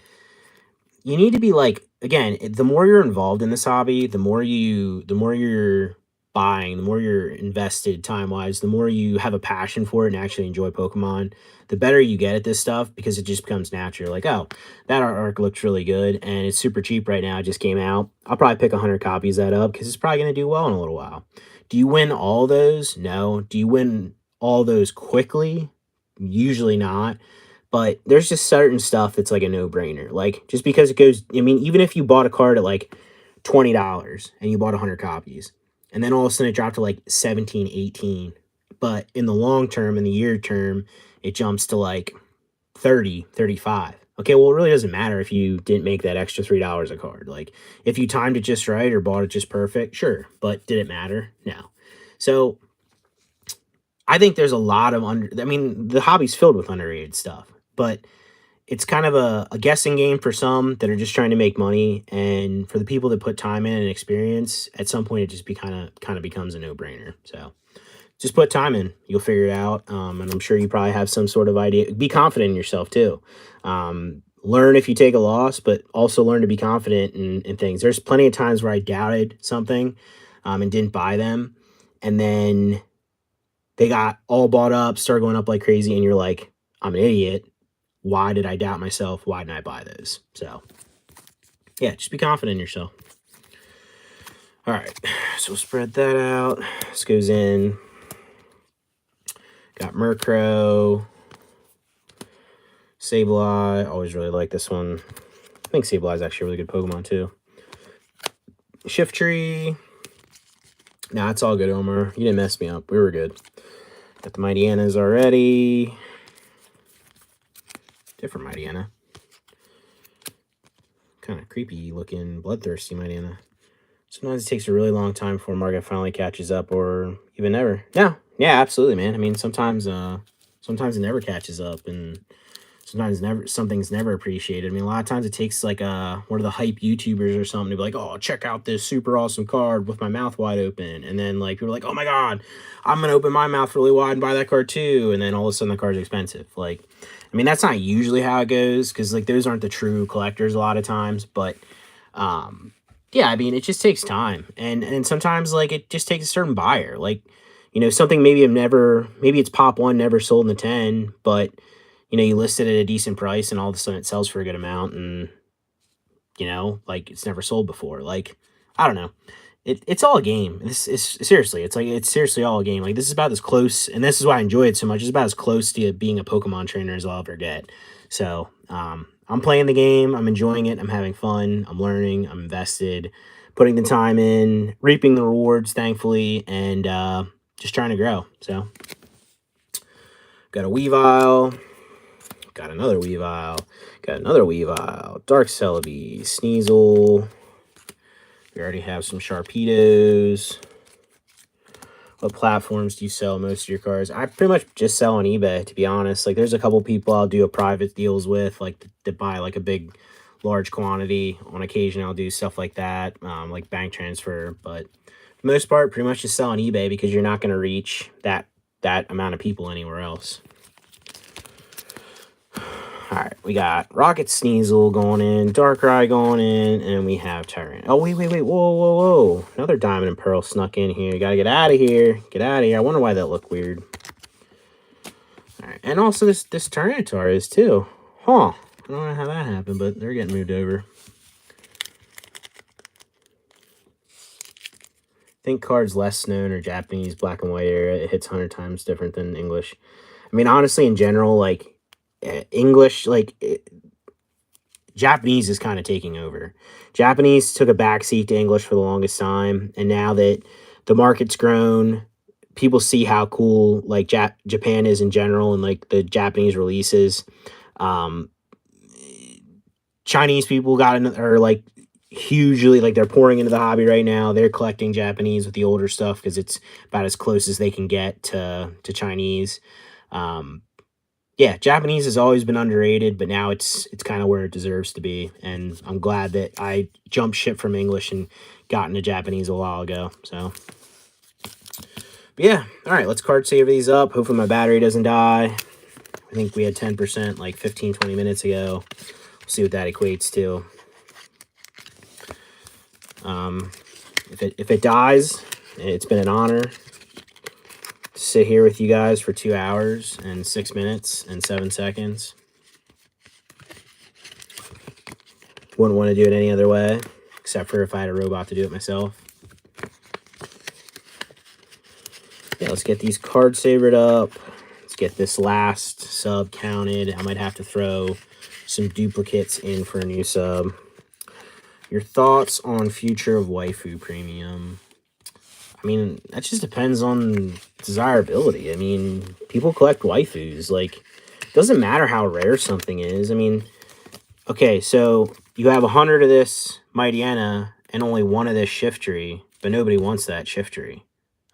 you need to be like, again, the more you're involved in this hobby, the more you're buying, the more you're invested time-wise, the more you have a passion for it and actually enjoy Pokemon, the better you get at this stuff because it just becomes natural. Like, oh, that artwork looks really good and it's super cheap right now. It just came out. I'll probably pick 100 copies of that up because it's probably going to do well in a little while. Do you win all those? No. Do you win all those quickly? Usually not. But there's just certain stuff that's like a no-brainer. Like, just because it goes... I mean, even if you bought a card at like $20 and you bought 100 copies, and then all of a sudden it dropped to like 17, 18. But in the long term, in the year term, it jumps to like 30, 35. Okay, well, it really doesn't matter if you didn't make that extra $3 a card. Like, if you timed it just right or bought it just perfect, sure. But did it matter? No. So, I think there's a lot of... I mean, the hobby's filled with underrated stuff. But it's kind of a guessing game for some that are just trying to make money, and for the people that put time in and experience, at some point it just kind of becomes a no-brainer. So just put time in, you'll figure it out. And I'm sure you probably have some sort of idea. Be confident in yourself too. Learn if you take a loss, but also learn to be confident in things. There's plenty of times where I doubted something, and didn't buy them, and then they got all bought up, started going up like crazy, and you're like, I'm an idiot. Why did I doubt myself? Why didn't I buy those? So yeah, just be confident in yourself. All right, so we'll spread that out. This goes in. Got Murkrow, Sableye. Always really like this one. I think Sableye is actually a really good Pokemon too. Shiftry. Nah, it's all good, Omar. You didn't mess me up. We were good. Got the Mightyana's already. Different Mightyana. Kind of creepy looking, bloodthirsty Mightyana. Sometimes it takes a really long time before market finally catches up, or even never. No, yeah, absolutely, man. I mean, sometimes it never catches up, and sometimes something's never appreciated. I mean, a lot of times it takes like one of the hype YouTubers or something to be like, oh, check out this super awesome card with my mouth wide open, and then like people are like, oh my god, I'm gonna open my mouth really wide and buy that card too, and then all of a sudden the card's expensive. Like, I mean, that's not usually how it goes, because like those aren't the true collectors a lot of times, but yeah, I mean, it just takes time, and sometimes like it just takes a certain buyer, like, you know, something maybe maybe it's pop one, never sold in the 10, but you know, you list it at a decent price and all of a sudden it sells for a good amount, and you know, like it's never sold before. Like, I don't know. It's all a game. This is seriously, it's seriously all a game. Like, this is about as close, and this is why I enjoy it so much. It's about as close to being a Pokemon trainer as I'll ever get. So, I'm playing the game, I'm enjoying it, I'm having fun, I'm learning, I'm invested, putting the time in, reaping the rewards, thankfully, and just trying to grow. So, got a Weavile. Got another Weavile. Got another Weavile. Dark Celebi. Sneasel. We already have some Sharpedos. What platforms do you sell most of your cards? I pretty much just sell on eBay, to be honest. Like, there's a couple people I'll do a private deals with, like, to buy, like, a big, large quantity. On occasion, I'll do stuff like that, like bank transfer. But for the most part, pretty much just sell on eBay, because you're not going to reach that amount of people anywhere else. All right, we got Rocket Sneasel going in, Darkrai going in, and we have Tyrant. Oh, wait. Whoa. Another Diamond and Pearl snuck in here. You got to get out of here. Get out of here. I wonder why that looked weird. All right, and also this Tyranitar is too. Huh. I don't know how that happened, but they're getting moved over. I think cards less known are Japanese, black and white era. It hits 100 times different than English. I mean, honestly, in general, like, English, like, Japanese is kind of taking over. Japanese took a backseat to English for the longest time, and now that the market's grown, people see how cool like Japan is in general, and like the Japanese releases. Um, Chinese people are like hugely, like, they're pouring into the hobby right now. They're collecting Japanese with the older stuff because it's about as close as they can get to Chinese. Yeah, Japanese has always been underrated, but now it's kind of where it deserves to be, and I'm glad that I jumped ship from English and got into Japanese a while ago. So, but yeah, all right, let's card save these up. Hopefully my battery doesn't die. I think we had 10% like 15-20 minutes ago. We'll see what that equates to. If it dies, it's been an honor to sit here with you guys for 2 hours and 6 minutes and 7 seconds. Wouldn't want to do it any other way, except for if I had a robot to do it myself. Yeah, let's get these cards savored up. Let's get this last sub counted. I might have to throw some duplicates in for a new sub. Your thoughts on future of waifu premium? I mean, that just depends on desirability. I mean, people collect waifus. Like, it doesn't matter how rare something is. I mean, okay, so you have 100 of this Mightyena and only one of this Shiftry, but nobody wants that Shiftry.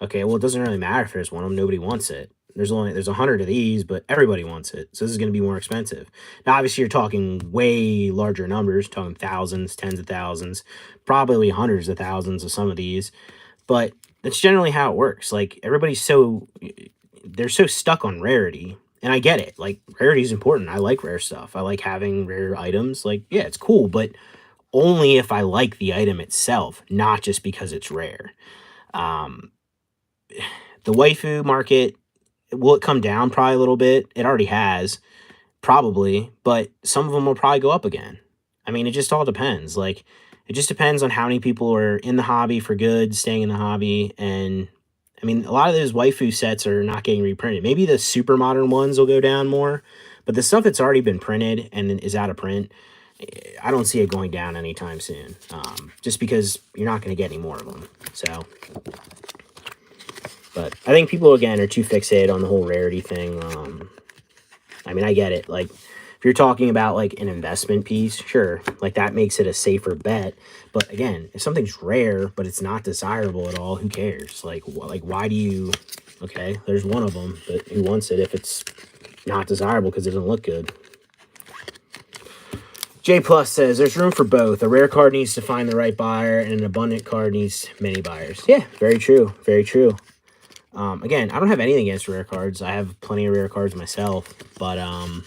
Okay, well, it doesn't really matter if there's one of them. Nobody wants it. there's 100 of these, but everybody wants it, so this is going to be more expensive. Now, obviously, you're talking way larger numbers, talking thousands, tens of thousands, probably hundreds of thousands of some of these, but that's generally how it works. Like, they're so stuck on rarity, and I get it. Like, rarity is important. I like rare stuff. I like having rare items. Like, yeah, it's cool, but only if I like the item itself, not just because it's rare. Um, the waifu market, will it come down probably a little bit? It already has, probably, but some of them will probably go up again. I mean, it just all depends. Like, it just depends on how many people are in the hobby for good, staying in the hobby. And I mean, a lot of those waifu sets are not getting reprinted. Maybe the super modern ones will go down more, but the stuff that's already been printed and is out of print, I don't see it going down anytime soon. Just because you're not going to get any more of them. So, but I think people again are too fixated on the whole rarity thing. I mean, I get it. Like, if you're talking about like an investment piece, sure, like that makes it a safer bet. But again, if something's rare but it's not desirable at all, who cares? Like why do you? Okay, there's one of them, but who wants it if it's not desirable because it doesn't look good? J Plus says there's room for both. A rare card needs to find the right buyer, and an abundant card needs many buyers. Yeah, very true. Very true. Again, I don't have anything against rare cards. I have plenty of rare cards myself, but I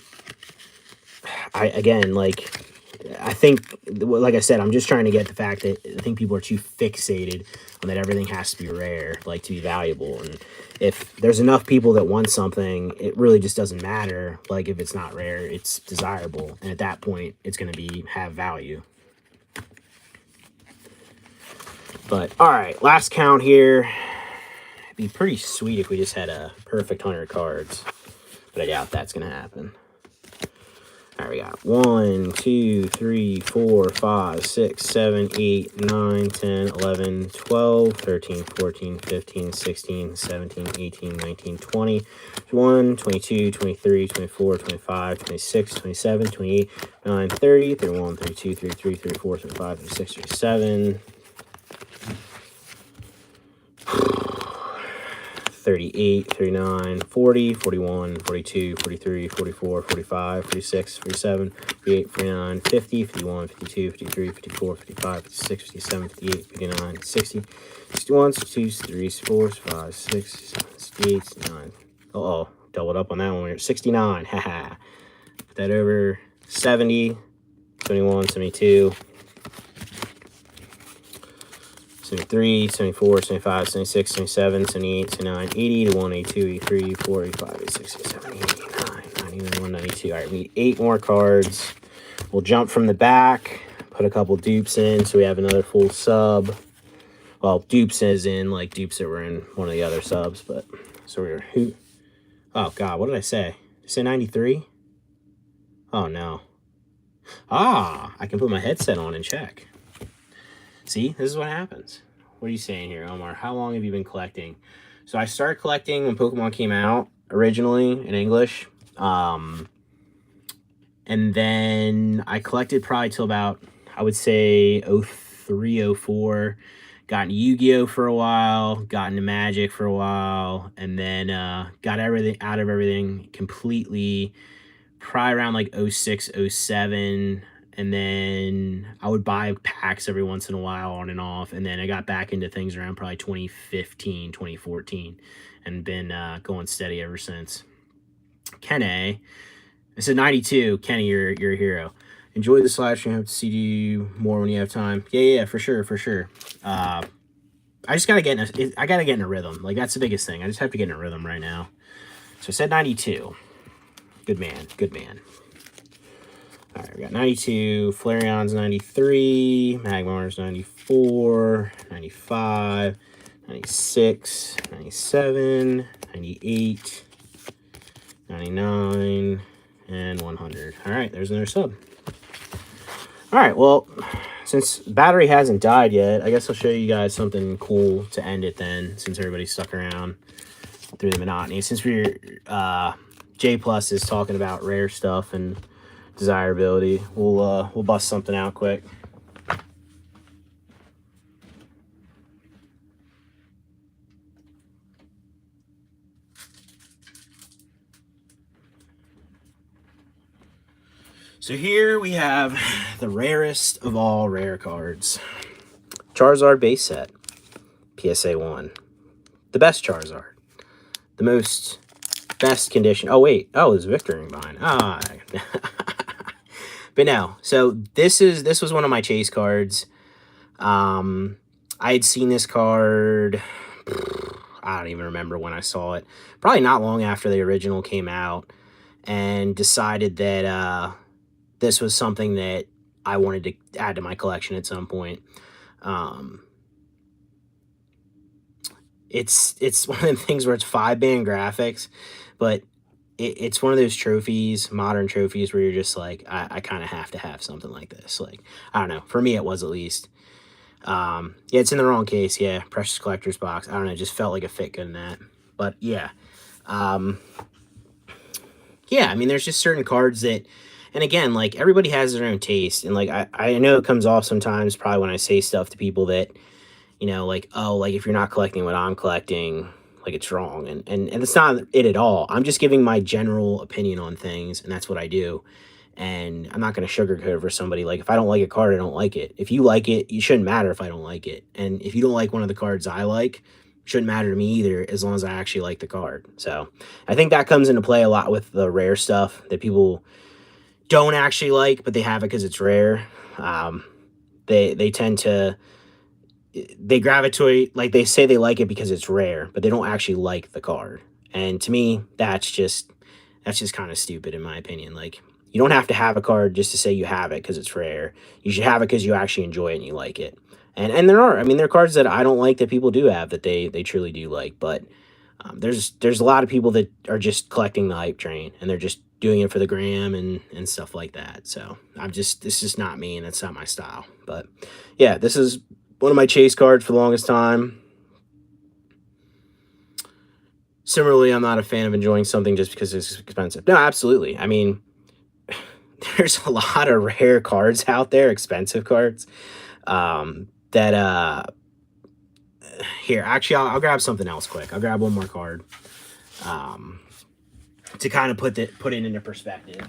think, like I said, I'm just trying to get the fact that I think people are too fixated on that everything has to be rare, like to be valuable. And if there's enough people that want something, it really just doesn't matter. Like if it's not rare, it's desirable, and at that point, it's going to have value. But all right, last count here. It'd be pretty sweet if we just had a perfect 100 cards, but I doubt that's going to happen. All right, we got 1, 2, 3, 4, 5, 6, 7, 8, 9, 10, 11, 12, 13, 14, 15, 16, 17, 18, 19, 20, 21, 22, 23, 24, 25, 26, 27, 28, 29, 30, 31, 32, 33, 34, 35, 36, 37. 38, 39, 40, 41, 42, 43, 44, 45, 46, 47, 48, 49, 50, 51, 52, 53, 54, 55, 56, 57, 58, 59, 60, 61, 62, 63, 64, 65, 66, 68, 69. Uh-oh, doubled up on that one. We're at 69. Haha. Put that over 70, 71, 72. 73, 74, 75, 76, 77, 78, 79, 80, 81, 82, 83, 84, 85, 86, 87, 89, 90, 91, 92. All right, we need 8 more cards. We'll jump from the back, put a couple dupes in so we have another full sub. Well, dupes is in, like, dupes that were in one of the other subs, but, so we were, oh, God, what did I say? Did I say 93? Oh, no. Ah, I can put my headset on and check. See, this is what happens. What are you saying here, Omar? How long have you been collecting? So I started collecting when Pokemon came out originally in English. And then I collected probably till about, I would say, 03, 04. Got into Yu-Gi-Oh! For a while. Got into Magic for a while. And then got everything out of everything completely probably around like 06, 07. And then I would buy packs every once in a while on and off. And then I got back into things around probably 2015, 2014. And been going steady ever since. Kenny, I said 92. Kenny, you're a hero. Enjoy the slash. You have to see you more when you have time. Yeah, for sure. I just gotta get in a rhythm. Like, that's the biggest thing. I just have to get in a rhythm right now. So I said 92. Good man. All right, we got 92, Flareon's 93, Magmar's 94, 95, 96, 97, 98, 99, and 100. All right, there's another sub. All right, well, since battery hasn't died yet, I guess I'll show you guys something cool to end it then, since everybody stuck around through the monotony. Since we're, J Plus is talking about rare stuff and desirability, we'll bust something out quick. So here we have the rarest of all rare cards. Charizard base set. PSA 1. The best Charizard. The most best condition. Oh, wait. Oh, there's Victory behind. Ah. But no. So this was one of my chase cards. I had seen this card. I don't even remember when I saw it. Probably not long after the original came out, and decided that this was something that I wanted to add to my collection at some point. It's one of the things where it's 5-band graphics, but it's one of those trophies, modern trophies, where you're just like, I kind of have to have something like this. Like, I don't know. For me, it was at least. Yeah, it's in the wrong case. Yeah, Precious Collector's Box. I don't know. It just felt like a fit good in that. But yeah. Yeah, I mean, there's just certain cards that, and again, like, everybody has their own taste. And like, I know it comes off sometimes probably when I say stuff to people that, like, oh, like, if you're not collecting what I'm collecting, like, it's wrong. And it's not it at all. I'm just giving my general opinion on things, and that's what I do. And I'm not going to sugarcoat it for somebody. Like, if I don't like a card, I don't like it. If you like it, it shouldn't matter if I don't like it. And if you don't like one of the cards I like, it shouldn't matter to me either, as long as I actually like the card. So I think that comes into play a lot with the rare stuff that people don't actually like, but they have it because it's rare. They tend to, they gravitate, like, they say they like it because it's rare, but they don't actually like the card. And to me, that's just kind of stupid, in my opinion. Like, you don't have to have a card just to say you have it because it's rare. You should have it because you actually enjoy it and you like it. And there are, I mean, there are cards that I don't like that people do have that they truly do like. But there's a lot of people that are just collecting the hype train, and they're just doing it for the gram and stuff like that. So this is not me, and it's not my style. But yeah, this is one of my chase cards for the longest time. Similarly, I'm not a fan of enjoying something just because it's expensive. No, absolutely. I mean, there's a lot of rare cards out there, expensive cards, that here, actually, I'll grab something else quick. I'll grab one more card, to kind of put it into perspective.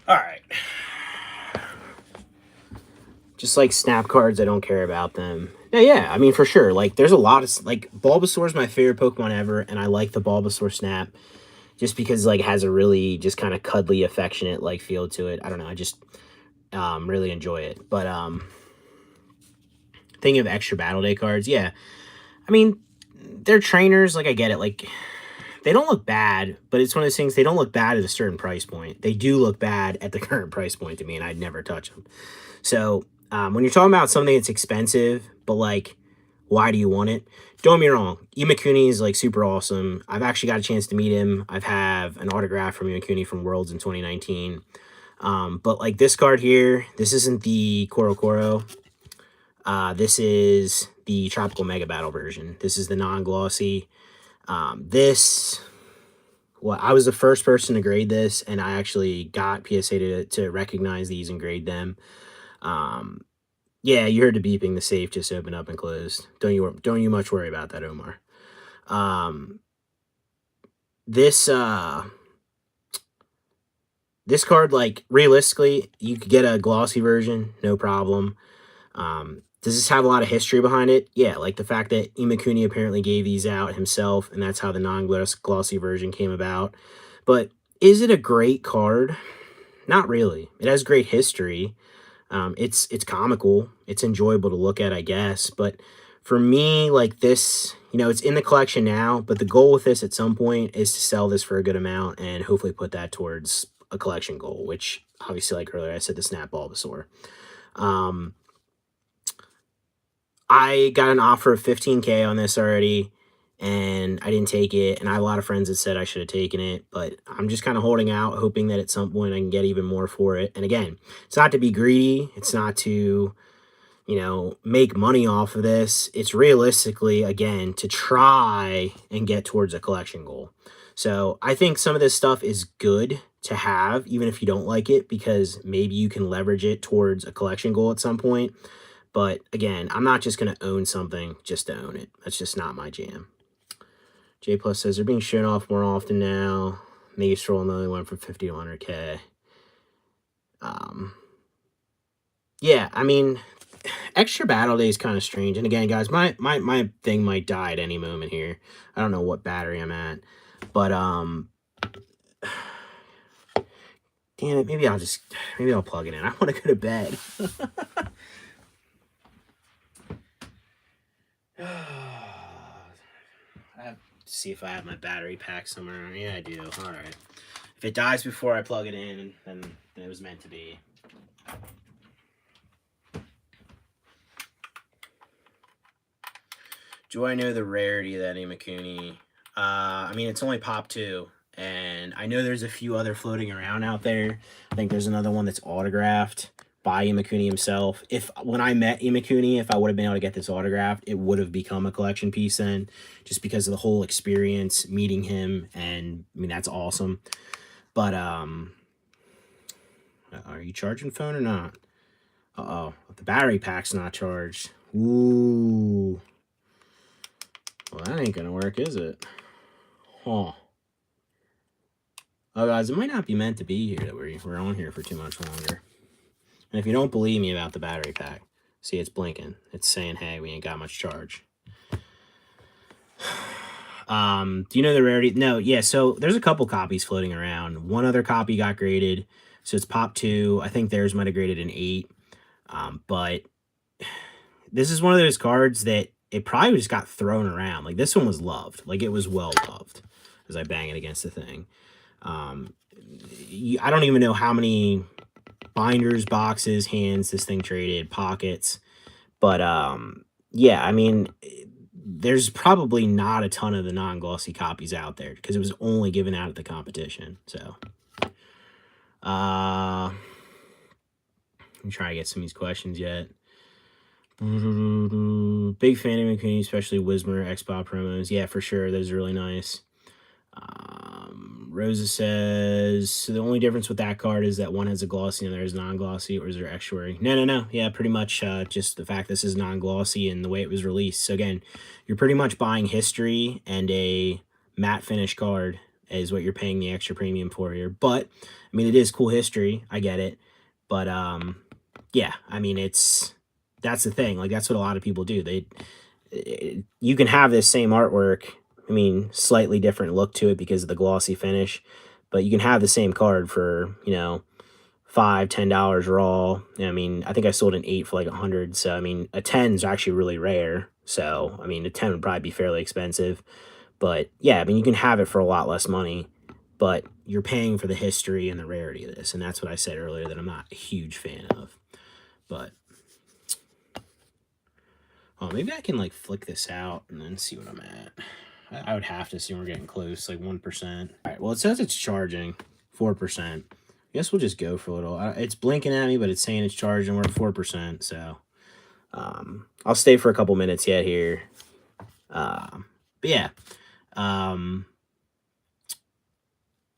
All right. Just like snap cards, I don't care about them. Yeah, I mean, for sure. Like, there's a lot of, like, Bulbasaur is my favorite Pokemon ever, and I like the Bulbasaur snap just because, like, it has a really just kind of cuddly, affectionate, like, feel to it. I don't know. I just really enjoy it. But thinking of extra Battle Day cards, yeah. I mean, they're trainers. Like, I get it. Like, they don't look bad, but it's one of those things, they don't look bad at a certain price point. They do look bad at the current price point to me, and I'd never touch them. So when you're talking about something that's expensive, but like, why do you want it? Don't get me wrong. Imakuni is like super awesome. I've actually got a chance to meet him. I've have an autograph from Imakuni from Worlds in 2019. But like this card here, this isn't the Koro Koro. This is the Tropical Mega Battle version. This is the non-glossy. Well, I was the first person to grade this, and I actually got PSA to recognize these and grade them. Yeah, you heard the beeping. The safe just opened up and closed. Don't you much worry about that, Omar. This this card, like, realistically, you could get a glossy version, no problem. Does this have a lot of history behind it? Yeah, like the fact that Imakuni apparently gave these out himself, and that's how the non-glossy version came about. But is it a great card? Not really. It has great history. It's comical. It's enjoyable to look at, I guess. But for me, like this, it's in the collection now. But the goal with this at some point is to sell this for a good amount and hopefully put that towards a collection goal. Which obviously, like earlier, I said the Snap Bulbasaur. I got an offer of $15K on this already, and I didn't take it. And I have a lot of friends that said I should have taken it, but I'm just kind of holding out, hoping that at some point I can get even more for it. And again, it's not to be greedy. It's not to, make money off of this. It's realistically, again, to try and get towards a collection goal. So I think some of this stuff is good to have, even if you don't like it, because maybe you can leverage it towards a collection goal at some point. But again, I'm not just going to own something just to own it. That's just not my jam. J Plus says they're being shown off more often now. Maybe Stroll another one from 50 to 100K. Yeah, I mean, extra battle day is kind of strange. And again, guys, my thing might die at any moment here. I don't know what battery I'm at, but damn it, maybe I'll plug it in. I want to go to bed. I have to see if I have my battery pack somewhere. Yeah, I do. All right. If it dies before I plug it in, then it was meant to be. Do I know the rarity of that Imakuni? I mean, it's only Pop 2, and I know there's a few other floating around out there. I think there's another one that's autographed by Imakuni himself. When I met Imakuni, if I would have been able to get this autographed, it would have become a collection piece then, just because of the whole experience meeting him, and I mean, that's awesome. But are you charging phone or not? Uh-oh, the battery pack's not charged. Ooh. Well, that ain't gonna work, is it? Huh. Oh, guys, it might not be meant to be here that we're on here for too much longer. And if you don't believe me about the battery pack, see, it's blinking. It's saying, hey, we ain't got much charge. Do you know the rarity? No, yeah, so there's a couple copies floating around. One other copy got graded, so it's Pop 2. I think theirs might have graded an 8. But this is one of those cards that it probably just got thrown around. Like, this one was loved. Like, it was well loved as I bang it against the thing. I don't even know how many binders, boxes, hands this thing traded, pockets. But, yeah, I mean, there's probably not a ton of the non-glossy copies out there because it was only given out at the competition. So, I'm trying to get some of these questions yet. Big fan of McKinney, especially Wismer Xbox promos. Yeah, for sure. Those are really nice. Rosa says, so the only difference with that card is that one has a glossy and the other is non-glossy, or is there extra wearing? No. Yeah, pretty much just the fact this is non-glossy and the way it was released. So again, you're pretty much buying history and a matte finish card is what you're paying the extra premium for here. But, I mean, it is cool history. I get it. But, yeah, I mean, that's the thing. Like, that's what a lot of people do. You can have this same artwork, I mean, slightly different look to it because of the glossy finish, but you can have the same card for, $5-10 raw. I mean, I think I sold an 8 for like 100. So, I mean, a 10 is actually really rare. So, I mean, a 10 would probably be fairly expensive. But yeah, I mean, you can have it for a lot less money, but you're paying for the history and the rarity of this. And that's what I said earlier that I'm not a huge fan of. But, oh, maybe I can like flick this out and then see what I'm at. I would have to assume we're getting close, like 1%. All right, well, it says it's charging 4%. I guess we'll just go for a little. It's blinking at me, but it's saying it's charging. We're at 4%, so I'll stay for a couple minutes yet here. But yeah, when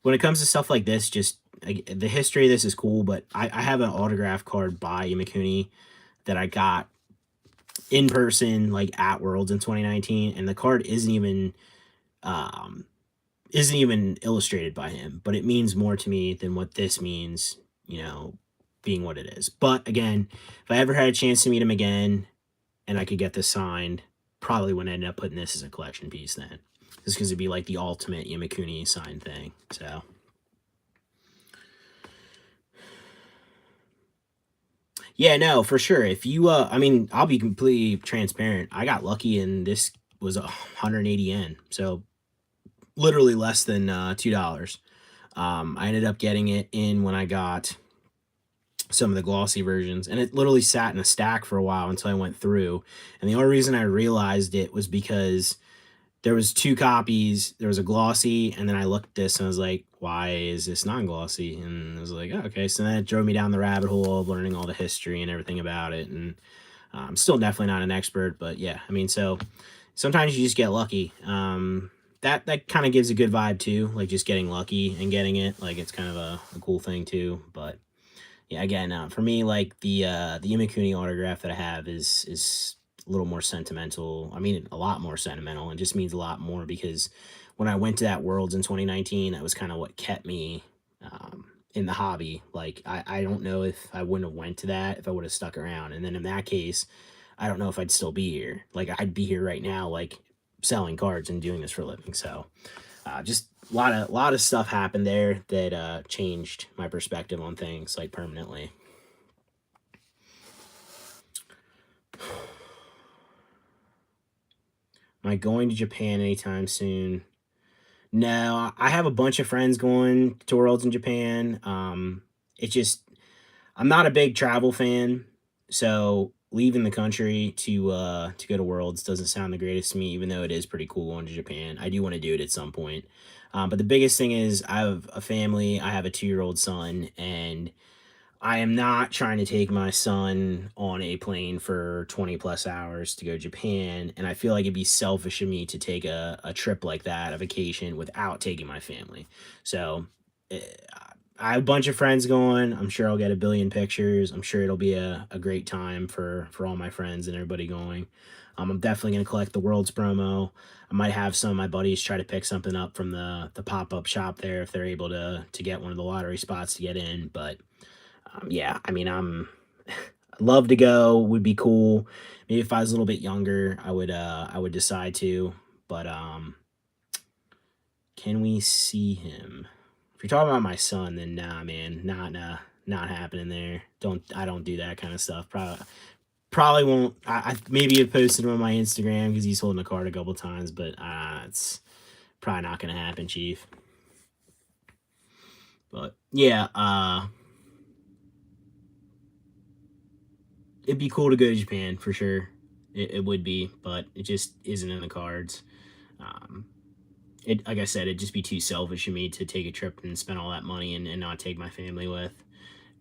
it comes to stuff like this, just the history of this is cool, but I have an autograph card by Imakuni that I got in person, like at Worlds in 2019, and the card isn't even illustrated by him, but it means more to me than what this means, being what it is. But again, if I ever had a chance to meet him again and I could get this signed, probably wouldn't end up putting this as a collection piece then, just because it'd be like the ultimate Imakuni signed thing. So yeah, no, for sure. If you, I mean, I'll be completely transparent. I got lucky and this was 180 yen. So literally less than $2. I ended up getting it in when I got some of the glossy versions, and it literally sat in a stack for a while until I went through. And the only reason I realized it was because there was two copies. There was a glossy, and then I looked at this and I was like, why is this non-glossy? And I was like, oh, okay. So then it drove me down the rabbit hole of learning all the history and everything about it. And I'm still definitely not an expert, but yeah, I mean, so sometimes you just get lucky. That kind of gives a good vibe too, like just getting lucky and getting it. Like it's kind of a cool thing too. But yeah, again, for me, like the Imakuni autograph that I have is a little more sentimental. I mean, a lot more sentimental, and just means a lot more because when I went to that Worlds in 2019, that was kind of what kept me in the hobby. Like I don't know if I wouldn't have went to that if I would have stuck around, and then in that case, I don't know if I'd still be here. Like I'd be here right now, like selling cards and doing this for a living. So just a lot of stuff happened there that changed my perspective on things like permanently. Am I going to Japan anytime soon? No, I have a bunch of friends going to Worlds in Japan. It just I'm not a big travel fan, so leaving the country to go to Worlds doesn't sound the greatest to me. Even though it is pretty cool going to Japan, I do want to do it at some point. But the biggest thing is I have a family. I have a 2-year-old son, and I am not trying to take my son on a plane for 20 plus hours to go to Japan. And I feel like it'd be selfish of me to take a trip like that, a vacation, without taking my family. So eh, I have a bunch of friends going. I'm sure I'll get a billion pictures. I'm sure it'll be a great time for all my friends and everybody going. I'm definitely going to collect the World's promo. I might have some of my buddies try to pick something up from the pop up shop there if they're able to get one of the lottery spots to get in. But yeah, I mean, I'd love to go. Would be cool. Maybe if I was a little bit younger, I would decide to. But can we see him? If you're talking about my son, then nah, man, not happening there. I don't do that kind of stuff. Probably won't. I maybe have posted him on my Instagram because he's holding a card a couple times, but it's probably not gonna happen, Chief. But yeah, it'd be cool to go to Japan for sure. It would be, but it just isn't in the cards. Um, it like I said, it'd just be too selfish of me to take a trip and spend all that money and not take my family with.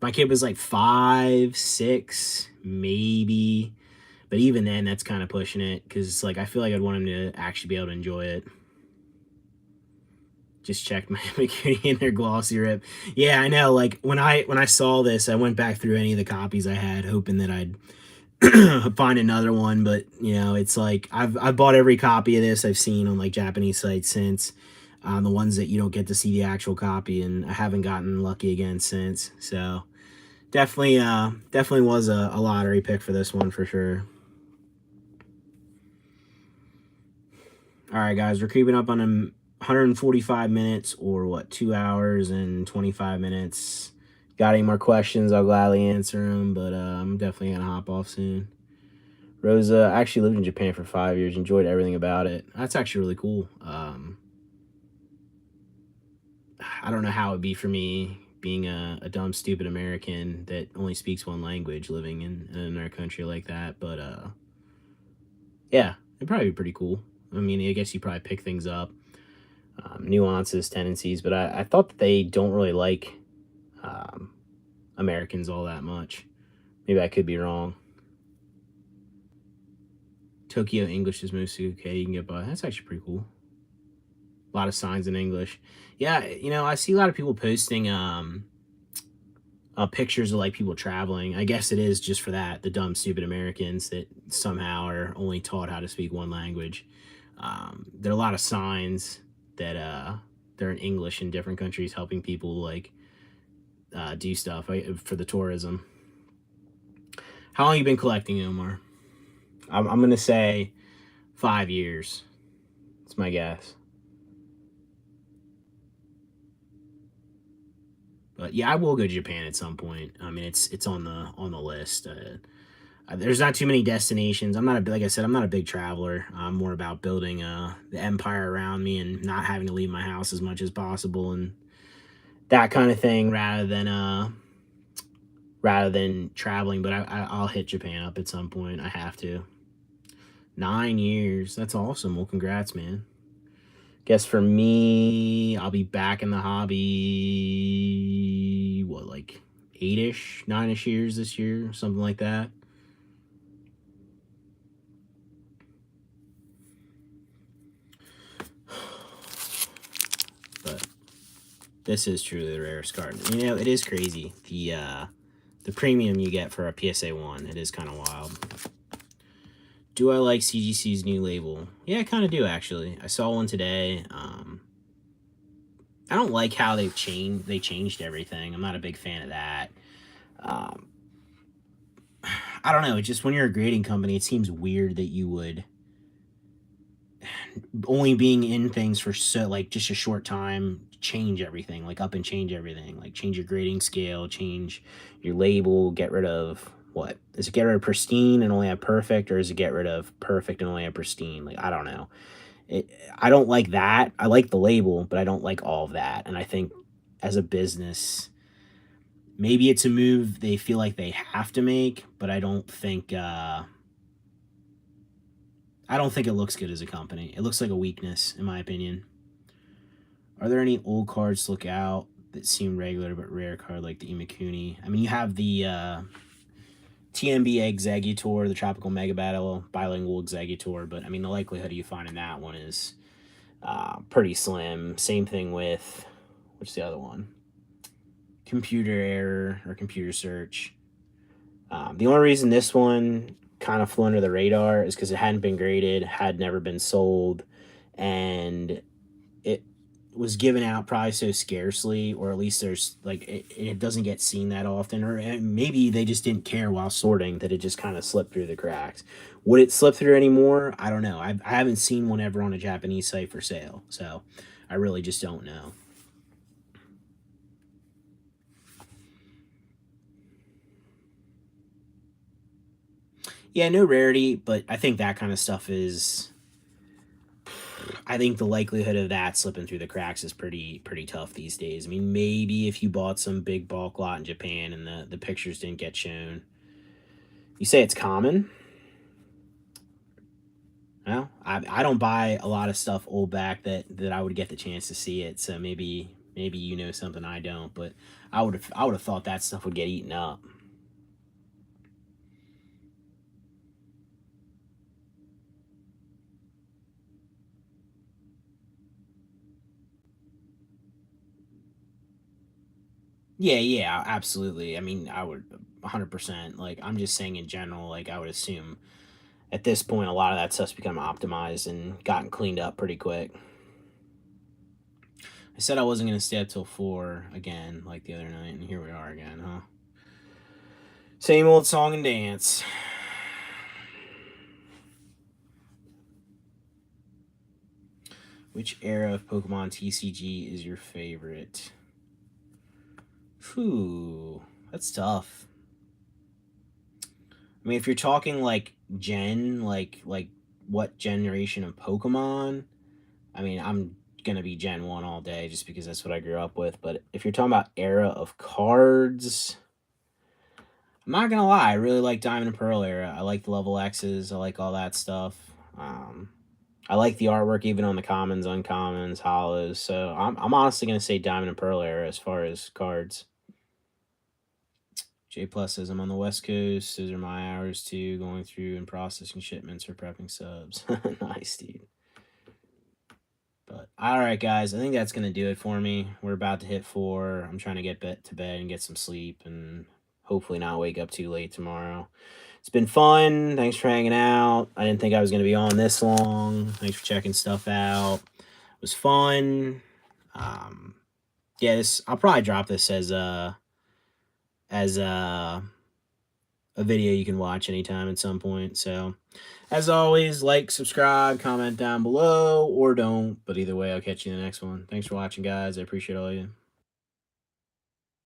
My kid was like 5, 6, maybe, but even then, that's kind of pushing it because like I feel like I'd want him to actually be able to enjoy it. Just checked my McCurdy in their glossy rip. Yeah, I know. Like when I saw this, I went back through any of the copies I had, hoping that I'd find another one, but it's like I've bought every copy of this I've seen on like Japanese sites since. The ones that you don't get to see the actual copy, and I haven't gotten lucky again since. So definitely was a lottery pick for this one for sure. All right, guys, we're creeping up on 145 minutes, or what, 2 hours and 25 minutes. Got any more questions? I'll gladly answer them, but I'm definitely gonna hop off soon. Rosa actually lived in Japan for 5 years, enjoyed everything about it. That's actually really cool. I don't know how it'd be for me being a dumb, stupid American that only speaks one language living in another country like that. But yeah, it'd probably be pretty cool. I mean, I guess you probably pick things up, nuances, tendencies, but I thought that they don't really like um, Americans all that much. Maybe I could be wrong. Tokyo English is mostly okay. You can get by. That's actually pretty cool. A lot of signs in English. Yeah, I see a lot of people posting pictures of like people traveling. I guess it is just for that, the dumb, stupid Americans that somehow are only taught how to speak one language. There are a lot of signs that they're in English in different countries, helping people like do stuff for the tourism. How long you been collecting, Omar? I'm gonna say 5 years. That's my guess. But yeah, I will go to Japan at some point. I mean, it's on the list. There's not too many destinations. I'm not a like I said, I'm not a big traveler. I'm more about building the empire around me and not having to leave my house as much as possible and that kind of thing, rather than traveling. But I'll hit Japan up at some point. I have to. 9 years. That's awesome. Well, congrats, man. Guess for me, I'll be back in the hobby, what, like 8-ish, 9-ish years this year, something like that. But this is truly the rarest card. You know, it is crazy. The premium you get for a PSA 1, it is kind of wild. Do I like CGC's new label? Yeah, I kind of do, actually. I saw one today. I don't like how they changed everything. I'm not a big fan of that. Um, I don't know. Just when you're a grading company, it seems weird that you would only being in things for so like just a short time change everything, like up and change everything, like change your grading scale, change your label, get rid of what is it? Get rid of pristine and only have perfect, or is it get rid of perfect and only have pristine? Like I don't know. I don't like that. I like the label, but I don't like all of that. And I think as a business, maybe it's a move they feel like they have to make, but I don't think it looks good as a company. It looks like a weakness, in my opinion. Are there any old cards to look out that seem regular but rare card like the Imakuni? I mean, you have the TMB Executor, the Tropical Mega Battle Bilingual Executor, but I mean, the likelihood of you finding that one is pretty slim. Same thing with, what's the other one? Computer Error or Computer Search. The only reason this one kind of flew under the radar is because it hadn't been graded, had never been sold, and it was given out probably so scarcely, or at least there's like it doesn't get seen that often, or maybe they just didn't care while sorting that it just kind of slipped through the cracks. Would it slip through anymore? I don't know. I haven't seen one ever on a Japanese site for sale, so I really just don't know. Yeah, no rarity, but I think that kind of stuff is. I think the likelihood of that slipping through the cracks is pretty tough these days. I mean, maybe if you bought some big bulk lot in Japan and the pictures didn't get shown. You say it's common? Well, I don't buy a lot of stuff old back that I would get the chance to see it. So maybe you know something I don't, but I would have thought that stuff would get eaten up. Yeah, absolutely. I mean, I would 100%. Like, I'm just saying in general, like, I would assume at this point, a lot of that stuff's become optimized and gotten cleaned up pretty quick. I said I wasn't going to stay up till 4 again, like the other night, and here we are again, huh? Same old song and dance. Which era of Pokemon TCG is your favorite? Whew, that's tough. I mean, if you're talking like like what generation of Pokemon, I mean, I'm gonna be Gen 1 all day just because that's what I grew up with. But if you're talking about era of cards, I'm not gonna lie, I really like Diamond and Pearl era. I like the level X's, I like all that stuff. I like the artwork even on the commons, uncommons, hollows. So I'm honestly gonna say Diamond and Pearl era as far as cards. J Plus says I'm on the West Coast. Those are my hours too, going through and processing shipments or prepping subs. Nice, dude. But all right, guys, I think that's gonna do it for me. We're about to hit 4. I'm trying to get to bed and get some sleep, and hopefully not wake up too late tomorrow. It's been fun. Thanks for hanging out. I didn't think I was gonna be on this long. Thanks for checking stuff out. It was fun. Yeah, I'll probably drop this as a video you can watch anytime at some point. So, as always, like, subscribe, comment down below, or don't. But either way, I'll catch you in the next one. Thanks for watching, guys. I appreciate all of you.